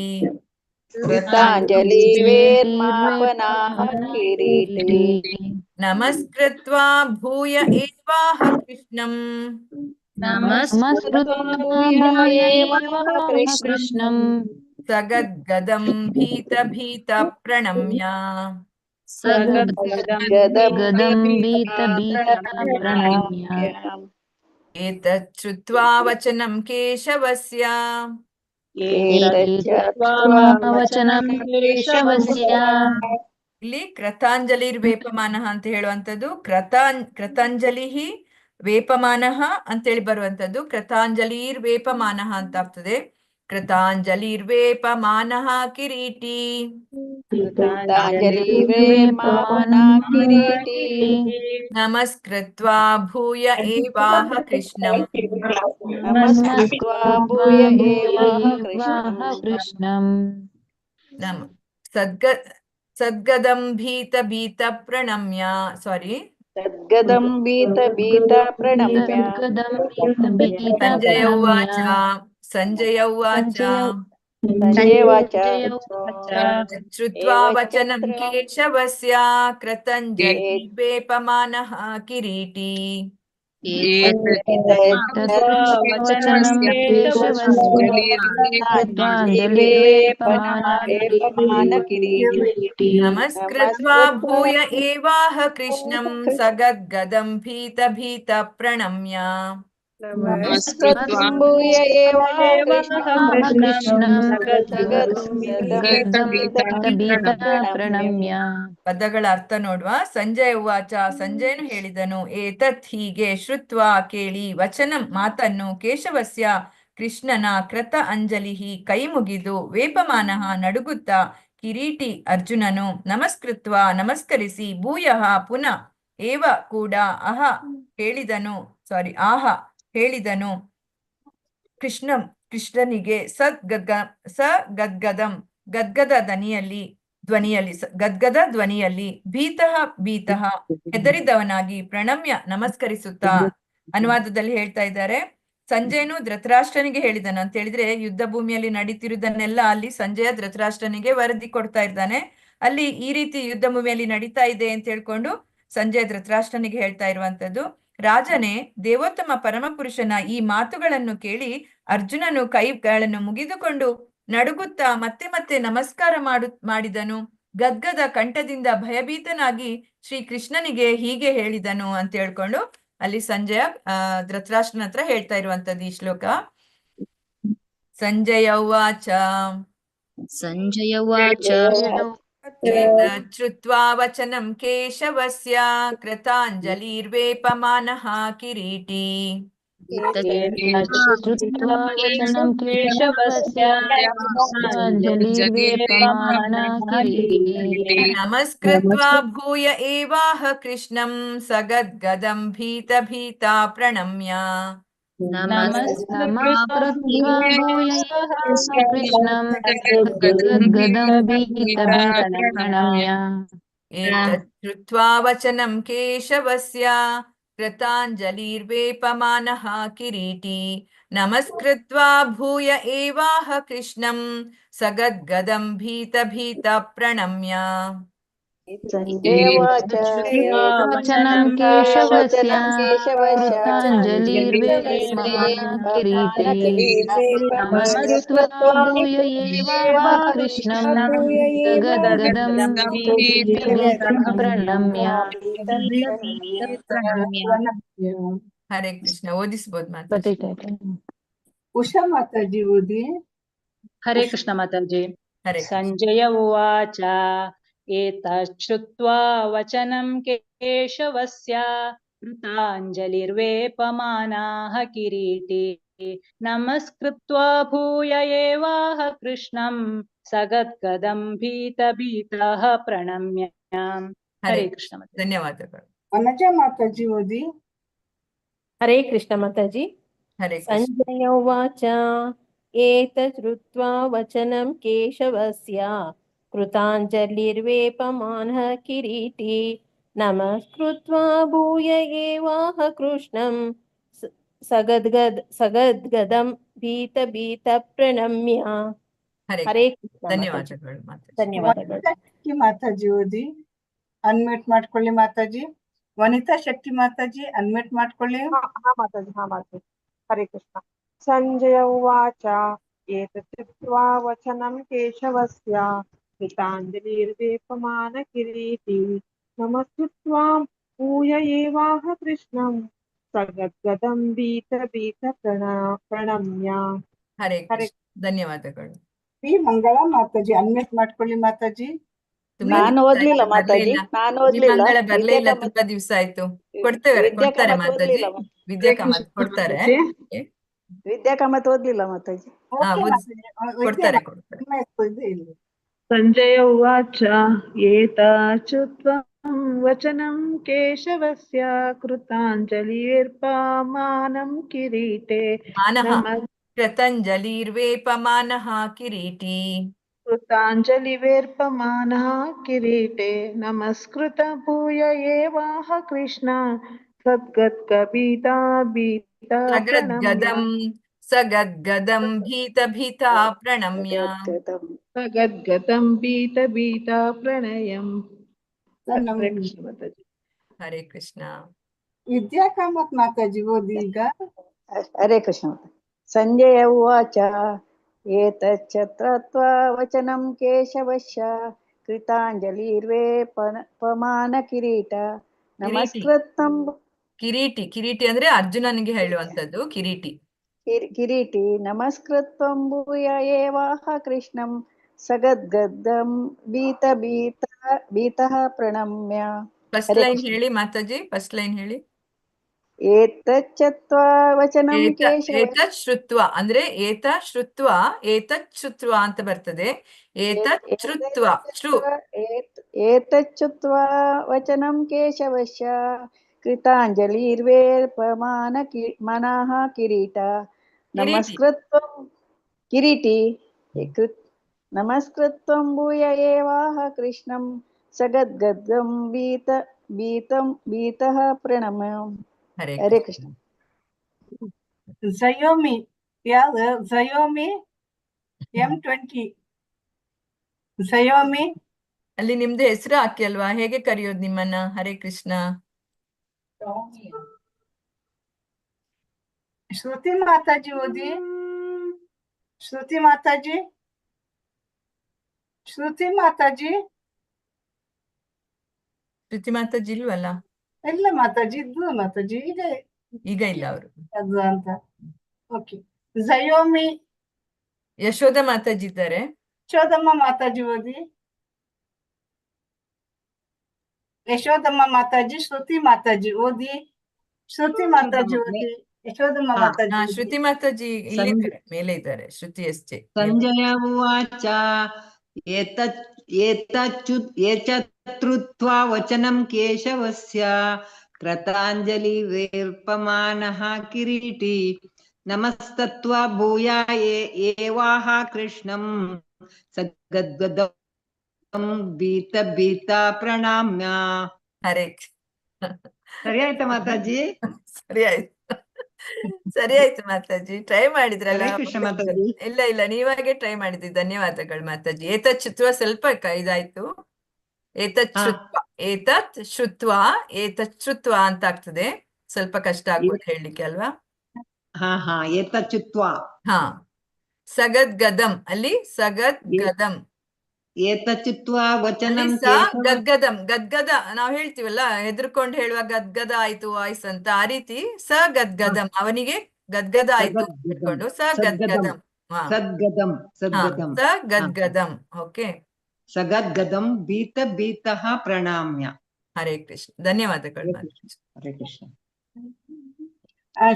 [SPEAKER 22] कृताञ्जलिर्वेर्मापनाः किरीटे
[SPEAKER 2] नमस्कृत्वा भूय एवाह कृष्णम्
[SPEAKER 22] नमस्कृत्वा भूय एवाह कृष्णम्
[SPEAKER 2] सगद्गदं भीत प्रणम्य
[SPEAKER 22] सगद्गदं
[SPEAKER 3] प्रणम्य
[SPEAKER 2] एतत् श्रुत्वा वचनं केशवस्य
[SPEAKER 22] वचनं केशवस्य
[SPEAKER 2] ಇಲ್ಲಿ ಕೃತಾಂಜಲಿರ್ವೇಪಮಾನಃ ಅಂತ ಹೇಳುವಂಥದ್ದು ಕೃತಾಂಜಲಿ ವೇಪಮಾನಃ ಅಂತೇಳಿ ಬರುವಂಥದ್ದು ಕೃತಾಂಜಲಿರ್ವೇಪಮಾನಃ ಅಂತ ಆಗ್ತದೆ. ಕೃತಾಂಜಲಿರ್ವೇಪಮಾನಃ ಕಿರೀಟಿ ನಮಸ್ಕೃತ್ವಾ ಭೂಯ ಏವಾಹ ಕೃಷ್ಣಂ ಸದ್ಗದಂ ಭೀತ ಪ್ರಣಮ್ಯ
[SPEAKER 22] ಸದ್ಗದಂ ಭೀತ ಪ್ರಣಮ್ಯ
[SPEAKER 2] ಸಂಜಯ ಉವಾಚ ಶ್ರುತ್ವಾ ವಚನಂ ಕೇಶವಸ್ಯ ಕೃತಾಂಜಲಿರ್ವೇಪಮಾನಃ ಕಿರೀಟಿ ನಮಸ್ಕೃತ್ವಾ ಭೂಯ ಏವಾಹ ಕೃಷ್ಣಂ ಸಗದ್ಗದಂ ಭೀತ ಪ್ರಣಮ್ಯ
[SPEAKER 22] ಭೂಯ ಏವಾಹ ಕೃಷ್ಣಂ
[SPEAKER 3] ಪ್ರಣಮ್ಯ
[SPEAKER 2] ಪದಗಳ ಅರ್ಥ ನೋಡುವ. ಸಂಜಯ ಉವಾಚ, ಸಂಜಯನು ಹೇಳಿದನು, ಏತತ್ ಹೀಗೆ, ಶ್ರುತ್ವಾ ಕೇಳಿ, ವಚನಂ ಮಾತನ್ನು, ಕೇಶವಸ್ಯ ಕೃಷ್ಣನ ಕೃತ ಅಂಜಲಿಹಿ ಕೈ ಮುಗಿದು, ವೇಪಮಾನಃ ನಡುಗುತ್ತಾ, ಕಿರೀಟಿ ಅರ್ಜುನನು ನಮಸ್ಕೃತ್ವಾ ನಮಸ್ಕರಿಸಿ, ಭೂಯಃ ಪುನಃ, ಏವ ಕೂಡ ಆಹ ಹೇಳಿದನು ಕೃಷ್ಣನಿಗೆ ಗದ್ಗದ ಧ್ವನಿಯಲ್ಲಿ ಭೀತಃ ಹೆದರಿದವನಾಗಿ ಪ್ರಣಮ್ಯ ನಮಸ್ಕರಿಸುತ್ತಾ. ಅನುವಾದದಲ್ಲಿ ಹೇಳ್ತಾ ಇದ್ದಾರೆ, ಸಂಜಯನು ಧೃತರಾಷ್ಟ್ರನಿಗೆ ಹೇಳಿದನು ಅಂತ ಹೇಳಿದ್ರೆ, ಯುದ್ಧ ಭೂಮಿಯಲ್ಲಿ ನಡೀತಿರುವುದನ್ನೆಲ್ಲ ಅಲ್ಲಿ ಸಂಜಯ ಧೃತರಾಷ್ಟ್ರನಿಗೆ ವರದಿ ಕೊಡ್ತಾ ಇದ್ದಾನೆ. ಅಲ್ಲಿ ಈ ರೀತಿ ಯುದ್ಧ ಭೂಮಿಯಲ್ಲಿ ನಡೀತಾ ಇದೆ ಅಂತ ಹೇಳ್ಕೊಂಡು ಸಂಜಯ ಧೃತರಾಷ್ಟ್ರನಿಗೆ ಹೇಳ್ತಾ ಇರುವಂತದ್ದು. ರಾಜನೇ, ದೇವೋತ್ತಮ ಪರಮಪುರುಷನ ಈ ಮಾತುಗಳನ್ನು ಕೇಳಿ ಅರ್ಜುನನು ಕೈಗಳನ್ನು ಮುಗಿದುಕೊಂಡು ನಡುಗುತ್ತಾ ಮತ್ತೆ ನಮಸ್ಕಾರ ಮಾಡಿದನು. ಗದ್ಗದ ಕಂಠದಿಂದ ಭಯಭೀತನಾಗಿ ಶ್ರೀ ಕೃಷ್ಣನಿಗೆ ಹೀಗೆ ಹೇಳಿದನು ಅಂತ ಹೇಳ್ಕೊಂಡು ಅಲ್ಲಿ ಸಂಜಯ ಧೃತರಾಷ್ಟ್ರನ ಹತ್ರ ಹೇಳ್ತಾ ಇರುವಂತದ್ದು ಈ ಶ್ಲೋಕ. ಸಂಜಯ ಉವಾಚ ಶ್ರುತ್ವಾ ವಚನಂ ಕೇಶವಸ್ಯ ಕೃತಾಂಜಲಿರ್ವೇಪಮಾನಃ ಕಿರೀಟಿ ನಮಸ್ಕೃತ್ವಾ ಭೂಯ ಏವಾಹ ಕೃಷ್ಣಂ ಸಗದ್ಗದಂ ಭೀತ ಪ್ರಣಮ್ಯ ಏತತ್ ಶ್ರುತ್ವಾ ವಚನಂ ಕೇಶವಸ್ಯ ಕೃತಾಂಜಲಿರ್ವೇಪಮಾನಃ ಕಿರೀಟಿ ನಮಸ್ಕೃತ್ವಾ ಭೂಯ ಏವಾಹ ಕೃಷ್ಣಂ ಸಗದ್ಗದಂ ಭೀತ ಪ್ರಣಮ್ಯ
[SPEAKER 3] ವಚನಂ ಕೇಶವಸ್ಯ ಕೃತಾಂಜಲಿರ್ವೇಪಮಾನಃ ಕಿರೀಟಿ ನಮಸ್ಕೃತ್ವಾ ಭೂಯ ಏವಾಹ ಕೃಷ್ಣಂ ಸಗದ್ಗದಂ ಭೀತ ಪ್ರಣಮ್ಯ.
[SPEAKER 2] ಹರೇ ಕೃಷ್ಣ. ಓದಿಸ್ಬೋದು ಮಾತಾಜಿ.
[SPEAKER 1] ಉಷಾ ಮಾತಾಜಿ ಓದಿ.
[SPEAKER 11] ಹರೇ ಕೃಷ್ಣ ಮಾತಾಜಿ. ಸಂಜಯ ಉವಾಚ ಏತತ್ ಶ್ರುತ್ವಾ ವಚನಂ ಕೇಶವಸ್ಯ ಕೃತಾಂಜಲಿರ್ವೇಪಮಾನಃ ಕಿರೀಟಿ ನಮಸ್ಕೃತ್ವಾ ಭೂಯ ಏವಾಹ ಕೃಷ್ಣಂ ಸಗದ್ಗದಂ ಭೀತಃ ಪ್ರಣಮ್ಯ. ಹರೇ ಕೃಷ್ಣ ಮಾತಾಜಿ.
[SPEAKER 2] ಧನ್ಯವಾದಗಳು.
[SPEAKER 1] ವನಜಾ ಮಾತಾಜಿ ಓದಿ.
[SPEAKER 15] ಹರೇ ಕೃಷ್ಣ ಮಾತಾಜಿ. ಸಂಜಯ ಉವಾಚ ಏತತ್ ಶ್ರುತ್ವಾ ವಚನಂ ಕೇಶವಸ್ಯ ಕೃತಾಂಜಲಿರ್ವೇಪಮಾನಃ ಕಿರೀಟಿ नमस्कृत्वा भूय एवाह कृष्णं सगद्गदं भीत प्रणम्य.
[SPEAKER 2] ಹರೇ
[SPEAKER 15] ಹರೇ ಕೃಷ್ಣ ಮಾತಾಜಿ.
[SPEAKER 2] ಧನ್ಯವಾದಗಳು ಮಾತಾಜಿ.
[SPEAKER 15] ಧನ್ಯವಾದಗಳು.
[SPEAKER 1] ಶಕ್ತಿ ಮಾತಾಜಿ ಓದಿ ಅನ್ಮ್ಯೂಟ್ ಮಾಡ್ಕೊಳ್ಳಿ ಮಾತಾಜಿ. ವನಿತಾ ಶಕ್ತಿ ಮಾತಾಜಿ ಅನ್ಮ್ಯೂಟ್ ಮಾಡ್ಕೊಳ್ಳಿ.
[SPEAKER 6] ಹಾ ಮಾತಾಜಿ. ಹರೇ ಕೃಷ್ಣ. ಸಂಜಯ ಉವಾಚ ಏತತ್ ಶ್ರುತ್ವಾ ವಚನಂ ಕೇಶವಸ್ಯ ಕೃತಾಂಜಲಿರ್ವೇಪಮಾನ ಕಿರೀಟಿ ನಮಸ್ಕೃತ್ವಾ ಭೂಯ ಏವಾಹ ಕೃಷ್ಣಂ ಸಗದ್ಗದಂ ಭೀತ ಪ್ರಣಮ್ಯ.
[SPEAKER 2] ಹರೇ ಕೃಷ್ಣ. ಧನ್ಯವಾದಗಳು.
[SPEAKER 1] ವಿ ಮಂಗಳ ಮಾತಾಜಿ ಅನ್ಮ್ಯೂಟ್ ಮಾಡ್ಕೊಳ್ಳಿ ಮಾತಾಜಿ.
[SPEAKER 2] ತುಂಬಾ
[SPEAKER 14] ನಾನು
[SPEAKER 2] ದಿವ್ಸ
[SPEAKER 14] ಓದ್ಲಿಲ್ಲ
[SPEAKER 2] ಆಯ್ತು,
[SPEAKER 14] ಮಾತಾಜಿ,
[SPEAKER 2] ಬರ್ಲೇ ಇಲ್ಲ.
[SPEAKER 14] ನಾನು
[SPEAKER 2] ವಿ
[SPEAKER 14] ಓದ್ಲಿಲ್ಲ.
[SPEAKER 2] ಮಂಗಳ ಬರ್ಲೇ ಇಲ್ಲ,
[SPEAKER 14] ವಿದ್ಯಾಕಾಮತ್
[SPEAKER 2] ತುಂಬಾ ದಿವ್ಸ ಆಯ್ತು. ಕೊಡ್ತಾರೆ
[SPEAKER 14] ವಿದ್ಯಾಕಾಮತ್
[SPEAKER 2] ಮಾತಾಜಿ.
[SPEAKER 14] ಓದ್ಲಿಲ್ಲ.
[SPEAKER 2] ವಿದ್ಯಾಕಾಮತ್ ಕೊಡ್ತಾರೆ.
[SPEAKER 14] ವಿದ್ಯಾಕಾಮತ್ ಓದ್ಲಿಲ್ಲ ಮಾತಾಜಿ.
[SPEAKER 2] ಹಾ,
[SPEAKER 1] ಓಕೆ
[SPEAKER 2] ಕೊಡ್ತಾರೆ.
[SPEAKER 1] ಇಲ್ಲಿ
[SPEAKER 12] ಸಂಜಯ ಉವಾಚ ಏತಾಚ್ಯುತ್ವಂ ವಚನಂ ಕೇಶವಸ್ಯ ಕೃತಾಂಜಲಿರ್ಪಮಾನಂ ಕಿರೀಟೆ
[SPEAKER 2] ಮಾನಃ ಕೃತಾಂಜಲಿರ್ವೇಪಮಾನಃ ಕಿರೀಟಿ.
[SPEAKER 12] ಕೃತಾಂಜಲಿರ್ಪಮಾನಃ ಕಿರೀಟೆ ನಮಸ್ಕೃತ ಭೂಯ ಏವಾಹ ಕೃಷ್ಣ ಸದ್ಗದ್ಗಭೀತಾ ಪ್ರಣಮ್ಯ.
[SPEAKER 2] ಸಗದ್ಗದಂ ಭೀತ ಪ್ರಣಮ್ಯ.
[SPEAKER 12] ಸಗದ್ಗದಂ ಭೀತ ಪ್ರಣಯಂ. ಹರೇ ಕೃಷ್ಣ ಮಾತಾಜಿ.
[SPEAKER 2] ಹರೇ ಕೃಷ್ಣ.
[SPEAKER 1] ವಿದ್ಯಾಕಾಮತ್ ಮಾತಾಜಿ ಓದಿ ಈಗ.
[SPEAKER 14] ಹರೇ ಕೃಷ್ಣ. ಸಂಜಯ ಉವಾಚ ಏತಚ್ಛತ್ರತ್ವಾ ವಚನಂ ಕೇಶವಸ್ಯ ಕೃತಾಂಜಲಿರ್ವೇಪಮಾನ ಕಿರೀಟ ನಮಸ್ಕೃತಂ.
[SPEAKER 2] ಕಿರೀಟಿ ಅಂದ್ರೆ ಅರ್ಜುನನಿಗೆ ಹೇಳುವಂತದ್ದು ಕಿರೀಟಿ.
[SPEAKER 14] ಕಿರೀಟಿ ನಮಸ್ಕೃತ್ವಂ ಭೂಯ ಏವಾಹ ಕೃಷ್ಣಂ ಸಗದ್ಗದಂ ಭೀತಃ ಪ್ರಣಮ್ಯ.
[SPEAKER 2] ಫಸ್ಟ್ ಲೈನ್ ಹೇಳಿ ಮಾತಾಜಿ, ಫಸ್ಟ್ ಲೈನ್ ಹೇಳಿ.
[SPEAKER 14] ಏತಚ್ಛತ್ವಾ ವಚನಂ ಕೇಶವ.
[SPEAKER 2] ಏತತ್ ಶ್ರುತ್ವ ಅಂದ್ರೆ ಏತತ್ ಶ್ರುತ್ವ ಅಂತ ಬರ್ತದೆ.
[SPEAKER 14] ಏತಚ್ಛುತ್ವಾ ವಚನಂ ಕೇಶವಸ್ಯ ಕೃತಾಂಜಲಿರ್ವೇಪಮಾನಃ ಕಿರೀಟ ನಮಸ್ಕೃತ್ವಂ. ಕಿರೀಟಿ ನಮಸ್ಕೃತ್ವಂ ಭೂಯ ಏವಾಹ ಕೃಷ್ಣಂ ಸಗದ್ಗದಂ ಭೀತಃ ಪ್ರಣಮ್ಯ. ಹರೇ ಕೃಷ್ಣ.
[SPEAKER 1] ಝಯೋಮಿ ಯಾವ್ದು? ಝಯೋಮಿ M20 ಝಯೋಮಿ.
[SPEAKER 2] ಅಲ್ಲಿ ನಿಮ್ದು ಹೆಸರು ಹಾಕಿ ಅಲ್ವಾ, ಹೇಗೆ ಕರೆಯೋದು ನಿಮ್ಮನ್ನ? ಹರೇ ಕೃಷ್ಣ.
[SPEAKER 1] ಶ್ರುತಿ ಮಾತಾಜಿ ಓದಿ. ಶ್ರುತಿ ಮಾತಾಜಿ ಶ್ರುತಿ ಮಾತಾಜಿ
[SPEAKER 2] ಇಲ್ವಲ್ಲ?
[SPEAKER 1] ಇಲ್ಲ ಮಾತಾಜಿ ಇದ್ದು ಮಾತಾಜಿ
[SPEAKER 2] ಈಗ ಇಲ್ಲ ಅವರು
[SPEAKER 1] ಅದು ಅಂತ. ಓಕೆ. ಝಯೋಮಿ
[SPEAKER 2] ಯಶೋಧ ಮಾತಾಜಿ ಇದ್ದಾರೆ.
[SPEAKER 1] ಯಶೋದಮ್ಮ ಮಾತಾಜಿ ಓದಿ. ಯಶೋದಮ್ಮ ಮಾತಾಜಿ. ಶ್ರುತಿ ಮಾತಾಜಿ ಓದಿ. ಶ್ರುತಿ ಮಾತಾಜಿ ಓದಿ. ಯಶೋದಮ್ಮ ಮಾತಾಜಿ.
[SPEAKER 2] ಶ್ರುತಿ ಮಾತಾಜಿ ಇಲ್ಲಿದ್ದಾರೆ, ಮೇಲೆ ಇದ್ದಾರೆ. ಶ್ರುತಿ ಎಸ್ಟೇ.
[SPEAKER 10] ಸಂಜಯ ಉವಾಚ ಏತಚ್ಛ್ರುತ್ವಾ ವಚನಂ ಕೇಶವಸ್ಯ ಕೃತಾಂಜಲಿರ್ವೇಪಮಾನಃ ಕಿರೀಟಿ ನಮಸ್ತತ್ವಾ ಭೂಯ ಏವಾಹ ಕೃಷ್ಣಂ ಸಗದ್ಗದಂ ಭೀತ ಪ್ರಣಾಮ್ಯ.
[SPEAKER 2] ಹರೇ.
[SPEAKER 10] ಸರಿ ಆಯ್ತಾ ಮಾತಾಜಿ?
[SPEAKER 2] ಸರಿ ಆಯ್ತು ಮಾತಾಜಿ. ಟ್ರೈ ಮಾಡಿದ್ರಲ್ಲ?
[SPEAKER 10] ಕೃಷ್ಣ ಮಾತಾಜಿ.
[SPEAKER 2] ಇಲ್ಲ ನೀವಾಗೆ ಟ್ರೈ ಮಾಡಿದ್ರಿ. ಧನ್ಯವಾದಗಳು ಮಾತಾಜಿ. ಏತತ್ ಶ್ರುತ್ವ ಸ್ವಲ್ಪ ಇದಾಯ್ತು. ಏತತ್ ಶ್ರುತ್ವ ಅಂತ ಆಗ್ತದೆ. ಸ್ವಲ್ಪ ಕಷ್ಟ ಆಗ್ಬೋದು ಹೇಳಲಿಕ್ಕೆ ಅಲ್ವಾ?
[SPEAKER 10] ಏತಚ್ಛುತ್ವಾ.
[SPEAKER 2] ಸಗದ್ಗದಂ ಅಲ್ಲಿ ಸಗದ್ಗದಂ.
[SPEAKER 10] ಏತಚ್ಛುತ್ವಾ ವಚನಂ
[SPEAKER 2] ಗದ್ಗದ ನಾವ್ ಹೇಳ್ತೀವಲ್ಲ, ಹೆದರ್ಕೊಂಡು ಹೇಳುವ ಗದ್ಗದ ಆಯ್ತು ವಾಯ್ಸ್ ಅಂತ, ಆ ರೀತಿ ಗದ್ಗದಂ ಅವನಿಗೆ ಗದ್ಗದ ಆಯ್ತು ಇಟ್ಕೊಂಡು ಗದ್ಗದಂ. ಗದ್ಗದಂ. ಓಕೆ.
[SPEAKER 10] ಸಗದ್ಗದಂ ಭೀತಃ ಪ್ರಣಾಮ್ಯ.
[SPEAKER 2] ಹರೇ ಕೃಷ್ಣ. ಧನ್ಯವಾದಗಳು.
[SPEAKER 10] ಹರೇ ಕೃಷ್ಣ.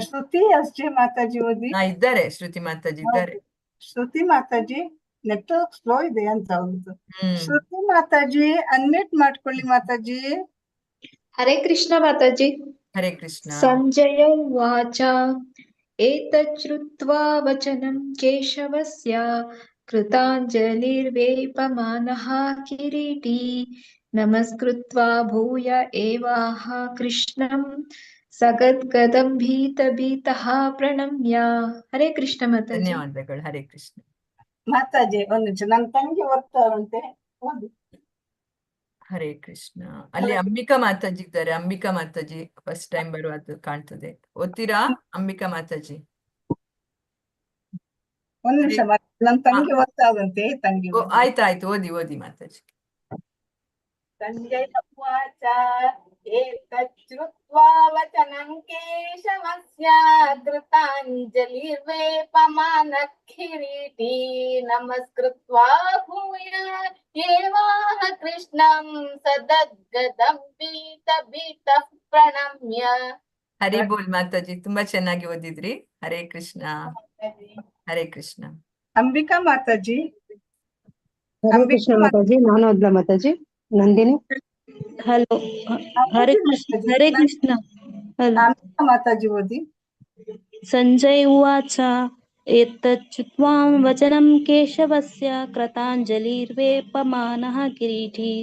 [SPEAKER 1] ಶ್ರುತಿ ಅಷ್ಟೇ ಮಾತಾಜಿ ಓದಿ.
[SPEAKER 2] ಇದ್ದಾರೆ, ಶ್ರುತಿ ಮಾತಾಜಿ ಇದ್ದಾರೆ.
[SPEAKER 1] ಶ್ರುತಿ ಮಾತಾಜಿ ನೆಟ್ವರ್ಕ್ ಸ್ಲೋ ಇದೆ ಅಂತ ಹೌದು. ಶ್ರುತಿ ಮಾತಾಜಿ ಅನ್ಮ್ಯೂಟ್ ಮಾಡ್ಕೊಳ್ಳಿ ಮಾತಾಜಿ.
[SPEAKER 16] ಹರೇ ಕೃಷ್ಣ ಮಾತಾಜಿ.
[SPEAKER 2] ಹರೇ ಕೃಷ್ಣ.
[SPEAKER 16] ಸಂಜಯ ಉವಾಚ ಏತಚ್ಛ್ರುತ್ವಾ ವಚನಂ ಕೇಶವಸ್ಯ ಕೃತಾಂಜಲಿರ್ವೇಪಮಾನಃ ಕಿರೀಟಿ नमस्कृत्वा भूय एवाह कृष्णं सगद्गदं भीतभीतः प्रणम्य हरे कृष्ण माताजी
[SPEAKER 2] ಧನ್ಯವಾದಗಳು. ಹರೇ ಕೃಷ್ಣ.
[SPEAKER 1] ಮಾತಾಜಿ ಒಂದ್ ನಿಮಿಷ, ನನ್ನ ತಂಗಿ ಓದ್ತಾರಂತೆ, ಓದಿ.
[SPEAKER 2] ಹರೇ ಕೃಷ್ಣ. ಅಲ್ಲಿ ಅಂಬಿಕಾ ಮಾತಾಜಿ ಇದ್ದಾರೆ. ಅಂಬಿಕಾ ಮಾತಾಜಿ ಫಸ್ಟ್ ಟೈಮ್ ಬರುವುದು ಕಾಣ್ತದೆ. ಓದ್ತೀರಾ ಅಂಬಿಕಾ ಮಾತಾಜಿ?
[SPEAKER 1] ಒಂದ್ ನಿಮಿಷ, ನನ್ನ ತಂಗಿ ಓದ್ತಾರಂತೆ, ತಂಗಿ.
[SPEAKER 2] ಆಯ್ತಾಯ್ತು, ಓದಿ ಓದಿ ಮಾತಾಜಿ.
[SPEAKER 1] ಸಂಜಯ ಉವಾಚ ಏತಚ್ಛ್ರುತ್ವಾ ವಚನಂ ಕೇಶವಸ್ಯ ಕೃತಾಂಜಲಿರ್ವೇಪಮಾನಃ ಕಿರೀಟಿ ನಮಸ್ಕೃತ್ವಾ ಭೂಯ ಏವಾಹ ಕೃಷ್ಣಂ ಸದದ್ಗದಂ ಭೀತಭೀತಃ ಪ್ರಣಮ್ಯ.
[SPEAKER 2] ಹರಿ ಬೋಲ್ ಮಾತಾಜಿ, ತುಂಬಾ ಚೆನ್ನಾಗಿ ಓದಿದ್ರಿ. ಹರೇ ಕೃಷ್ಣ. ಹರೇ ಕೃಷ್ಣ.
[SPEAKER 1] ಅಂಬಿಕಾ ಮಾತಾಜಿ.
[SPEAKER 7] ಹರೇ ಕೃಷ್ಣ ಮಾತಾಜಿ. ನಾನು ಓದ್ಲಾ ಮಾತಾಜಿ? ನಂದಿನಿ. ಹಲೋ, ಹರೇ ಕೃಷ್ಣ. ಹರೇ ಕೃಷ್ಣ.
[SPEAKER 1] ಅಂಬಿಕಾ ಮಾತಾಜಿ ಓದಿ.
[SPEAKER 7] ಸಂಜಯ ಉವಾಚ ಏತಚ್ಛ್ರುತ್ವಾ ವಚನಂ ಕೇಶವಸ್ಯ ಕೃತಾಂಜಲಿರ್ವೇಪಮಾನಃ ಕಿರೀಟಿ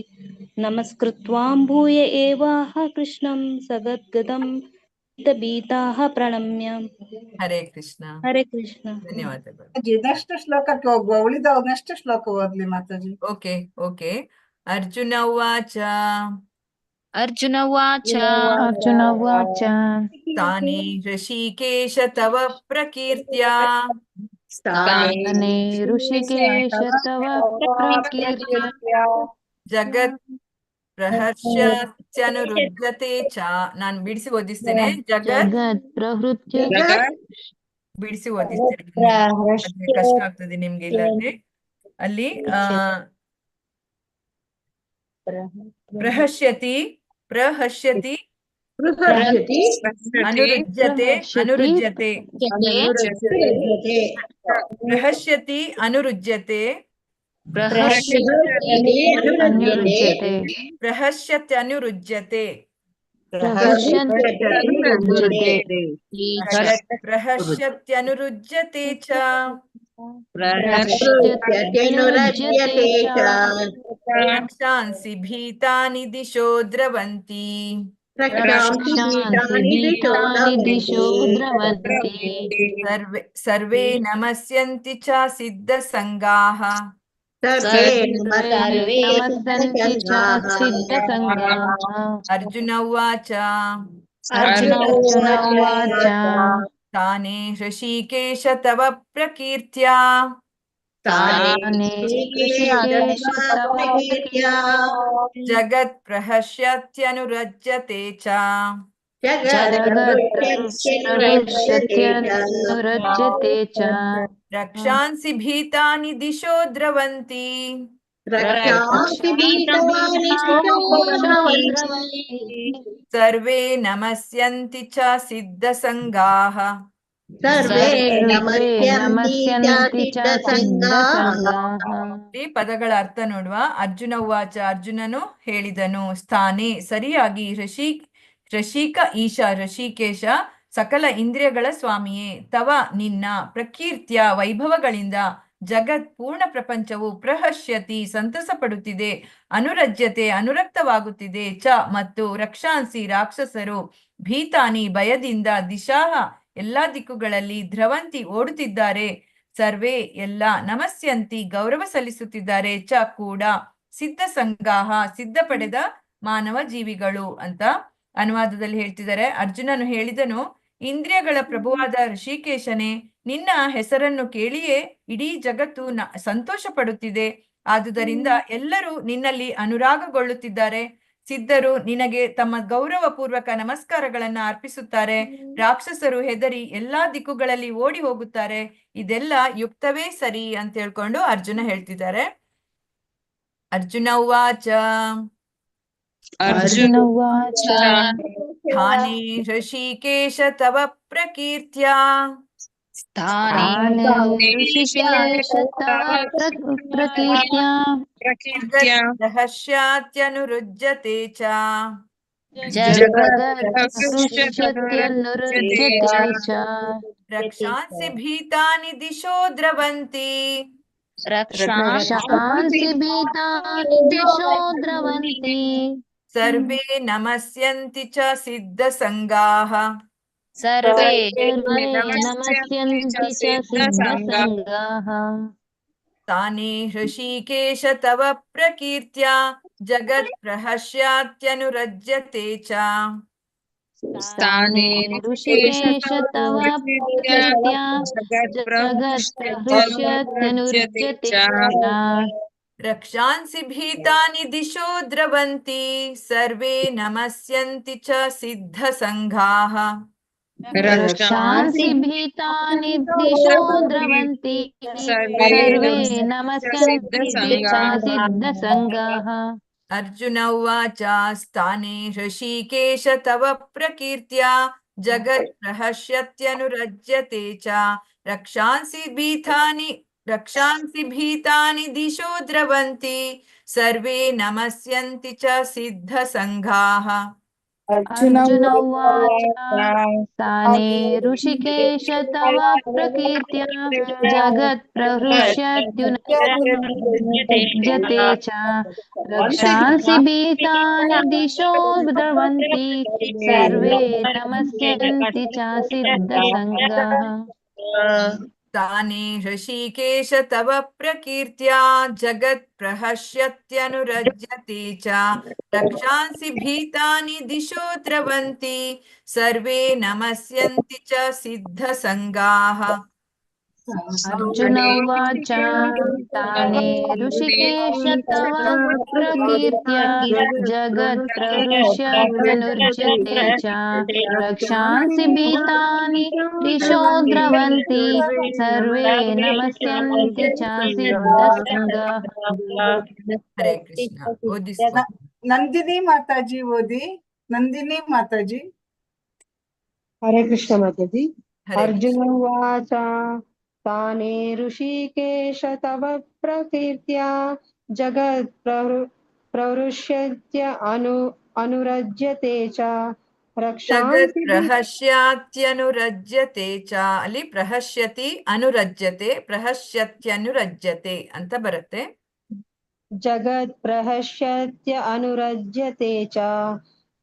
[SPEAKER 7] ನಮಸ್ಕೃತ್ವಾ ಭೂಯ ಏವಾಹ ಕೃಷ್ಣಂ ಸಗದ್ಗದಂ ಭೀತಭೀತಃ ಪ್ರಣಮ್ಯ.
[SPEAKER 2] ಹರೇ ಕೃಷ್ಣ.
[SPEAKER 7] ಹರೇ ಕೃಷ್ಣ.
[SPEAKER 2] ಧನ್ಯವಾದಗಳು.
[SPEAKER 1] ನೆಕ್ಸ್ಟ್ ಶ್ಲೋಕಕ್ಕೆ ಹೋಗುವ, ಉಳಿದವ್ ನೆಕ್ಸ್ಟ್ ಶ್ಲೋಕ ಓದ್ಲಿ ಮಾತಾಜಿ.
[SPEAKER 2] Okay okay. ಅರ್ಜುನ ಉವಾಚ.
[SPEAKER 3] ಅರ್ಜುನ ಉವಾಚ.
[SPEAKER 22] ಅರ್ಜುನ ಉವಾಚ
[SPEAKER 2] ತಾನೇ ಋಷಿಕೇಶ ತವ ಪ್ರಕೀರ್ತ್ಯ
[SPEAKER 22] ತಾನೇ ಋಷಿಕೇಶ ತವ ಪ್ರಕೀರ್ತ್ಯ
[SPEAKER 2] ಜಗತ್ ಪ್ರಹರ್ಷತ್ಯನುರುಜ್ಯತೆ ಚ. ನಾನು ಬಿಡಿಸಿ ಓದಿಸ್ತೇನೆ. ಜಗತ್
[SPEAKER 22] ಪ್ರಹೃತ್ಯ
[SPEAKER 2] ಬಿಡಿಸಿ ಓದಿಸ್ತೇನೆ, ಅದೇ ಕಷ್ಟ ಆಗ್ತದೆ ನಿಮ್ಗೆ ಇಲ್ಲಂದ್ರೆ. ಅಲ್ಲಿ ಪ್ರಹರ್ಷ್ಯತಿ ಪ್ರಹರ್ಷ್ಯತಿ ಅನುರುಜ್ಯತೆ ಅನುರುಜ್ಯತೆ ಪ್ರಹರ್ಷ್ಯತಿ ಅನುರುಜ್ಯತೆ ಪ್ರಹರ್ಷ್ಯತ್ಯನುರುಜ್ಯತೆ ಪ್ರಹರ್ಷ್ಯತ್ಯನುರುಜ್ಯತೆ ಚ. ರಕ್ಷಾಂಸಿ ಭೀತಾನಿ ದಿಶೋ ದ್ರವಂತಿ ಸರ್ವೇ ನಮಸ್ಯಂತಿ ಚ ಸಿದ್ಧ ಸಂಗಾಃ. ಅರ್ಜುನ ಉವಾಚ. ತಾನೇ ಋಷಿಕೇಶ ತವ ಪ್ರಕೀರ್ತ್ಯ ಜಗತ್ ಪ್ರಹರ್ಷ್ಯತ್ಯನುರಜ್ಯತೆ ಚ. ರಕ್ಷಾಂಸಿ ಭೀತಾನಿ ದಿಶೋ ದ್ರವಂತಿ ಸರ್ವೇ ನಮಸ್ಯಂತಿ ಚ ಸಿದ್ಧ ಸಂಗಾಃ. ಈ ಪದಗಳ ಅರ್ಥ ನೋಡುವ. ಅರ್ಜುನ ಉವಾಚ, ಅರ್ಜುನನು ಹೇಳಿದನು, ಸ್ಥಾನೇ ಸರಿಯಾಗಿ, ಋಷಿಕ ಈಶ ಋಷಿಕೇಶ ಸಕಲ ಇಂದ್ರಿಯಗಳ ಸ್ವಾಮಿಯೇ, ತವ ನಿನ್ನ, ಪ್ರಕೀರ್ತ್ಯ ವೈಭವಗಳಿಂದ, ಜಗತ್ ಪೂರ್ಣ ಪ್ರಪಂಚವು ಪ್ರಹರ್ಷ್ಯತಿ ಸಂತಸ ಪಡುತ್ತಿದೆ, ಅನುರಜ್ಯತೆ ಅನುರಕ್ತವಾಗುತ್ತಿದೆ, ಚ ಮತ್ತು ರಕ್ಷಾಂಸಿ ರಾಕ್ಷಸರು, ಭೀತಾನಿ ಭಯದಿಂದ, ದಿಶಾಹ ಎಲ್ಲಾ ದಿಕ್ಕುಗಳಲ್ಲಿ, ಧ್ರವಂತಿ ಓಡುತ್ತಿದ್ದಾರೆ, ಸರ್ವೇ ಎಲ್ಲ, ನಮಸ್ಯಂತಿ ಗೌರವ ಸಲ್ಲಿಸುತ್ತಿದ್ದಾರೆ, ಚ ಕೂಡ, ಸಿದ್ಧ ಸಂಗಾಹ ಸಿದ್ಧ ಪಡೆದ ಮಾನವ ಜೀವಿಗಳು ಅಂತ ಅನುವಾದದಲ್ಲಿ ಹೇಳ್ತಿದ್ದಾರೆ. ಅರ್ಜುನನು ಹೇಳಿದನು, ಇಂದ್ರಿಯಗಳ ಪ್ರಭುವಾದ ಋಷಿಕೇಶನೇ, ನಿನ್ನ ಹೆಸರನ್ನು ಕೇಳಿಯೇ ಇಡೀ ಜಗತ್ತು ಸಂತೋಷ ಪಡುತ್ತಿದೆ. ಆದುದರಿಂದ ಎಲ್ಲರೂ ನಿನ್ನಲ್ಲಿ ಅನುರಾಗಗೊಳ್ಳುತ್ತಿದ್ದಾರೆ. ಸಿದ್ಧರು ನಿನಗೆ ತಮ್ಮ ಗೌರವ ಪೂರ್ವಕ ನಮಸ್ಕಾರಗಳನ್ನ ಅರ್ಪಿಸುತ್ತಾರೆ. ರಾಕ್ಷಸರು ಹೆದರಿ ಎಲ್ಲಾ ದಿಕ್ಕುಗಳಲ್ಲಿ ಓಡಿ ಹೋಗುತ್ತಾರೆ. ಇದೆಲ್ಲ ಯುಕ್ತವೇ ಸರಿ ಅಂತ ಹೇಳ್ಕೊಂಡು ಅರ್ಜುನ ಹೇಳ್ತಿದ್ದಾರೆ. ಅರ್ಜುನ ಉವಾಚ.
[SPEAKER 22] ಅರ್ಜುನ ಉವಾಚ.
[SPEAKER 2] ಸ್ಥಾನೇ ಋಷಿಕೇಶ ತವ ಪ್ರಕೀರ್ತ್ಯ ಪ್ರಹರ್ಷ್ಯತ್ಯನುರುಜ್ಯತೆ ಚ. ರಕ್ಷಾಂಸಿ ಭೀತಾನಿ ದಿಶೋ ದ್ರವಂತಿ
[SPEAKER 22] रक्षांसि भीतानि दिशो द्रवन्ति
[SPEAKER 2] सर्वे नमस्यन्ति च सिद्धसङ्गाः
[SPEAKER 22] सर्वे नमस्यन्ति च सिद्धसङ्गाः
[SPEAKER 2] ताने हृषीकेश तव प्रकीर्त्या जगत्प्रहस्यात्यनुरज्यते च
[SPEAKER 22] स्थाने ऋषिकेश तव प्रकीर्त्या जगत्प्रहृष्यत्यनुरज्यते च
[SPEAKER 2] रक्षांसि भीतानि दिशो द्रवन्ति सर्वे नमस्यन्ति च सिद्धसङ्घाः
[SPEAKER 22] रक्षांसि भीतानि दिशो द्रवन्ति सर्वे नमस्यन्ति च सिद्धसङ्गाः
[SPEAKER 2] अर्जुन उवाच स्थाने हृषीकेश तव प्रकीर्त्या जगत्प्रहस्यत्यनुरज्यते च रक्षांसि भीतानि दिशो द्रवन्ति सर्वे नमस्यन्ति च सिद्धसङ्घाः
[SPEAKER 22] अर्जुन उवाच स्थाने ऋषिकेश तव प्रकीर्त्या जगत्प्रहृष्यत्यनुरज्यते च रक्षांसि भीतानि दिशो द्रवन्ति सर्वे नमस्यन्ति च सिद्धसङ्गाः
[SPEAKER 2] ताने हृषीकेश तव प्रकीर्त्या जगत्प्रहस्यत्यनुरज्यते च रक्षांसि भीतानि दिशो द्रवन्ति सर्वे नमस्यन्ति च सिद्धसङ्गाः
[SPEAKER 22] अर्जुन उवाच ताने ऋषिकेश तव प्रकीर्त्या जगत्प्रहृष्यत्यनुरज्यते च रक्षांसि भीतानि दिशो द्रवन्ति सर्वे नमस्यन्ति च सिद्धसङ्गाः
[SPEAKER 2] हरे कृष्ण ओदिस्
[SPEAKER 1] ನಂದಿನಿ ಮಾತಾಜಿ ಓದಿ. ನಂದಿನಿ ಮಾತಾಜಿ.
[SPEAKER 7] ಹರೇ ಕೃಷ್ಣ ಮಾತಾಜಿ.
[SPEAKER 2] हरे
[SPEAKER 7] ಅರ್ಜುನ ಉವಾಚ ತಾನೇ ಋಷಿಕೇಶ ತವ ಪ್ರಕೀರ್ತ್ಯ ಜಗತ್ ಪ್ರವೃಷ್ಯತ್ಯ ಅನುರಜ್ಯತೆ ಚ ರಕ್ಷಾಂಸಿ
[SPEAKER 2] जगत्प्रहस्यात्यनुरज्यते च ಅಲ್ಲಿ ಪ್ರಹಸ್ಯತಿ ಅನುರಜ್ಯತೆ ಪ್ರಹಸ್ಯತ್ಯನುರಜ್ಯತೆ ಅಂತ ಬರುತ್ತೆ.
[SPEAKER 7] ಜಗತ್ ಪ್ರಹಸ್ಯತ್ಯ ಅನುರಜ್ಯತೆ ಚ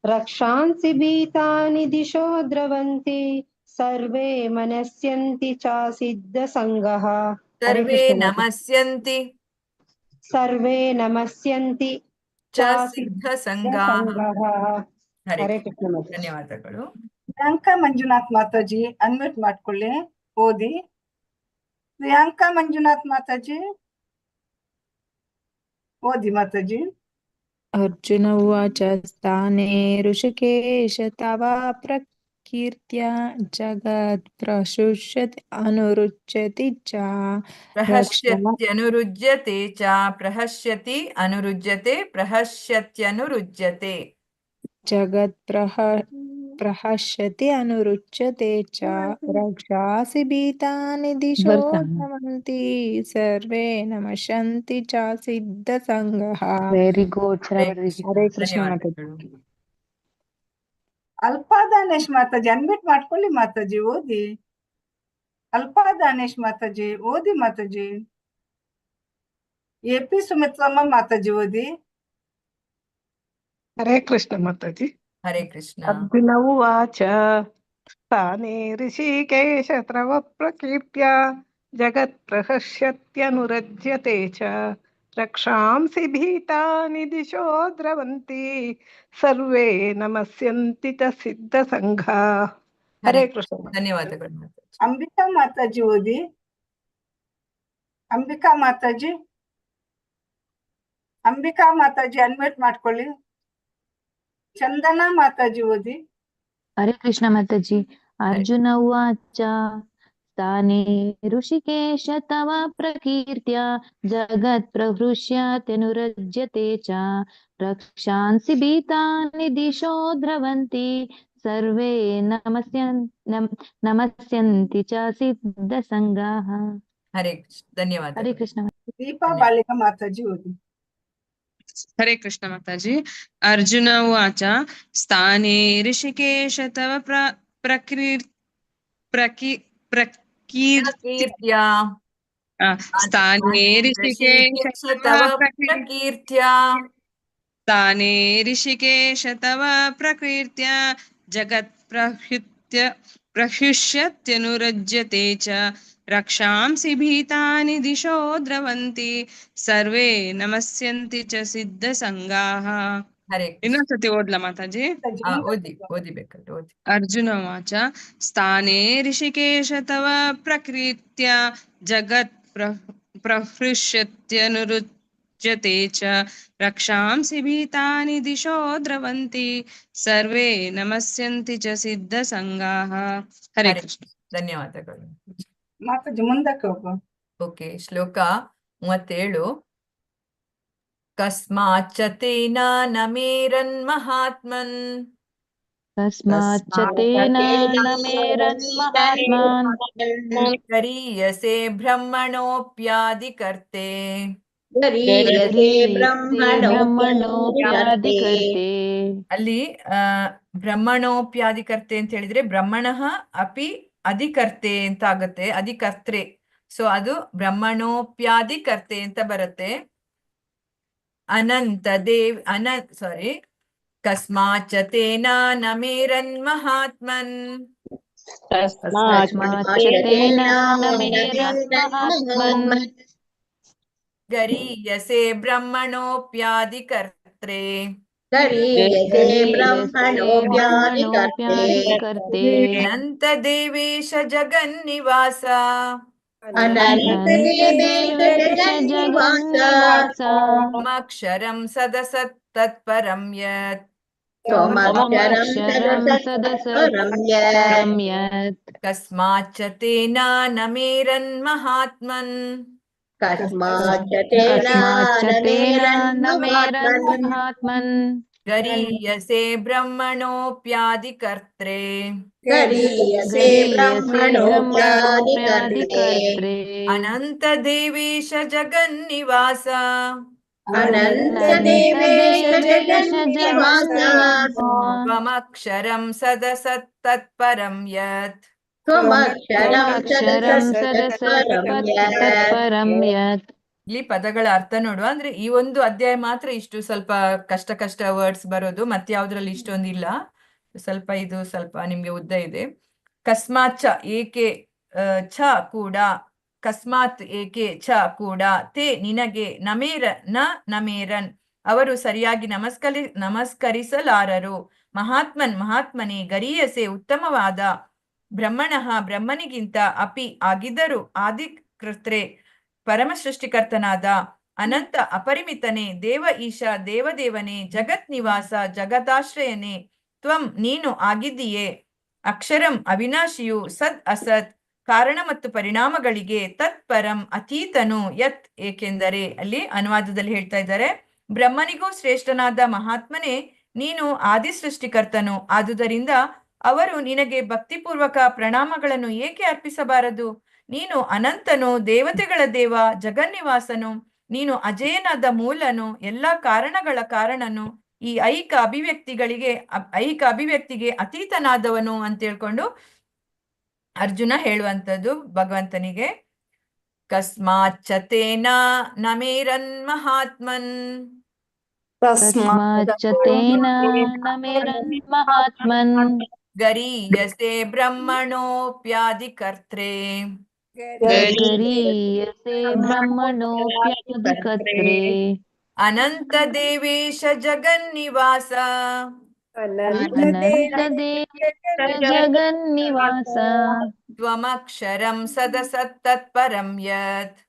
[SPEAKER 7] ರಕ್ಷಾಂಸಿ ಭೀತಾನಿ ದಿಶೋ ದ್ರವಂತಿ ಸರ್ವೇ ಮನಸ್ಯಂತಿ ಚ ಸಿದ್ಧಸಂಗಃ.
[SPEAKER 2] ಸರ್ವೇ ನಮಸ್ಯಂತಿ
[SPEAKER 7] ಸರ್ವೇ ನಮಸ್ಯಂತಿ
[SPEAKER 2] ಚ ಸಿದ್ಧಸಂಗಾಃ. ಹರೇ ಕೃಷ್ಣ. ಧನ್ಯವಾದಗಳು.
[SPEAKER 1] ಪ್ರಿಯಾಂಕಾ ಮಂಜುನಾಥ್ ಮಾತಾಜಿ ಅನ್ಮ್ಯೂಟ್ ಮಾಡ್ಕೊಳ್ಳಿ, ಓದಿ. ಪ್ರಿಯಾಂಕಾ ಮಂಜುನಾಥ್ ಮಾತಾಜಿ ಓದಿ ಮಾತಾಜಿ.
[SPEAKER 22] अर्जुन उवाच स्थाने ऋषिकेश तव प्रकीर्त्या जगत्प्रहृष्यत् अनुरुच्यते च
[SPEAKER 2] प्रहस्यत्यनुरुज्यते च प्रहस्यति अनुरुज्यते प्रहस्यत्यनुरुज्यते
[SPEAKER 22] जगत्प्रहस्यति अनुरुच्यते च रक्षांसि भीतानि दिशो द्रवन्ति सर्वे नमस्यन्ति च सिद्धसङ्गः. Very good. Hare Krishna mataji.
[SPEAKER 1] Alpa Danesh mataji unmute ಮಾಡ್ಕೊಳ್ಳಿ ಮಾತಾಜಿ, ಓದಿ. ಅಲ್ಪಾ ದಾನೇಶ್ ಮಾತಾಜಿ ಓದಿ ಮಾತಾಜಿ. ಎಪಿ ಸುಮಿತ್ರಮ್ಮ ಮಾತಾಜಿ ಓದಿ.
[SPEAKER 12] ಹರೇ ಕೃಷ್ಣ ಮಾತಾಜಿ.
[SPEAKER 2] ಹರೇ ಕೃಷ್ಣ.
[SPEAKER 12] ಅರ್ಜುನ ಉವಾಚ ತಾನೇ ಋಷಿಕೇಶ ತವ ಪ್ರಕೀರ್ತ್ಯ ಜಗತ್ಪ್ರಹಸ್ಯತ್ಯನುರಜ್ಯತೆ ಚ ರಕ್ಷಾಂಸಿ ಭೀತಾನಿ ದಿಶೋ ದ್ರವಂತಿ ಸರ್ವೇ ನಮಸ್ಯಂತಿ ಚ ಸಿದ್ಧಸಂಘಾಃ. ಹರೇ ಕೃಷ್ಣ.
[SPEAKER 2] ಧನ್ಯವಾದಗಳು.
[SPEAKER 1] ಅಂಬಿಕಾ ಮಾತಾಜಿ ಓದಿ. ಅಂಬಿಕಾ ಮಾತಾಜಿ ಅನ್ಮ್ಯೂಟ್ ಮಾಡ್ಕೊಳ್ಳಿ. ಚಂದನಾ ಮಾತಾಜಿ ಓದಿ.
[SPEAKER 22] ಹರೇ ಕೃಷ್ಣ ಮಾತಾಜಿ. ಅರ್ಜುನ ಉವಾಚ स्थाने ऋषिकेश तव प्रकीर्त्या जगत्प्रहृष्यत्यनुरज्यते च रक्षांसि भीतानि दिशो द्रवन्ति सर्वे नमस्यन्ति च सिद्धसङ्गाः.
[SPEAKER 2] हरे कृष्ण. धन्यवाद.
[SPEAKER 22] हरे कृष्ण.
[SPEAKER 1] दीपा बालिका माताजी ओदी.
[SPEAKER 17] हरे कृष्ण माताजी. अर्जुन उवाच स्थाने ऋषिकेश तव प्रकीर्त्या स्थाने ऋषिकेश
[SPEAKER 2] तव प्रकीर्त्या
[SPEAKER 17] स्थाने ऋषिकेश तव प्रकीर्त्या प्रह्युष्यत्यनुरज्यते च रक्षांसि भीतानि दिशो द्रवन्ति सर्वे नमस्यन्ति च सिद्धसङ्गाः ಇನ್ನೊಂದ್ಸತಿ ಓದ್ಲಾ ಮಾತಾಜಿ?
[SPEAKER 2] ಓದಿಬೇಕಲ್ಲ ಓದಿ.
[SPEAKER 17] ಅರ್ಜುನ ಉವಾಚ ಸ್ಥಾನೇ ಋಷಿಕೇಶ ತವ ಪ್ರಕೃತ್ಯ ಜಗತ್ ಪ್ರಹೃಷ್ಯತ್ಯನುರುಚ್ಯತೆ ಚ ರಕ್ಷಾಂಸಿ ಭೀತಾನಿ ದಿಶೋ ದ್ರವಂತಿ ಸರ್ವೇ ನಮಸ್ಯಂತಿ ಚ ಸಿದ್ಧ ಸಂಗಾಃ. ಹರೇ ಕೃಷ್ಣ.
[SPEAKER 2] ಧನ್ಯವಾದಗಳು
[SPEAKER 1] ಮಾತಾಜಿ, ಮುಂದಕ್ಕೆ ಹೋಗು.
[SPEAKER 2] ಓಕೆ, ಶ್ಲೋಕ 37. ಕಸ್ಮಾಚ್ಚ ತೇನ ನಮೇರನ್ ಮಹಾತ್ಮನ್ ಗರೀಯಸೆ ಬ್ರಹ್ಮಣೋಪ್ಯಾದಿಕರ್ತೆ. ಅಲ್ಲಿ ಬ್ರಹ್ಮಣೋಪ್ಯಾದಿಕರ್ತೆ ಅಂತ ಹೇಳಿದ್ರೆ ಬ್ರಹ್ಮಣಃ ಅಪಿ ಅಧಿಕರ್ತೆ ಅಂತ ಆಗತ್ತೆ, ಅಧಿಕರ್ತ್ರೆ. ಸೊ ಅದು ಬ್ರಹ್ಮಣೋಪ್ಯಾದಿಕರ್ತೆ ಅಂತ ಬರುತ್ತೆ. ಕಸ್ಮಾಚ್ಚ ತೇನ ನಮೇರನ್ ಮಹಾತ್ಮನ್ ಗರೀಯಸೆ ಬ್ರಹ್ಮಣೋಪ್ಯಾದಿಕರ್ತ್ರೆ. ಅನಂತ ದೇವೇಶ ಜಗನ್ನಿವಾಸ ತ್ವಮಕ್ಷರಂ ಸದಸತ್ ತತ್ಪರಂ ಯತ್. ಕಸ್ಮಾಚ್ಚ ತೇನ ನಮೇರನ್ ಮಹಾತ್ಮನ್ ಗರೀಯಸೆ ಬ್ರಹ್ಮಣೋಪ್ಯಾದಿಕರ್ತ್ರೆ. ಅನಂತ ದೇವೇಶ ಜಗನ್ನಿವಾಸ ತ್ವಮಕ್ಷರಂ ಸದಸತ್ ತತ್ಪರಂ ಯತ್. ಇಲ್ಲಿ ಪದಗಳ ಅರ್ಥ ನೋಡುವ. ಅಂದ್ರೆ ಈ ಒಂದು ಅಧ್ಯಾಯ ಮಾತ್ರ ಇಷ್ಟು ಸ್ವಲ್ಪ ಕಷ್ಟ ವರ್ಡ್ಸ್ ಬರೋದು, ಮತ್ತೆ ಯಾವ್ದ್ರಲ್ಲಿ ಇಷ್ಟೊಂದಿಲ್ಲ. ಸ್ವಲ್ಪ ಇದು ಸ್ವಲ್ಪ ನಿಮ್ಗೆ ಉದ್ದ ಇದೆ. ಕಸ್ಮಾತ್ ಚ ಏಕೆ, ಛ ಕೂಡ, ಕಸ್ಮಾತ್ ಏಕೆ ಛ ಕೂಡ, ತೇ ನಿನಗೆ, ನಮೇರನ್ ಅವರು ಸರಿಯಾಗಿ ನಮಸ್ಕರಿಸಲಾರರು, ಮಹಾತ್ಮನ್ ಮಹಾತ್ಮನೇ, ಗರೀಯಸೆ ಉತ್ತಮವಾದ, ಬ್ರಹ್ಮಣಃ ಬ್ರಹ್ಮನಿಗಿಂತ, ಅಪಿ ಆಗಿದ್ದರು, ಆದಿಕರ್ತೃ ಪರಮ ಸೃಷ್ಟಿಕರ್ತನಾದ, ಅನಂತ ಅಪರಿಮಿತನೇ, ದೇವ ಈಶ ದೇವದೇವನೇ, ಜಗತ್ ನಿವಾಸ ಜಗದಾಶ್ರಯನೇ, ತ್ವಂ ನೀನು ಆಗಿದ್ದೀಯೇ, ಅಕ್ಷರಂ ಅವಿನಾಶಿಯು, ಸದ್ ಅಸತ್ ಕಾರಣ ಮತ್ತು ಪರಿಣಾಮಗಳಿಗೆ, ತತ್ಪರಂ ಅತೀತನು, ಯತ್ ಏಕೆಂದರೆ. ಅಲ್ಲಿ ಅನುವಾದದಲ್ಲಿ ಹೇಳ್ತಾ ಇದ್ದಾರೆ, ಬ್ರಹ್ಮನಿಗೂ ಶ್ರೇಷ್ಠನಾದ ಮಹಾತ್ಮನೇ, ನೀನು ಆದಿ ಸೃಷ್ಟಿಕರ್ತನು, ಆದುದರಿಂದ ಅವರು ನಿನಗೆ ಭಕ್ತಿಪೂರ್ವಕ ಪ್ರಣಾಮಗಳನ್ನು ಏಕೆ ಅರ್ಪಿಸಬಾರದು? ನೀನು ಅನಂತನು, ದೇವತೆಗಳ ದೇವ, ಜಗನ್ನಿವಾಸನು, ನೀನು ಅಜೇಯನಾದ ಮೂಲನು, ಎಲ್ಲಾ ಕಾರಣಗಳ ಕಾರಣನು, ಈ ಐಕ ಅಭಿವ್ಯಕ್ತಿಗೆ ಅತೀತನಾದವನು ಅಂತ ಹೇಳ್ಕೊಂಡು ಅರ್ಜುನ ಹೇಳುವಂಥದ್ದು ಭಗವಂತನಿಗೆ. ಕಸ್ಮಾಚ್ಚ ತೇನ ನಮೇರನ್ ಮಹಾತ್ಮನ್ ಗರೀಯಸೆ ಬ್ರಹ್ಮಣೋಪ್ಯಾದಿಕರ್ತ್ರೆ. ಅನಂತ ದೇವೇಶ ಜಗನ್ನಿವಾಸ ತ್ವಮಕ್ಷರಂ ಸದಸತ್ ತತ್ಪರಂ ಯತ್.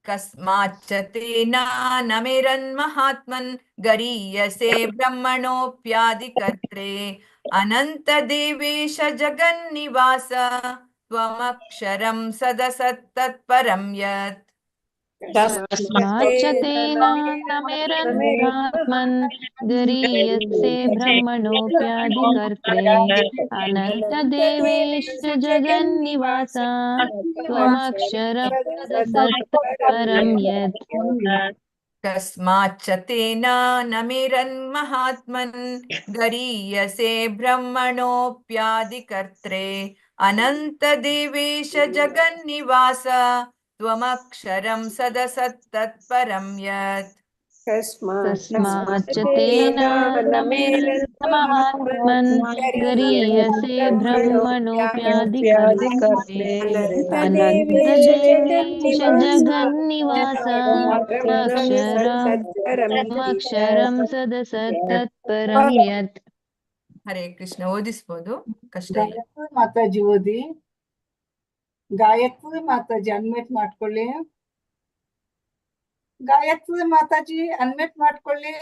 [SPEAKER 2] ಕಸ್ಮಾಚ್ಚ ತೇನ ನಮೇರನ್ ಮಹಾತ್ಮನ್ ಗರೀಯಸೆ ಬ್ರಹ್ಮಣೋಪ್ಯಾದಿಕರ್ತ್ರೆ. ಅನಂತ ದೇವೇಶ ಜಗನ್ನಿವಾಸ ತ್ವಮಕ್ಷರಂ ಸದಸತ್ ತತ್ಪರಂ ಯತ್.
[SPEAKER 22] ಗರೀಯಸೆ ಬ್ರಹ್ಮಣೋಪ್ಯಾದಿಕರ್ತ್ರೆ. ಅನಂತ ದೇವೇಶ ಜಗನ್ನಿವಾಸ ತ್ವಮಕ್ಷರಂ ಸದಸತ್ ತತ್ಪರಂ ಯತ್.
[SPEAKER 2] कस्माच्च तेन न मेरन्महात्मन् गरीयसे ब्रह्मणोऽप्यादिकर्त्रे अनन्तदेवेश जगन्निवास त्वमक्षरं सदसत्तत्परं यत्
[SPEAKER 22] कस्माच्च तेन न मेरन्महात्मन् गरीयसे ब्रह्मणोऽप्यादिकर्त्रे अनन्तदेवेश जगन्निवास त्वमक्षरं सदसत्तत्परं यत्.
[SPEAKER 2] ಹರೇ ಕೃಷ್ಣ. ಓದಿಸ್ಬೋದು, ಕಷ್ಟ ಇಲ್ಲ.
[SPEAKER 1] ಗಾಯತ್ರಿ ಮಾತಾಜಿ ಓದಿ. ಗಾಯತ್ರಿ ಮಾತಾಜಿ ಅನ್ಮ್ಯೂಟ್ ಮಾಡ್ಕೊಳ್ಳಿ. ಗಾಯತ್ರಿ ಮಾತಾಜಿ ಅನ್ಮ್ಯೂಟ್ ಮಾಡ್ಕೊಳ್ಳಿ.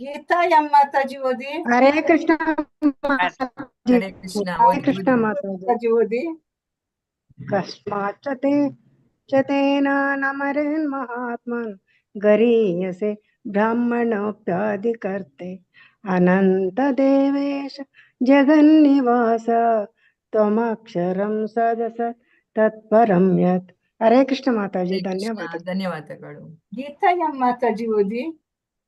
[SPEAKER 1] ಗೀತಾ ಎಂ ಮಾತಾಜಿ ಓದಿ.
[SPEAKER 7] ಹರೇ ಕೃಷ್ಣ
[SPEAKER 2] ಹರೇ ಕೃಷ್ಣ.
[SPEAKER 7] ಹರೇ ಕೃಷ್ಣ
[SPEAKER 1] ಮಾತಾಜಿ ಓದಿ.
[SPEAKER 7] ಕಸ್ಮಾಚ್ಚ ತೇನ ನಮರೇನ್ ಮಹಾತ್ಮನ್ ಗರೀಯಸೆ ಬ್ರಾಹ್ಮಣೋಪ್ಯಾದಿಕರ್ತೆ ಅನಂತ ದೇವೇಶ ಜಗನ್ನಿವಾಸ ತ್ವಮಕ್ಷರಂ ಸದಸ ತತ್ಪರಂ ಯತ್. ಹರೇ ಕೃಷ್ಣ ಮಾತಾಜಿ, ಧನ್ಯವಾದ.
[SPEAKER 2] ಧನ್ಯವಾದಗಳು.
[SPEAKER 1] ಗೀತಾ ಎಂ ಮಾತಾಜಿ ಓದಿ.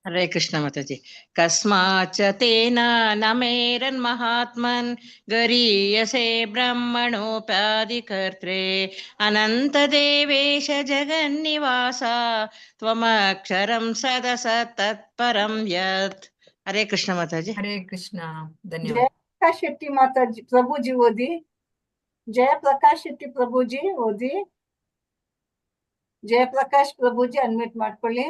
[SPEAKER 18] ಹರೇ ಕೃಷ್ಣ ಮಾತಾಜಿ. ಕಸ್ಮಾಚ್ಚ ತೇನ ನ ಮೇರನ್ಮಹಾತ್ಮನ್ ಗರೀಯಸೆ ಬ್ರಹ್ಮಣೋಪಾದಿಕರ್ತ್ರೆ ಅನಂತ ದೇವೇಶ ಜಗನ್ನಿವಾಸ ತ್ವಮಕ್ಷರಂ ಸದಸ ತತ್ಪರಂ ಯತ್. ಹರೇ ಕೃಷ್ಣ ಮಾತಾಜಿ.
[SPEAKER 2] ಹರೇ ಕೃಷ್ಣ. ಧನ್ಯವಾದ.
[SPEAKER 1] ಜಯಪ್ರಕಾಶ್ ಶೆಟ್ಟಿ ಮಾತಾಜಿ ಪ್ರಭುಜಿ ಓದಿ. ಜಯಪ್ರಕಾಶ್ ಶೆಟ್ಟಿ ಪ್ರಭುಜಿ ಓದಿ. ಜಯಪ್ರಕಾಶ್ ಪ್ರಭುಜಿ ಅನ್ಮ್ಯೂಟ್ ಮಾಡ್ಕೊಳ್ಳಿ.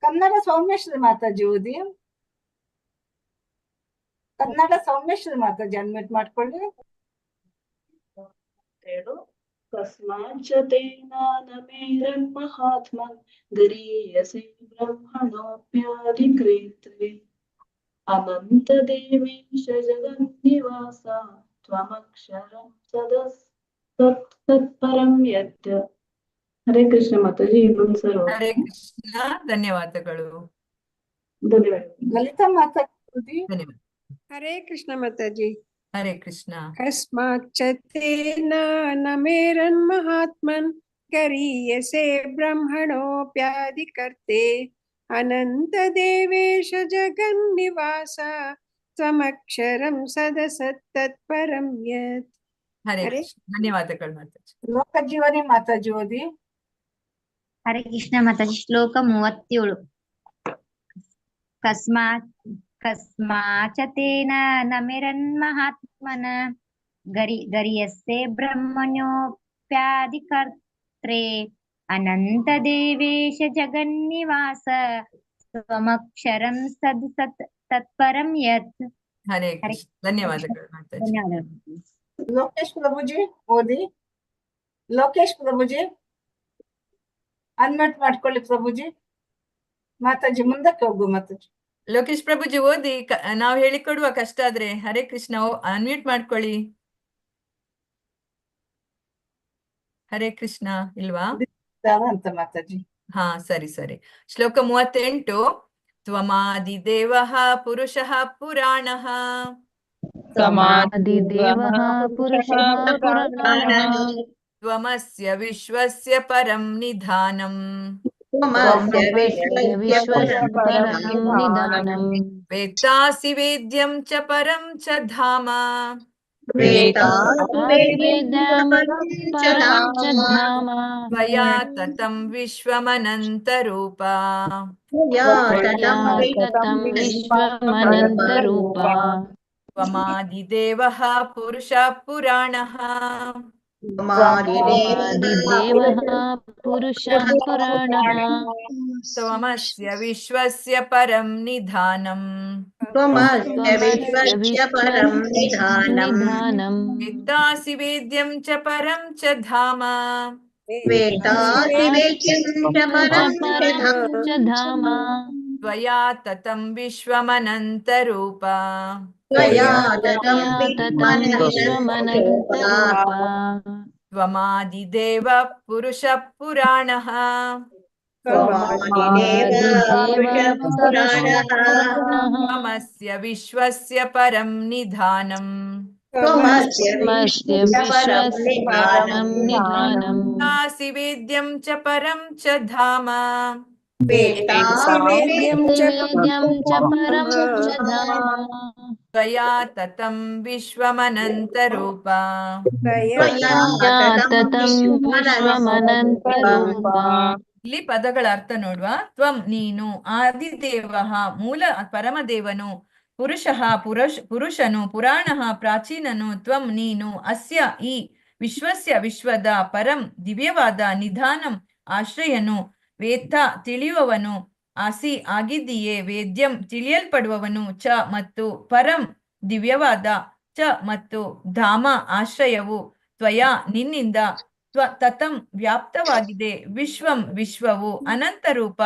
[SPEAKER 1] ಕನ್ನಡ ಸೌಮ್ಯಶ್ರೀ ಮಾತಾಜಿ ಓದಿ. ಕನ್ನಡ ಸೌಮ್ಯಶ್ರೀ ಮಾತಾಜಿ ಅನ್ಮ್ಯೂಟ್ ಮಾಡ್ಕೊಳ್ಳಿ.
[SPEAKER 19] ಕಸ್ಮಾಚ್ಚ ತೇನ ನ ಮೇರನ್ಮಹಾತ್ಮನ್ ಗರೀಯಸೆ ಬ್ರಹ್ಮಣೋಪ್ಯಾದಿಕೃತ್ರೆ ಅನಂತ ದೇವೇಶ ಜಗನ್ನಿವಾಸ ತ್ವಮಕ್ಷರಂ ಸದಸತ್ಪರಂ ಯತ್. ಹರೇ ಕೃಷ್ಣ ಮಾತಾಜಿ. ಇನ್ನೊಂದ್ಸಲ.
[SPEAKER 2] ಹರೇ ಕೃಷ್ಣ. ಧನ್ಯವಾದಗಳು.
[SPEAKER 1] ಲಲಿತಾ ಮಾತಾಜಿ ಓದಿ.
[SPEAKER 2] ಧನ್ಯವಾದ.
[SPEAKER 12] ಹರೇ ಕೃಷ್ಣ ಮಾತಾಜಿ.
[SPEAKER 2] ಹರೇ ಕೃಷ್ಣ.
[SPEAKER 12] ಕಸ್ಮಾಚ್ಚ ತೇನ ನ ಮೇರನ್ಮಹಾತ್ಮನ್ ಗರೀಯಸೆ ಬ್ರಹ್ಮಣೋಪ್ಯಾದಿಕರ್ತೆ ಅನಂತ ದೇವೇಶ ಜಗನ್ನಿವಾಸ ತ್ವಮಕ್ಷರಂ ಸದಸತ್ತತ್ಪರಂ ಯತ್.
[SPEAKER 2] ಹರೇ ಕೃಷ್ಣ. ಧನ್ಯವಾದಗಳು ಮಾತಾಜಿ.
[SPEAKER 1] ಲೋಕಜೀವನಿ ಮಾತಾಜಿ ಓದಿ.
[SPEAKER 20] ಹರೇ ಕೃಷ್ಣ ಮಾತಾಜಿ. ಶ್ಲೋಕ 37. ಕಸ್ಮಾಚ ತೇನ ನ ಮೇರನ್ಮಹಾತ್ಮನ ಗರಿಯಸ್ಸೆ ಬ್ರಹ್ಮಣ್ಯೋಪ್ಯಾದಿಕರ್ತ್ರೆ ಅನಂತ ದೇವೇಶ ಜಗನ್ನಿವಾಸ ತ್ವಮಕ್ಷರಂ ಸತ್ ತತ್ಪರಂ ಯತ್.
[SPEAKER 2] ಹರೇ ಕೃಷ್ಣ. ಧನ್ಯವಾದಗಳು ಮಾತಾಜಿ.
[SPEAKER 20] ಧನ್ಯವಾದಗಳು.
[SPEAKER 1] ಲೋಕೇಶ್ ಪ್ರಭುಜಿ ಓದಿ. ಲೋಕೇಶ್ ಪ್ರಭುಜಿ ಅನ್ಮ್ಯೂಟ್ ಮಾಡ್ಕೊಳ್ಳಿ. ಪ್ರಭುಜಿ ಮಾತಾಜಿ ಮುಂದಕ್ಕೆ ಹೋಗು. ಮಾತಾಜಿ
[SPEAKER 2] ಲೋಕೇಶ್ ಪ್ರಭುಜಿ ಓದಿ. ನಾವು ಹೇಳಿಕೊಡುವ ಕಷ್ಟ ಆದ್ರೆ. ಹರೇ ಕೃಷ್ಣ. ಅನ್ಮ್ಯೂಟ್ ಮಾಡ್ಕೊಳ್ಳಿ. ಹರೇ ಕೃಷ್ಣ. ಇಲ್ವಾ
[SPEAKER 1] ಅಂತ ಮಾತಾಜಿ.
[SPEAKER 2] ಹಾ, ಸರಿ ಸರಿ. ಶ್ಲೋಕ 38. ತ್ವಮಾದಿದೇವಃ ಪುರುಷಃ ಪುರಾಣಃ ತ್ವಮಸ್ಯ ವಿಶ್ವಸ್ಯ ಪರಂ ನಿಧಾನಂ ವೇತ್ತಾಸಿ ವೇದ್ಯಂ ಚ ಪರಂ ಚ ಧಾಮ ತ್ವಯಾ ತತಂ ವಿಶ್ವಮನಂತರೂಪ. ತ್ವಮಾದಿದೇವಃ ಪುರುಷಃ ಪುರಾಣಃ ತ್ವಮಸ್ಯ ವಿಶ್ವಸ್ಯ ಪರಂ ನಿಧಾನಂ ವೇತ್ತಾಸಿ ವೇದ್ಯಂ ಚ ಪರಂ ಚ ಧಾಮ ತ್ವಯಾ ತತಂ ವಿಶ್ವಮನಂತರೂಪ. ತ್ವಮಾದಿದೇವ ಪುರುಷಃ ಪುರಾಣಃ ತ್ವಮಸ್ಯ ವಿಶ್ವಸ್ಯ ಪರಂ ನಿಧಾನಂ
[SPEAKER 14] त्वमस्य
[SPEAKER 22] त्वमस्य
[SPEAKER 14] विश्वस्य
[SPEAKER 22] विश्वस्य
[SPEAKER 14] निधानम्
[SPEAKER 22] परं निधानम्
[SPEAKER 2] वेत्तासि वेद्यं च परं च धाम
[SPEAKER 14] वेत्तासि
[SPEAKER 12] वेद्यं च
[SPEAKER 22] वेद्यं च परं च धाम
[SPEAKER 2] त्वया ततं विश्वमनन्तरूप
[SPEAKER 12] तया
[SPEAKER 22] त्वया ततं विश्वमनन्तरूप
[SPEAKER 2] ಇಲ್ಲಿ ಪದಗಳ ಅರ್ಥ ನೋಡುವ. ತ್ವಂ ನೀನು, ಆದಿದೇವ ಮೂಲ ಪರಮದೇವನು, ಪುರುಷನು, ಪುರಾಣಃ ಪ್ರಾಚೀನನು, ತ್ವಂ ನೀನು, ಅಸ್ಯ ಈ ವಿಶ್ವಸ್ಯ ವಿಶ್ವದ, ಪರಂ ದಿವ್ಯವಾದ, ನಿಧಾನಂ ಆಶ್ರಯನು, ವೇತ್ತ ತಿಳಿಯುವವನು, ಆಸಿ ಆಗಿದ್ದೀಯೇ, ವೇದ್ಯಂ ತಿಳಿಯಲ್ಪಡುವವನು, ಚ ಮತ್ತು, ಪರಂ ದಿವ್ಯವಾದ, ಚ ಮತ್ತು, ಧಾಮ ಆಶ್ರಯವು, ತ್ವಯಾ ನಿನ್ನಿಂದ, ತತಂ ವ್ಯಾಪ್ತವಾಗಿದೆ, ವಿಶ್ವಂ ವಿಶ್ವವು, ಅನಂತ ರೂಪ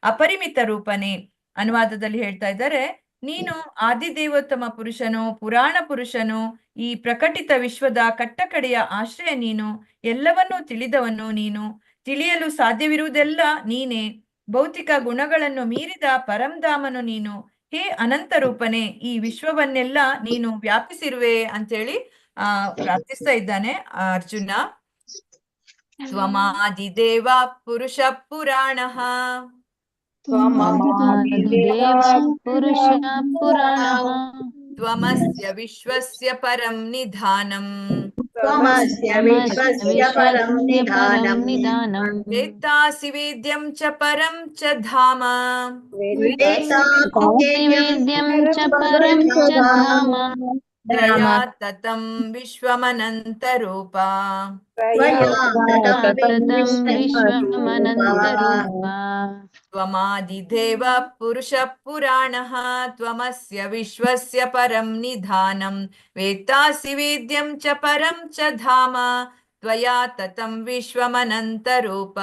[SPEAKER 2] ಅಪರಿಮಿತ ರೂಪನೇ. ಅನುವಾದದಲ್ಲಿ ಹೇಳ್ತಾ ಇದ್ದಾರೆ, ನೀನು ಆದಿದೇವೋತ್ತಮ ಪುರುಷನು, ಪುರಾಣ ಪುರುಷನು, ಈ ಪ್ರಕಟಿತ ವಿಶ್ವದ ಕಟ್ಟಕಡೆಯ ಆಶ್ರಯ ನೀನು, ಎಲ್ಲವನ್ನೂ ತಿಳಿದವನು ನೀನು, ತಿಳಿಯಲು ಸಾಧ್ಯವಿರುವುದೆಲ್ಲ ನೀನೇ, ಭೌತಿಕ ಗುಣಗಳನ್ನು ಮೀರಿದ ಪರಂಧಾಮನು ನೀನು, ಹೇ ಅನಂತ ರೂಪನೇ, ಈ ವಿಶ್ವವನ್ನೆಲ್ಲ ನೀನು ವ್ಯಾಪಿಸಿರುವೆ ಅಂತೇಳಿ ಪ್ರಾರ್ಥಿಸ್ತಾ ಇದ್ದಾನೆ ಅರ್ಜುನ. ತ್ವಮಾದಿದೇವ ಪುರುಷ ಪುರಾಣಃ
[SPEAKER 22] ಪುರುಷ ಪುರಾಣಃ
[SPEAKER 2] ತ್ವಮಸ್ಯ ವಿಶ್ವಸ್ಯ ಪರಂ ನಿಧಾನಂ
[SPEAKER 14] त्वमस्य विश्वस्य परं निधानम्
[SPEAKER 2] वेत्तासि वेद्यं च परं च धाम
[SPEAKER 22] वेत्तासि वेद्यं च परं च धाम
[SPEAKER 2] त्वया ततं विश्वमनन्तरूप
[SPEAKER 22] ततं विश्वमनन्तरूप
[SPEAKER 2] त्वमादिदेव पुरुषः पुराणः त्वमस्य विश्वस्य परं निधानं वेत्तासि वेद्यं च परं च धाम त्वया ततं विश्वमनन्तरूप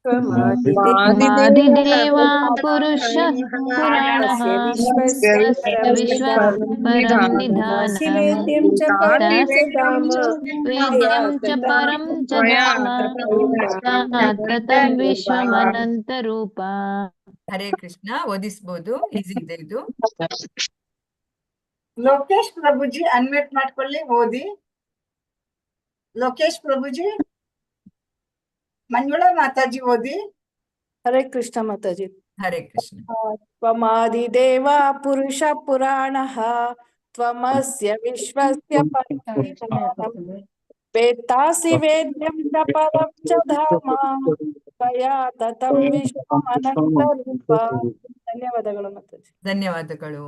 [SPEAKER 22] त्वमादिदेव पुरुषः पुराणः
[SPEAKER 12] विश्वस्य
[SPEAKER 22] तस्य विश्वः परं निधानम्
[SPEAKER 12] वेद्यं च
[SPEAKER 22] परं च धाम ततं ವಿಶ್ವಮನಂತರೂಪ.
[SPEAKER 2] ಹರೇ ಕೃಷ್ಣ. ಓದಿಸ್ಬೋದು, ಈಸಿ ಇದೆ ಇದು.
[SPEAKER 1] ಲೋಕೇಶ್ ಪ್ರಭುಜಿ ಅನ್ಮ್ಯೂಟ್ ಮಾಡ್ಕೊಳ್ಳಿ, ಓದಿ. ಲೋಕೇಶ್ ಪ್ರಭುಜಿ. ಮಂಜುಳಾ ಮಾತಾಜಿ ಓದಿ.
[SPEAKER 5] ಹರೇ ಕೃಷ್ಣ ಮಾತಾಜಿ.
[SPEAKER 2] ಹರೇ ಕೃಷ್ಣ.
[SPEAKER 5] ತ್ವಮಾದಿದೇವ ಪುರುಷ ಪುರಾಣಃ ತ್ವಮಸ್ಯ ವಿಶ್ವಸ್ಯ ಪರಂ ವೇತ್ತಾಸಿ ವೇದ್ಯಂ ಚ ಪರಂ ಚ ಧಾಮ ತ್ವಯಾ ತತಂ ವಿಶ್ವಮನಂತರೂಪ. ಧನ್ಯವಾದಗಳು ಮಾತಾಜಿ.
[SPEAKER 2] ಧನ್ಯವಾದಗಳು.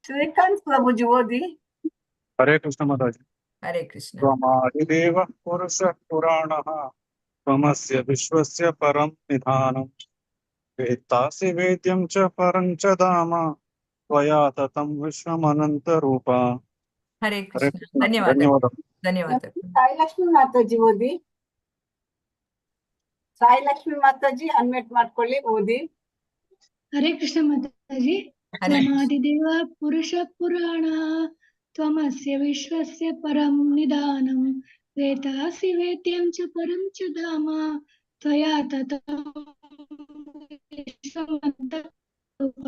[SPEAKER 1] ಶ್ರೀಕಾಂತ್ ಪ್ರಭುಜಿ ಓದಿ.
[SPEAKER 9] ಹರೇ ಕೃಷ್ಣ ಮಾತಾಜಿ.
[SPEAKER 2] ಹರೇ ಕೃಷ್ಣ.
[SPEAKER 9] ತ್ವಮಾದಿದೇವ ಪುರುಷ ಪುರಾಣಃ ತ್ವಮಸ್ಯ ವಿಶ್ವಸ್ಯ ಪರಂ ನಿಧಾನಂ ವೇತ್ತಾಸಿ ವೇದ್ಯಂ ಚ ಪರಂ ಚ ಧಾಮ ತ್ವಯಾ ತತಂ ವಿಶ್ವಮನಂತರೂಪ.
[SPEAKER 2] ಹರೇ ಕೃಷ್ಣ. ಧನ್ಯವಾದಗಳು. ಧನ್ಯವಾದಗಳು.
[SPEAKER 1] ಸಾಯಿ ಲಕ್ಷ್ಮಿ ಮಾತಾಜಿ ಓದಿ. ಸಾಯಿ ಲಕ್ಷ್ಮಿ ಮಾತಾಜಿ ಅನ್ಮ್ಯೂಟ್ ಮಾಡ್ಕೊಳ್ಳಿ, ಓದಿ.
[SPEAKER 21] ಹರೇ ಕೃಷ್ಣ ಮಾತಾಜಿ. ತ್ವಮಾದಿದೇವ ಪುರುಷ ಪುರಾಣ ತ್ವಮಸ್ಯ ವಿಶ್ವಸ್ಯ ಪರಂ ನಿಧಾನಂ ವೇತ್ತಾಸಿ ವೇದ್ಯಂ ಚ ಪರಂ ಚ ಧಾಮ ತ್ವಯಾ ತತಂ ವಿಶ್ವಮನಂತರೂಪ.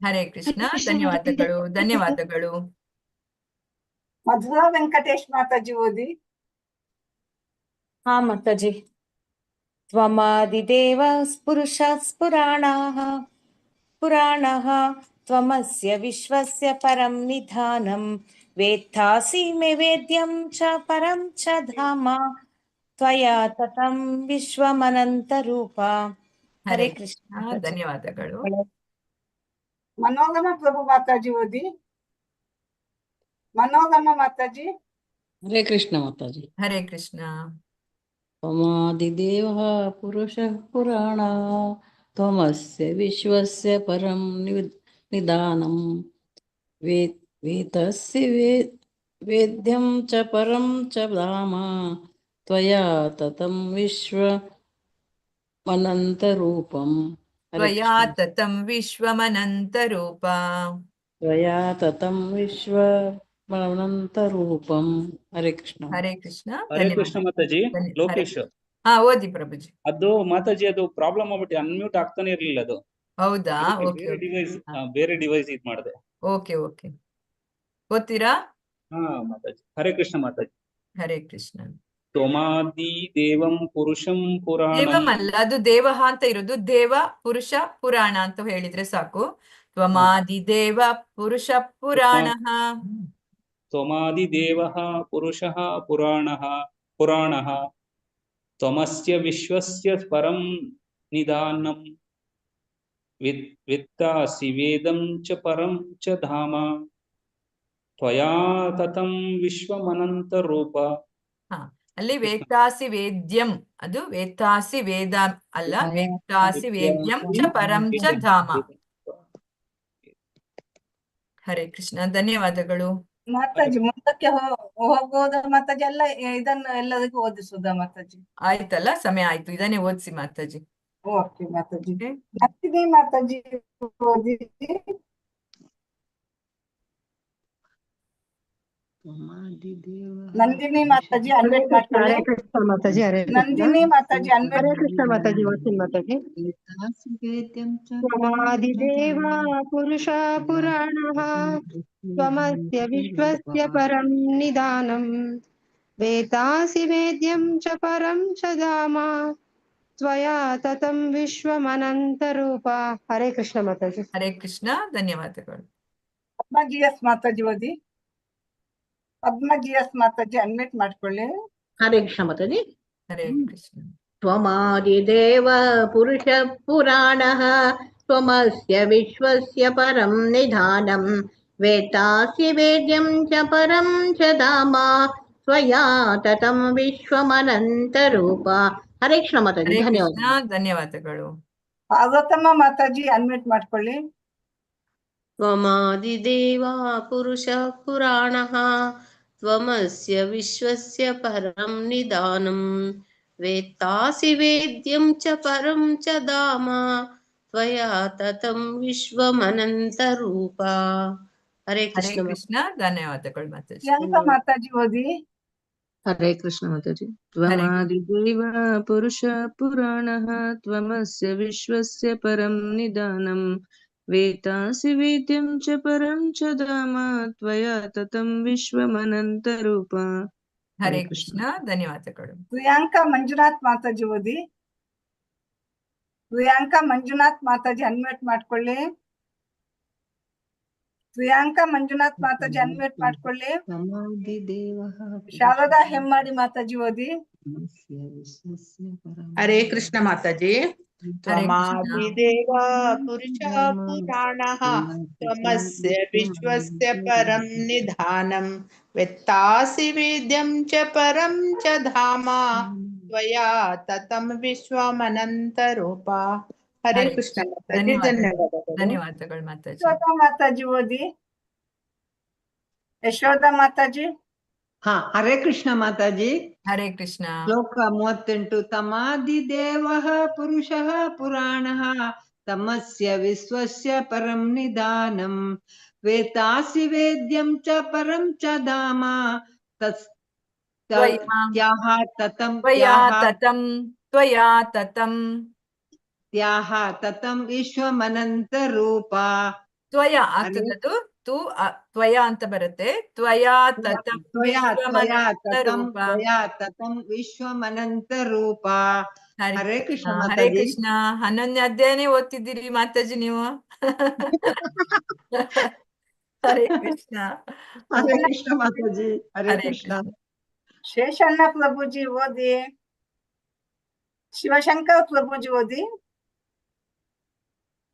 [SPEAKER 2] ಹರೇ ಕೃಷ್ಣ. ಧನ್ಯವಾದಗಳು. ಧನ್ಯವಾದಗಳು.
[SPEAKER 1] ಮಧುರಾ ವೆಂಕಟೇಶ್ ಮಾತಾಜಿ ಓದಿ.
[SPEAKER 23] ಹಾ ಮಾತಾಜಿ. ತ್ವಮಾದಿದೇವ ಪುರುಷಃ ಪುರಾಣಃ ಪುರಾಣಃ ತ್ವಮಸ್ಯ ವಿಶ್ವಸ್ಯ ಪರಂ ನಿಧಾನಂ ವೇತ್ತಾಸಿ ಮೇ ವೇದ್ಯಂ ಚ ಪರಂ ಚ ಧಾಮ ತ್ವಯಾ ತತಂ ವಿಶ್ವಮನಂತರೂಪ. ಹರೇ ಕೃಷ್ಣ.
[SPEAKER 2] ಧನ್ಯವಾದಗಳು.
[SPEAKER 1] ಮನೋಗಮ ಪ್ರಭು ಮಾತಾಜಿ ಓದಿ. ಮನೋಗಮ ಮಾತಾಜಿ.
[SPEAKER 24] ಹರೇ ಕೃಷ್ಣ ಮಾತಾಜಿ.
[SPEAKER 2] ಹರೇ ಕೃಷ್ಣ.
[SPEAKER 24] ತ್ವಮಾದಿದೇವ ಪುರುಷಃ ಪುರಾಣ ತ್ವಮಸ್ಯ ವಿಶ್ವಸ್ಯ ಪರಂ ನಿಧಾನಂ ವೇತ್ತಸ್ಯ ವೇದ್ಯಂ ಚ ಪರಂ ಚ ಧಾಮ ತ್ವಯಾ ತತಂ ವಿಶ್ವಮನಂತರೂಪಂ.
[SPEAKER 2] ತ್ವಯಾ ತತಂ ವಿಶ್ವಮನಂತರೂಪ.
[SPEAKER 24] ತ್ವಯಾ ತತಂ ವಿಶ್ವಮನಂತರೂಪಂ. ಹರೇ ಕೃಷ್ಣ.
[SPEAKER 2] ಹರೇ ಕೃಷ್ಣ.
[SPEAKER 25] ಹರೇ ಕೃಷ್ಣ ಮಾತಾಜಿ. ಲೋಕೇಶ್.
[SPEAKER 2] ಹಾ ಓದಿ ಪ್ರಭುಜಿ.
[SPEAKER 25] ಅದು ಮಾತಾಜಿ, ಅದು ಪ್ರಾಬ್ಲಮ್ ಆಗ್ಬಿಟ್ಟು ಅನ್ಮ್ಯೂಟ್ ಆಗ್ತಾನೆ ಇರ್ಲಿಲ್ಲ ಅದು.
[SPEAKER 2] ಹೌದಾ?
[SPEAKER 25] ಬೇರೆ ಡಿವೈಸ್ ಇದ್ ಮಾಡಿದೆ.
[SPEAKER 2] Okay okay. ಓದ್ತೀರಾ?
[SPEAKER 25] ಹಾ ಮಾತಾಜಿ. ಹರೇ ಕೃಷ್ಣ ಮಾತಾಜಿ.
[SPEAKER 2] ಹರೇ ಕೃಷ್ಣ.
[SPEAKER 25] ತ್ವಮಾದಿ ದೇವಂ ಪುರುಷಂ ಪುರಾಣಂ.
[SPEAKER 2] ದೇವಂ ಅಲ್ಲ, ಅದು ದೇವಃ ಅಂತ ಇರೋದು. ದೇವ ಪುರುಷ ಪುರಾಣ ಅಂತ ಹೇಳಿದ್ರೆ ಸಾಕು. ತ್ವಮಾದಿ ದೇವ ಪುರುಷ ಪುರಾಣಃ.
[SPEAKER 25] ತ್ವಮಾದಿ ದೇವಃ ಪುರುಷಃ ಪುರಾಣಃ ತ್ವಮಸ್ಯ ವಿಶ್ವಸ್ಯ ಪರಂ ನಿಧಾನಂ ವಿತ್ತಾಸಿ ವೇದಂ ಚ ಪರಂ ಚ ಧಾಮ ತ್ವಯಾ ತತಂ ವಿಶ್ವಮನಂತ ರೂಪ.
[SPEAKER 2] ಅಲ್ಲಿ ವೇತ್ತಾಸಿ ವೇದ್ಯಂ, ಅದು ವೇತ್ತಾಸಿ ವೇದ ಅಲ್ಲ, ವೇತ್ತಾಸಿ ವೇದ್ಯಂ ಚ ಪರಂ ಚ ಧಾಮ. ಹರೇ ಕೃಷ್ಣ. ಧನ್ಯವಾದಗಳು
[SPEAKER 1] ಮಾತಾಜಿ. ಮುಂದಕ್ಕೆ ಹೋಗೋದ ಮಾತಾಜಿ, ಎಲ್ಲ ಇದನ್ನ ಎಲ್ಲರಿಗೂ ಓದಿಸುದ ಮಾತಾಜಿ?
[SPEAKER 2] ಆಯ್ತಲ್ಲ, ಸಮಯ ಆಯ್ತು, ಇದನ್ನೇ ಓದಿಸಿ ಮಾತಾಜಿ.
[SPEAKER 1] ಓಕೆ ಮಾತಾಜಿ. ನಂದಿನಿ ಮಾತಾಜಿ ಓದಿ. ನಂದಿನಿ ಮಾತಾಜಿ ಅನ್ವೇಟ್ ಮಾಡ್ಕೊಳ್ಳಿ.
[SPEAKER 7] ಹರೇ ಕೃಷ್ಣ ಮಾತಾಜಿ. ಹರೇ
[SPEAKER 1] ನಂದಿನಿ ಮಾತಾಜಿ ಅನ್ವೇಟ್.
[SPEAKER 7] ಹರೇ ಕೃಷ್ಣ ಮಾತಾಜಿ. ಓದ್ತೀನಿ ಮಾತಾಜಿ. ತ್ವಮಾದಿದೇವ ಪುರುಷ ಪುರಾಣಃ ತ್ವಮಸ್ಯ ವಿಶ್ವಸ್ಯ ಪರಂ ನಿಧಾನಂ ವೇದಾಸಿ ವೇದ್ಯಂ ಚ ಪರಂ ಚ ಧಾಮ ತ್ವಯಾ ತತಂ ವಿಶ್ವಮನಂತ ರೂಪ. ಹರೇ ಕೃಷ್ಣ ಮಾತಾಜಿ.
[SPEAKER 2] ಹರೇ ಕೃಷ್ಣ. ಧನ್ಯವಾದಗಳು.
[SPEAKER 1] ಪದ್ಮಜಿಎಸ್ ಮಾತಾಜಿ ಓದಿ. ಪದ್ಮಜಿಎಸ್ ಮಾತಾಜಿ ಅನ್ವೇಟ್ ಮಾಡ್ಕೊಳ್ಳಿ.
[SPEAKER 14] ಹರೇ ಕೃಷ್ಣ ಮಾತಾಜಿ.
[SPEAKER 2] ಹರೇ ಕೃಷ್ಣ.
[SPEAKER 14] ತ್ವಮಾದಿದೇವ ಪುರುಷ ಪುರಾಣಃ ತ್ವಮಸ್ಯ ವಿಶ್ವಸ್ಯ ಪರಂ ನಿಧಾನಂ ವೇದಾಸಿ ವೇದ್ಯಂ ಚ ಪರಂ ಚ ಧಾಮ ತ್ವಯಾ ತತಂ ವಿಶ್ವಮನಂತ ರೂಪ. ಹರೇ ಕೃಷ್ಣ ಮಾತಾಜಿ.
[SPEAKER 2] ಹರೇ
[SPEAKER 14] ಧನ್ಯವಾದ.
[SPEAKER 2] ಕೃಷ್ಣ. ಧನ್ಯವಾದಗಳು.
[SPEAKER 1] ಪಾರ್ವತಮ್ಮ ಮಾತಾಜಿ ಅನ್ವೇಟ್ ಮಾಡ್ಕೊಳ್ಳಿ.
[SPEAKER 4] ತ್ವಮಾದಿದೇವ ಪುರುಷ ಪುರಾಣಃ ತ್ವಮಸ್ಯ ವಿಶ್ವಸ್ಯ ಪರಂ ನಿಧಾನಂ ವೇತ್ತಾಸಿ ವೇದ್ಯಂ ಚ ಪರಂ ಚ ಧಾಮ ತ್ವಯಾ ತತಂ ವಿಶ್ವಮನಂತ ರೂಪ. ಹರೇ
[SPEAKER 2] ಹರೇ
[SPEAKER 4] ಕೃಷ್ಣ
[SPEAKER 2] ಕೃಷ್ಣ. ಧನ್ಯವಾದಗಳು ಮಾತಾಜಿ.
[SPEAKER 1] ಪ್ರಿಯಾಂಕಾ ಮಾತಾಜಿ ಓದಿ.
[SPEAKER 24] ಹರೇ ಕೃಷ್ಣ ಮಾತಾಜಿ. ತ್ವಮಾದಿದೇವ ಪುರುಷ ಪುರಾಣಃ ತ್ವಮಸ್ಯ ವಿಶ್ವಸ್ಯ ಪರಂ ನಿಧಾನಂ ವೇದಾಸಿ ವೇದ್ಯಂ ಚ ಪರಂ ಚ ಧಾಮ ತ್ವಯಾ ತತಂ ವಿಶ್ವಮನಂತ ರೂಪ.
[SPEAKER 2] ಹರೇ ಕೃಷ್ಣ. ಧನ್ಯವಾದಗಳು.
[SPEAKER 1] ಪ್ರಿಯಾಂಕಾ ಮಂಜುನಾಥ್ ಮಾತಾಜಿ ಓದಿ. ಪ್ರಿಯಾಂಕಾ ಮಂಜುನಾಥ್ ಮಾತಾಜಿ ಅನ್ವೇಟ್ ಮಾಡ್ಕೊಳ್ಳಿ. ಪ್ರಿಯಾಂಕಾ ಮಂಜುನಾಥ್ ಮಾತಾಜಿ ಅನ್ವೇಟ್ ಮಾಡ್ಕೊಳ್ಳಿ. ಶಾರದಾ ಹೆಮ್ಮಾಡಿ ಮಾತಾಜಿ ಓದಿ.
[SPEAKER 8] ಹರೇ ಕೃಷ್ಣ ಮಾತಾಜಿ. ತ್ವಮಾದಿದೇವ ಪುರುಷ ಪುರಾಣಃ ತ್ವಮಸ್ಯ ವಿಶ್ವಸ್ಯ ಪರಂ ನಿಧಾನಂ ವೇತ್ತಾಸಿ ವೇದ್ಯಂ ಚ ಪರಂ ಚ ಧಾಮ ತ್ವಯಾ ತತಂ ವಿಶ್ವಮನಂತ ರೂಪ. ಹರೇ ಕೃಷ್ಣ ಮಾತಾಜಿ. ಧನ್ಯವಾದಗಳು.
[SPEAKER 2] ಧನ್ಯವಾದಗಳು ಮಾತಾಜಿ.
[SPEAKER 1] ಯಶೋಧ ಮಾತಾಜಿ ಓದಿ. ಯಶೋಧ ಮಾತಾಜಿ.
[SPEAKER 10] ಹರೇ ಕೃಷ್ಣ ಮಾತಾಜಿ.
[SPEAKER 2] ಹರೇ ಕೃಷ್ಣ.
[SPEAKER 10] ಶ್ಲೋಕ 38. ತಮಾದಿದೇವಃ ಪುರುಷಃ ಪುರಾಣಃ ತಮಸ್ಯ ವಿಶ್ವಸ್ಯ ಪರಂ ನಿಧಾನಂ ವೇದಾಸಿ ವೇದ್ಯಂ ಚ ಪರಂ ಚ ಧಾಮ ತ್ವಯಾ ತತಂ ವಿಶ್ವಮನಂತ ರೂಪ.
[SPEAKER 2] ತ್ವಯಾ ಆಗ್ತದದು. ತ್ವಯಾ ಅಂತ ಬರುತ್ತೆ. ತ್ವಯಾ ತತಂ
[SPEAKER 10] ವಿಶ್ವಮನಂತ ರೂಪ. ಹರೇ ಕೃಷ್ಣ
[SPEAKER 2] ಹರೇ ಕೃಷ್ಣ. 11ನೇ ಅಧ್ಯಾಯನೇ ಓದ್ತಿದ್ದೀರಿ ಮಾತಾಜಿ ನೀವು. ಹರೇ ಕೃಷ್ಣ.
[SPEAKER 10] ಹರೇ ಕೃಷ್ಣ ಮಾತಾಜಿ. ಹರೇ ಕೃಷ್ಣ.
[SPEAKER 1] ಶೇಷಣ್ಣ ಪ್ರಭುಜಿ ಓದಿ. ಶಿವಶಂಕರ್ ಪ್ರಭುಜಿ ಓದಿ.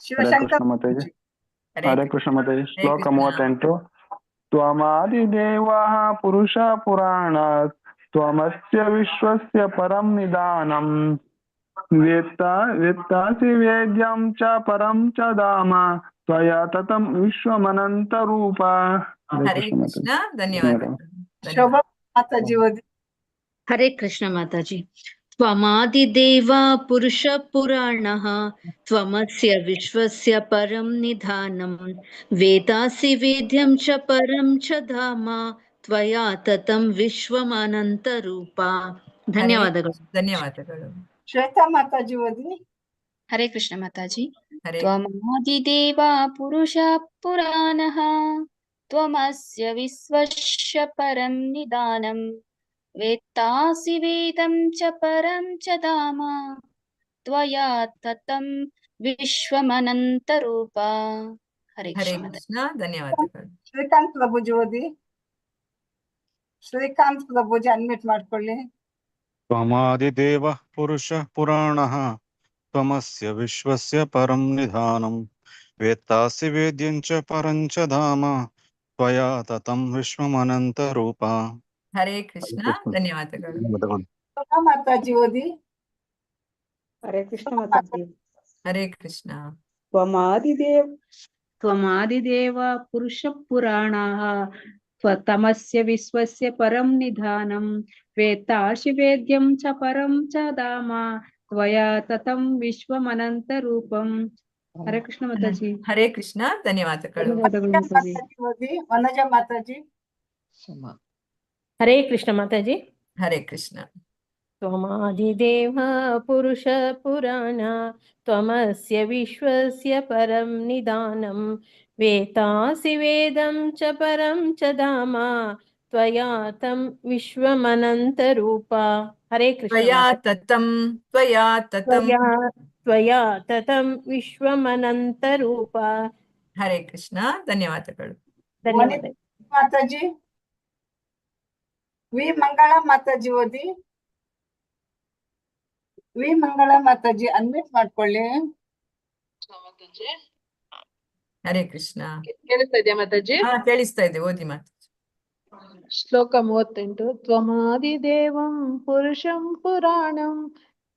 [SPEAKER 1] ಶಿವಶಂಕರ್
[SPEAKER 11] ಮಾತಾಜಿ. ಹರೇ ಕೃಷ್ಣ ಮಾತಾಜಿ. ಶ್ಲೋಕ 38. ತ್ವಮಾದಿದೇವಃ ಪುರುಷ ಪುರಾಣ ತ್ವಮಸ್ಯ ವಿಶ್ವಸ್ಯ ಪರಂ ನಿಧಾನಂ ವೇತ್ತಾಸಿ ವೇದ್ಯಂ ಚ ಪರಂ ಚ ಧಾಮ ತ್ವಯಾ ತತಂ ವಿಶ್ವಮನಂತ ರೂಪ.
[SPEAKER 2] ಹರೇ ಕೃಷ್ಣ. ಧನ್ಯವಾದಗಳು.
[SPEAKER 1] ಶೋಭಾ ಮಾತಾಜಿ ಓದಿ.
[SPEAKER 22] ಹರೇ ಕೃಷ್ಣ ಮಾತಾಜಿ. ತ್ವಮಾದಿದೇವ ಪುರುಷ ಪುರಾಣಃ ತ್ವಮಸ್ಯ ವಿಶ್ವಸ್ಯ ಪರಂ ನಿಧಾನಂ ವೇದಾಸಿ ವೇದ್ಯಂ ಚ ಪರಂ ಚ ಧಾಮ ತ್ವಯಾ ತತಂ ವಿಶ್ವಮನಂತ ರೂಪ. ಧನ್ಯವಾದಗಳು.
[SPEAKER 2] ಧನ್ಯವಾದಗಳು.
[SPEAKER 1] ಶ್ವೇತಾ ಮಾತಾಜಿ ಓದಿ.
[SPEAKER 16] ಹರೇ ಕೃಷ್ಣ ಮಾತಾಜಿ.
[SPEAKER 2] ಹರೇ
[SPEAKER 16] ತ್ವಮಾದಿದೇವ ಪುರುಷ ಪುರಾಣಃ
[SPEAKER 3] त्वमस्य विश्वस्य परं निदानं वेत्तासि वेदं च परं च धाम त्वया ततं विश्वमनन्तरूपा हरे
[SPEAKER 2] ಹರೇ
[SPEAKER 3] कृष्ण
[SPEAKER 2] ಕೃಷ್ಣ ಧನ್ಯವಾದಗಳು.
[SPEAKER 1] ಶ್ರೀಕಾಂತ್ ಪ್ರಭುಜಿ ಓದಿ. ಶ್ರೀಕಾಂತ್ ಪ್ರಭುಜಿ ಅನ್ಮ್ಯೂಟ್ ಮಾಡ್ಕೊಳ್ಳಿ.
[SPEAKER 9] त्वमादिदेवः पुरुषः पुराणः त्वमस्य विश्वस्य परं निधानं वेत्तासि वेद्यं च परं च धाम त्वया ततं विश्वमनन्तरूपा.
[SPEAKER 2] ಹರೇ ಕೃಷ್ಣ ಧನ್ಯವಾದಗಳು.
[SPEAKER 1] ಶೋಭಾ ಮಾತಾಜಿ ಓದಿ.
[SPEAKER 5] ಹರೇ ಕೃಷ್ಣ ಮಾತಾಜಿ.
[SPEAKER 2] ಹರೇ ಕೃಷ್ಣ.
[SPEAKER 5] त्वमादिदेव पुरुषः पुराणः त्वमस्य विश्वस्य परं निधानं वेत्तासि वेद्यं च परं च धाम त्वया ततं विश्वमनन्तरूपं. हरे कृष्ण माताजी.
[SPEAKER 2] ಹರೇ ಕೃಷ್ಣ ಧನ್ಯವಾದಗಳು.
[SPEAKER 5] ಧನ್ಯವಾದಗಳು ಮಾತಾಜಿ.
[SPEAKER 1] ಓದಿ. ವನಜ ಮಾತಾಜಿ.
[SPEAKER 6] ಹರೇ ಕೃಷ್ಣ ಮಾತಾಜಿ.
[SPEAKER 2] ಹರೇ ಕೃಷ್ಣ.
[SPEAKER 6] त्वमादिदेव पुरुष पुराण त्वमस्य विश्वस्य परं निदानं वेत्तासि वेदं च परं च धाम त्वया तं विश्वमनन्तरूपा. हरे कृष्ण. त्वया ततं विश्वमनन्तरूपा.
[SPEAKER 2] ಹರೇ ಕೃಷ್ಣ ಧನ್ಯವಾದಗಳು.
[SPEAKER 6] ಧನ್ಯವಾದಗಳು
[SPEAKER 1] ಮಾತಾಜಿ. ವಿ ಮಂಗಳ ಮಾತಾಜಿ ಓದಿ. ವಿ ಮಂಗಳ ಮಾತಾಜಿ ಅನ್ಮ್ಯೂಟ್ ಮಾಡ್ಕೊಳ್ಳಿ.
[SPEAKER 2] ಹರೇ ಕೃಷ್ಣ.
[SPEAKER 5] ಕೇಳಿಸ್ತಾ ಇದೆಯಾ ಮಾತಾಜಿ?
[SPEAKER 2] ಹಾ ಕೇಳಿಸ್ತಾ ಇದೆ, ಓದಿ ಮಾತಾಜಿ.
[SPEAKER 5] ಶ್ಲೋಕ 38. ತ್ವಮಾದಿದೇವಂ ಪುರುಷಂ ಪುರಾಣಂ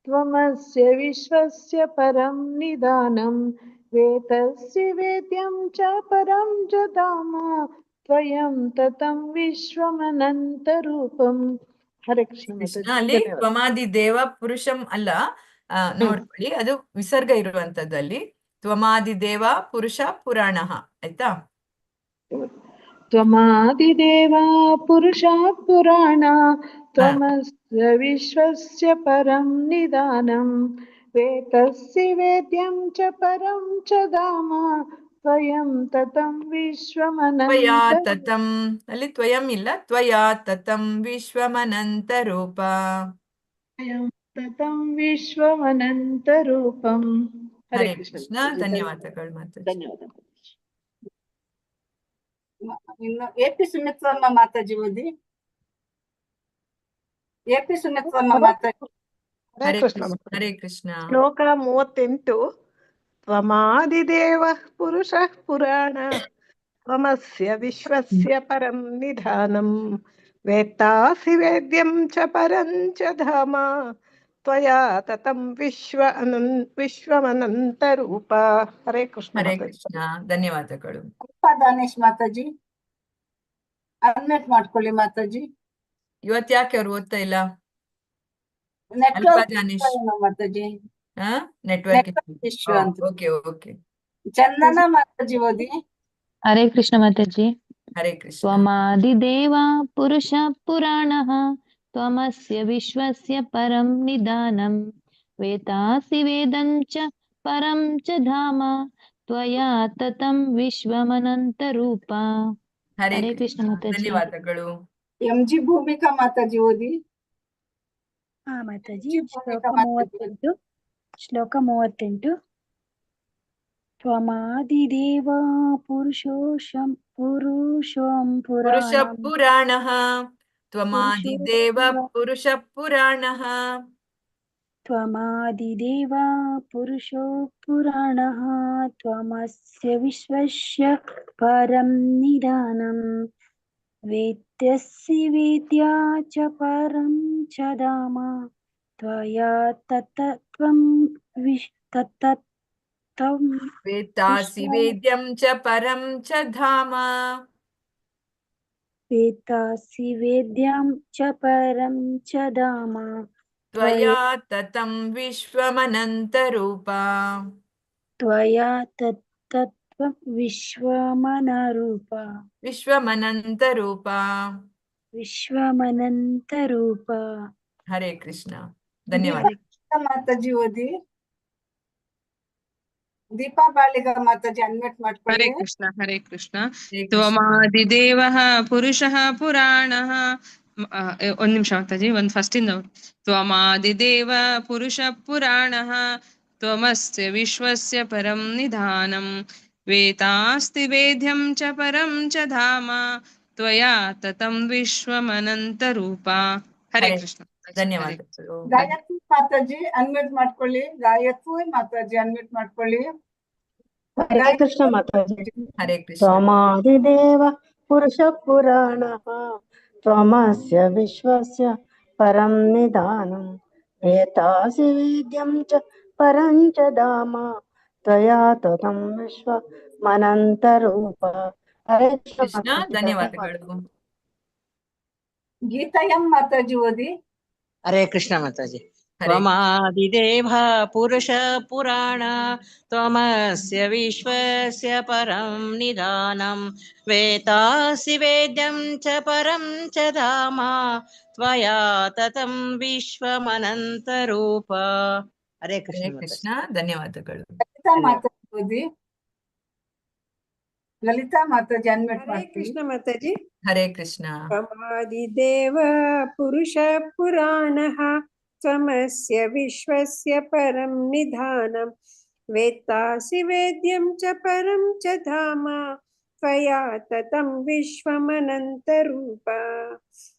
[SPEAKER 5] ತ್ವಮಸ್ಯ ವಿಶ್ವಸ್ಯ ಪರಂ ನಿದಾನಂ ವೇತಸ್ಯ ವೇದ್ಯಂ ಚ ಪರಂ ಚ ಧಾಮ ತ್ವಯಂ ತತಂ ವಿಶ್ವಮನಂತರೂಪಂ. ಹರೇ ಕೃಷ್ಣ ಮಾತಾಜಿ.
[SPEAKER 2] ಅಲ್ಲಿ ತ್ವಮಾದಿ ದೇವ ಪುರುಷಂ ಅಲ್ಲ, ನೋಡ್ಕೊಳ್ಳಿ, ಅದು ವಿಸರ್ಗ ಇರುವಂತದ್ದು ಅಲ್ಲಿ. ತ್ವಮಾದಿ ದೇವ ಪುರುಷ ಪುರಾಣ, ಆಯ್ತಾ?
[SPEAKER 5] ತ್ವಮಾದಿದೇವ ಪುರುಷ ಪುರಾಣ ತ್ವಮಸ್ಯ ವಿಶ್ವಸ್ಯ ಪರಂ ನಿದಾನಂ ವೇತಸ್ಯ ವೇದ್ಯಂ ಚ ಪರಂ ಚ ಧಾಮ ತ್ವಯಂ ತತಂ
[SPEAKER 2] ತ್ವಯಾ
[SPEAKER 5] ವಿಶ್ವಮನಂತ.
[SPEAKER 2] ತತಂ, ಅಲ್ಲಿ ತ್ವಯಂ ಇಲ್ಲ, ತ್ವಯಾ ತತಂ ವಿಶ್ವಮನಂತ ರೂಪ.
[SPEAKER 5] ತತಂ ವಿಶ್ವಮನಂತರೂಪಂ.
[SPEAKER 2] ಹರೇ ಕೃಷ್ಣ ಧನ್ಯವಾದಗಳು ಮಾತಾಜಿ.
[SPEAKER 5] ಧನ್ಯವಾದಗಳು.
[SPEAKER 1] ಇನ್ನು ಎಪಿ ಸುಮಿತ್ರಮ್ಮ ಮಾತಾಜಿ ಓದಿ. ಎಪಿ ಸುಮಿತ್ರಮ್ಮ ಮಾತಾಜಿ.
[SPEAKER 2] ಹರೇ ಕೃಷ್ಣ. ಹರೇ ಕೃಷ್ಣ.
[SPEAKER 13] ಶ್ಲೋಕ 38. ತ್ವಮಾದಿದೇವ ಪುರುಷಃ ಪುರಾಣ ತ್ವಮಸ್ಯ ವಿಶ್ವಸ್ಯ ಪರಂ ನಿಧಾನಂ ವೇತ್ತಾಸಿ ವೇದ್ಯಂ ಚ ಪರಂ ಚ ಧಾಮ ತ್ವಯಾ ತತಂ ವಿಶ್ವಮನಂತರೂಪ. ಹರೇ ಕೃಷ್ಣ.
[SPEAKER 2] ಹರೇ ಕೃಷ್ಣ ಧನ್ಯವಾದಗಳು.
[SPEAKER 1] ಕೃಪಾ ದಾನೇಶ್ ಮಾತಾಜಿ ಅನ್ಮ್ಯೂಟ್ ಮಾಡ್ಕೊಳ್ಳಿ ಮಾತಾಜಿ.
[SPEAKER 2] ಇವತ್ತು ಯಾಕೆ ಅವ್ರು ಓದ್ತಾ ಇಲ್ಲ?
[SPEAKER 1] Network
[SPEAKER 2] Danesh
[SPEAKER 1] mataji.
[SPEAKER 2] Network
[SPEAKER 1] issue ಅಂತ.
[SPEAKER 2] Okay okay.
[SPEAKER 1] ಚಂದನ ಮಾತಾಜಿ ಓದಿ.
[SPEAKER 15] ಹರೇ ಕೃಷ್ಣ ಮಾತಾಜಿ.
[SPEAKER 2] ಹರೇ ಕೃಷ್ಣ.
[SPEAKER 15] ತ್ವಮಾದಿದೇವ ಪುರುಷ ಪುರಾಣಃ ತ್ವಮಸ್ಯ ವಿಶ್ವಸ್ಯ ಪರಂ ನಿದಾನಂ ವೇತಾಸಿ ವೇದಂ ಚ ಪರಂ ಚ ಧಾಮ ತ್ವಯಾ ತತಂ ವಿಶ್ವಮನಂತರೂಪ.
[SPEAKER 2] ಹರೇ
[SPEAKER 15] ಹರೇ ಕೃಷ್ಣ ಮಾತಾಜಿ.
[SPEAKER 2] ಧನ್ಯವಾದಗಳು.
[SPEAKER 1] ಎಂ ಜಿ ಭೂಮಿಕಾ ಮಾತಾಜಿ ಓದಿ.
[SPEAKER 21] ಹಾ ಮಾತಾಜಿ. ಶ್ಲೋಕ 38. ತ್ವಮಾದಿದೇವ ಪುರುಷಂ
[SPEAKER 2] ಪುರುಷ ಪುರಾಣಃ ತ್ವಮಾದಿದೇವ ಪುರುಷ ಪುರಾಣಃ.
[SPEAKER 21] ತ್ವಮಾದಿದೇವ ಪುರುಷೋ ಪುರಾಣಃ ತ್ವಮಸ್ಯ ವಿಶ್ವಸ್ಯ ಪರಂ ನಿಧಾನಂ ವೇತ್ಯಸ್ಯ ವೇದ್ಯಾ ಚ ಪರಂ ಚ ಧಾಮ ತ್ವಯಾ ತತತ್ವಂ
[SPEAKER 2] ವೇತ್ತಾಸಿ ವೇದ್ಯಂ ಚ ಪರಂ ಚ ಧಾಮ.
[SPEAKER 21] ವೇತ್ತಾಸಿ ವೇದ್ಯಂ ಚ ಪರಂ ಚ ಧಾಮ
[SPEAKER 2] ತ್ವಯಾ ತತಂ ವಿಶ್ವಮನಂತರೂಪ.
[SPEAKER 21] ತ್ವಯಾ ತತ್ತ್ವಂ ವಿಶ್ವಮನರೂಪ.
[SPEAKER 2] ವಿಶ್ವಮನಂತರೂಪ.
[SPEAKER 21] ವಿಶ್ವಮನಂತರೂಪ.
[SPEAKER 2] ಹರೇ ಕೃಷ್ಣ ಧನ್ಯವಾದ.
[SPEAKER 1] ಮಾತಾಜಿ ಓದಿ. ದೀಪಾ ಬಾಳಿಗ ಮಾತಾಜಿ ಅನ್ಮ್ಯೂಟ್ ಮಾಡ್ಕೊಳ್ಳಿ.
[SPEAKER 12] ಹರೇ ಕೃಷ್ಣ. ತ್ವಮಾದಿದೇವಃ ಪುರುಷಃ ಪುರಾಣಃ. ಒಂದ್ ನಿಮಿಷ ಮಾತಾಜಿ, ಒಂದ್ ಫಸ್ಟ್ ಇಂದ. ತ್ವಮಾದಿದೇವ ಪುರುಷ ಪುರಾಣಃ ತ್ವಮಸ್ಯ ವಿಶ್ವಸ್ಯ ಪರಂ ನಿಧಾನಂ ವೇದಾಸ್ತಿ ವೇದ್ಯಂ ಚ ಪರಂ ಚ ಧಾಮ ತ್ವಯಾ ತತಂ ವಿಶ್ವಮನಂತರೂಪ. ಹರೇ ಕೃಷ್ಣ.
[SPEAKER 2] ಧನ್ಯವಾದಗಳು.
[SPEAKER 1] ಗಾಯತ್ರಿ ಮಾತಾಜಿ ಅನ್ಮ್ಯೂಟ್ ಮಾಡ್ಕೊಳ್ಳಿ. ಗಾಯತ್ರಿ ಮಾತಾಜಿ ಅನ್ಮ್ಯೂಟ್ ಮಾಡ್ಕೊಳ್ಳಿ.
[SPEAKER 7] ಹರೇ ಕೃಷ್ಣ ಮಾತಾಜಿ.
[SPEAKER 2] ಹರೇ ಕೃಷ್ಣ.
[SPEAKER 7] ತ್ವಮಾದಿದೇವ ಪುರುಷ ಪುರಾಣಃ ತ್ವಮಸ್ಯ ವಿಶ್ವಸ್ಯ ಪರಂ ನಿಧಾನಂ ವೇದಾಸಿ ವೇದ್ಯಂ ಚ ಪರಂ ಚ ಧಾಮ ತ್ವಯಾ ತತಂ ವಿಶ್ವಮನಂತರೂಪ. ಹರೇ
[SPEAKER 2] ಕೃಷ್ಣ. ಧನ್ಯವಾದಗಳು.
[SPEAKER 1] ಗೀತಾ ಎಂ ಮಾತಾಜಿ ಓದಿ.
[SPEAKER 17] ಹರೇ ಕೃಷ್ಣ ಮಾತಾಜಿ. ತ್ವಮಾದಿದೇವ ಪುರುಷ ಪುರಾಣ ತ್ವಮಸ್ಯ ವಿಶ್ವಸ್ಯ ಪರಂ ನಿಧಾನಂ ವೇದಾಸಿ ವೇದ್ಯಂ ಚ ಪರಂ ಚ ಧಾಮ ತ್ವಯಾ ತತಂ ವಿಶ್ವಮನಂತರೂಪ. ಹರೇ
[SPEAKER 2] ಕೃಷ್ಣ. ಧನ್ಯವಾದಗಳು.
[SPEAKER 1] ಲಲಿತಾ ಮಾತಾಜಿ ಓದಿ. ಲಲಿತಾ ಮಾತಾಜಿ ಅನ್ಮ್ಯೂಟ್
[SPEAKER 18] ಹರೇ
[SPEAKER 1] ಮಾಡ್ತೀವಿ.
[SPEAKER 18] ಕೃಷ್ಣ ಮಾತಾಜಿ.
[SPEAKER 2] ಹರೇ ಕೃಷ್ಣ.
[SPEAKER 18] ತ್ವಮಾದಿದೇವ ಪುರುಷ ಪುರಾಣಃ ತ್ವಮಸ್ಯ ವಿಶ್ವಸ್ಯ ಪರಂ ನಿಧಾನಂ ವೇತ್ತಾಸಿ ವೇದ್ಯಂ ಚ ಪರಂ ಚ ಧಾಮ ತ್ವಯಾ ತತಂ ವಿಶ್ವಮನಂತರೂಪ.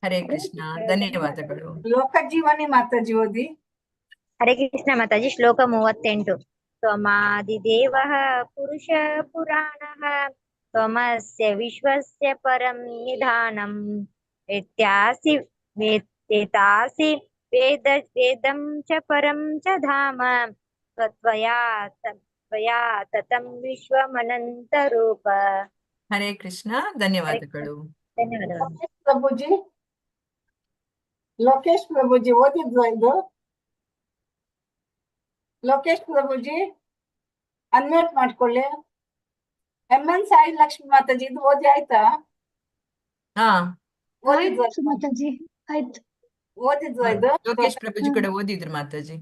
[SPEAKER 2] ಹರೇ ಕೃಷ್ಣ. ಧನ್ಯವಾದಗಳು.
[SPEAKER 1] ಲೋಕಜೀವನಿ ಮಾತಾಜಿ ಓದಿ.
[SPEAKER 19] ಹರೇ ಕೃಷ್ಣ ಮಾತಾಜಿ. ಶ್ಲೋಕ 38. ತ್ವಮಾದಿದೇವಃ ಪುರುಷ ಪುರಾಣಃ ತ್ವಮಸ್ಯ ವಿಶ್ವಸ್ಯ ಪರಂ ನಿಧಾನಂ ವೇದಾಸಿ ವೇದಂ ಚ ಪರಂ ಚ ಧಾಮ ತ್ವಯಾ ತತಂ ವಿಶ್ವಮನಂತರೂಪ.
[SPEAKER 2] ಹರೇ ಕೃಷ್ಣ. ಧನ್ಯವಾದಗಳು.
[SPEAKER 19] ಧನ್ಯವಾದಗಳು.
[SPEAKER 1] ಪ್ರಭುಜಿ, ಲೋಕೇಶ್ ಪ್ರಭುಜಿ ಓದಿದ್ವಾ ಇದು? ಲೋಕೇಶ್ ಪ್ರಭುಜಿ ಅನ್ಮ್ಯೂಟ್ ಮಾಡ್ಕೊಳ್ಳಿ. MN ಸಾಯಿ ಲಕ್ಷ್ಮಿ ಮಾತಾಜಿ ಇದು ಓದಿ ಆಯ್ತಾ? ಓದಿದ್ವಾ
[SPEAKER 20] ಮಾತಾಜಿ? ಆಯ್ತು.
[SPEAKER 1] ಓದಿದ್ವಾ ಇದು?
[SPEAKER 2] ಲೋಕೇಶ್ ಪ್ರಭುಜಿ ಕೂಡ ಓದಿದ್ರು ಮಾತಾಜಿ.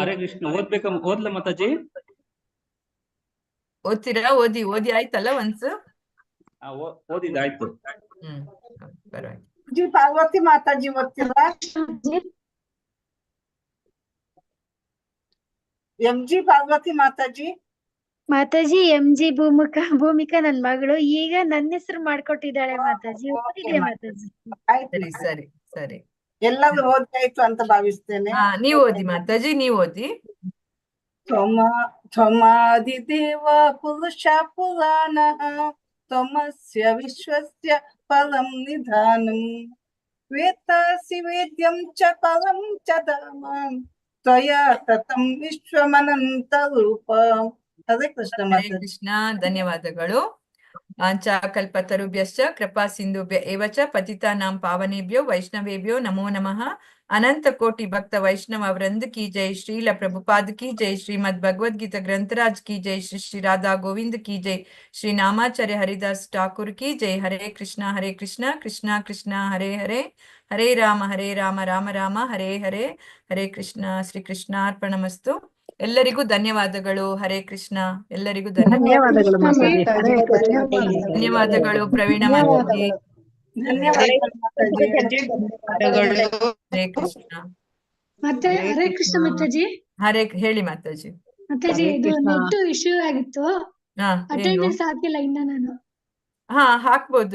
[SPEAKER 25] ಹರೇ ಕೃಷ್ಣ. ಓದ್ಲ ಮಾತಾಜಿ?
[SPEAKER 2] ಓದ್ತೀರಾ? ಓದಿ ಆಯ್ತಲ್ಲ ಒನ್ಸ್?
[SPEAKER 25] ಓದಿದ್ದಾಯ್ತು.
[SPEAKER 2] ಪರವಾಗಿಲ್ಲ.
[SPEAKER 1] ಜಿ ಪಾರ್ವತಿ ಮಾತಾಜಿ ಓದ್ತೀರಾ? MG ಪಾರ್ವತಿ ಮಾತಾಜಿ.
[SPEAKER 21] ಮಾತಾಜಿ MG ಭೂಮಿಕಾ ನನ್ ಮಗಳು ಈಗ ನನ್ನ ಹೆಸರು ಮಾಡ್ಕೊಟ್ಟಿದ್ದಾಳೆ ಮಾತಾಜಿ. ಓದಿದೆ ಮಾತಾಜಿ.
[SPEAKER 2] ಸರಿ ಸರಿ.
[SPEAKER 1] ಎಲ್ಲರೂ ಓದಾಯ್ತು ಅಂತ ಭಾವಿಸ್ತೇನೆ.
[SPEAKER 2] ನೀವು ಓದಿ ಮಾತಾಜಿ, ನೀವು ಓದಿ.
[SPEAKER 1] ತ್ವಮಾದಿದೇವ ಪುರುಷ ಪುರಾಣಃ ತ್ವಮಸ್ಯ ವಿಶ್ವಸ್ಯ ಪರಂ ನಿಧಾನಂ ವೇದಾಸಿ ವೇದ್ಯಂ ಚ ಪರಂ ಚ ಧಾಮ ತ್ವಯಾ ತತಂ ವಿಶ್ವಮನಂತರೂಪ. ಹರೇ ಕೃಷ್ಣ.
[SPEAKER 2] ಹರೇ ಕೃಷ್ಣ. ಧನ್ಯವಾದಗಳು. ಕಲ್ಪತರುಭ್ಯಶ್ಚ ಕೃಪಾ ಸಿಂಧುಭ್ಯ ಏವ ಚ ಪತಿತಾನಾಂ ಪಾವನೇಭ್ಯೋ ವೈಷ್ಣವೇಭ್ಯೋ ನಮೋ ನಮಃ. अनंत कोटि भक्त वैष्णव वृंद की जय, श्रील प्रभुपाद की जय, श्रीमद् भगवद गीता ग्रंथराज की जय, श्री श्री राधा गोविंद की जय, श्री नामाचार्य हरिदास ठाकुर की जय. हरे कृष्णा कृष्णा कृष्णा हरे हरे, हरे राम राम राम हरे हरे, हरे कृष्ण. ಶ್ರೀ ಕೃಷ್ಣಾರ್ಪಣಮಸ್ತು. ಎಲ್ಲರಿಗೂ ಧನ್ಯವಾದಗಳು. ಹರೇ ಕೃಷ್ಣ. ಎಲ್ಲರಿಗೂ ಧನ್ಯವಾದಗಳು. ಧನ್ಯವಾದಗಳು ಪ್ರವೀಣ ಮಾತಾಜಿ. ಹರೇ ಕೃಷ್ಣ.
[SPEAKER 20] ಮತ್ತೆ ಹರೇ ಕೃಷ್ಣ ಮಾತಾಜಿ.
[SPEAKER 2] ಹೇಳಿ ಮಾತಾಜಿ.
[SPEAKER 20] ಮಾತಾಜಿ ಇದು ನೆಟ್ ಇಶ್ಯೂ ಆಗಿತ್ತು, ಅಟೆಂಡೆನ್ಸ್ ಹಾಕಿಲ್ಲ ಇನ್ನ ನಾನು.
[SPEAKER 2] ಹಾಕ್ಬೋದು.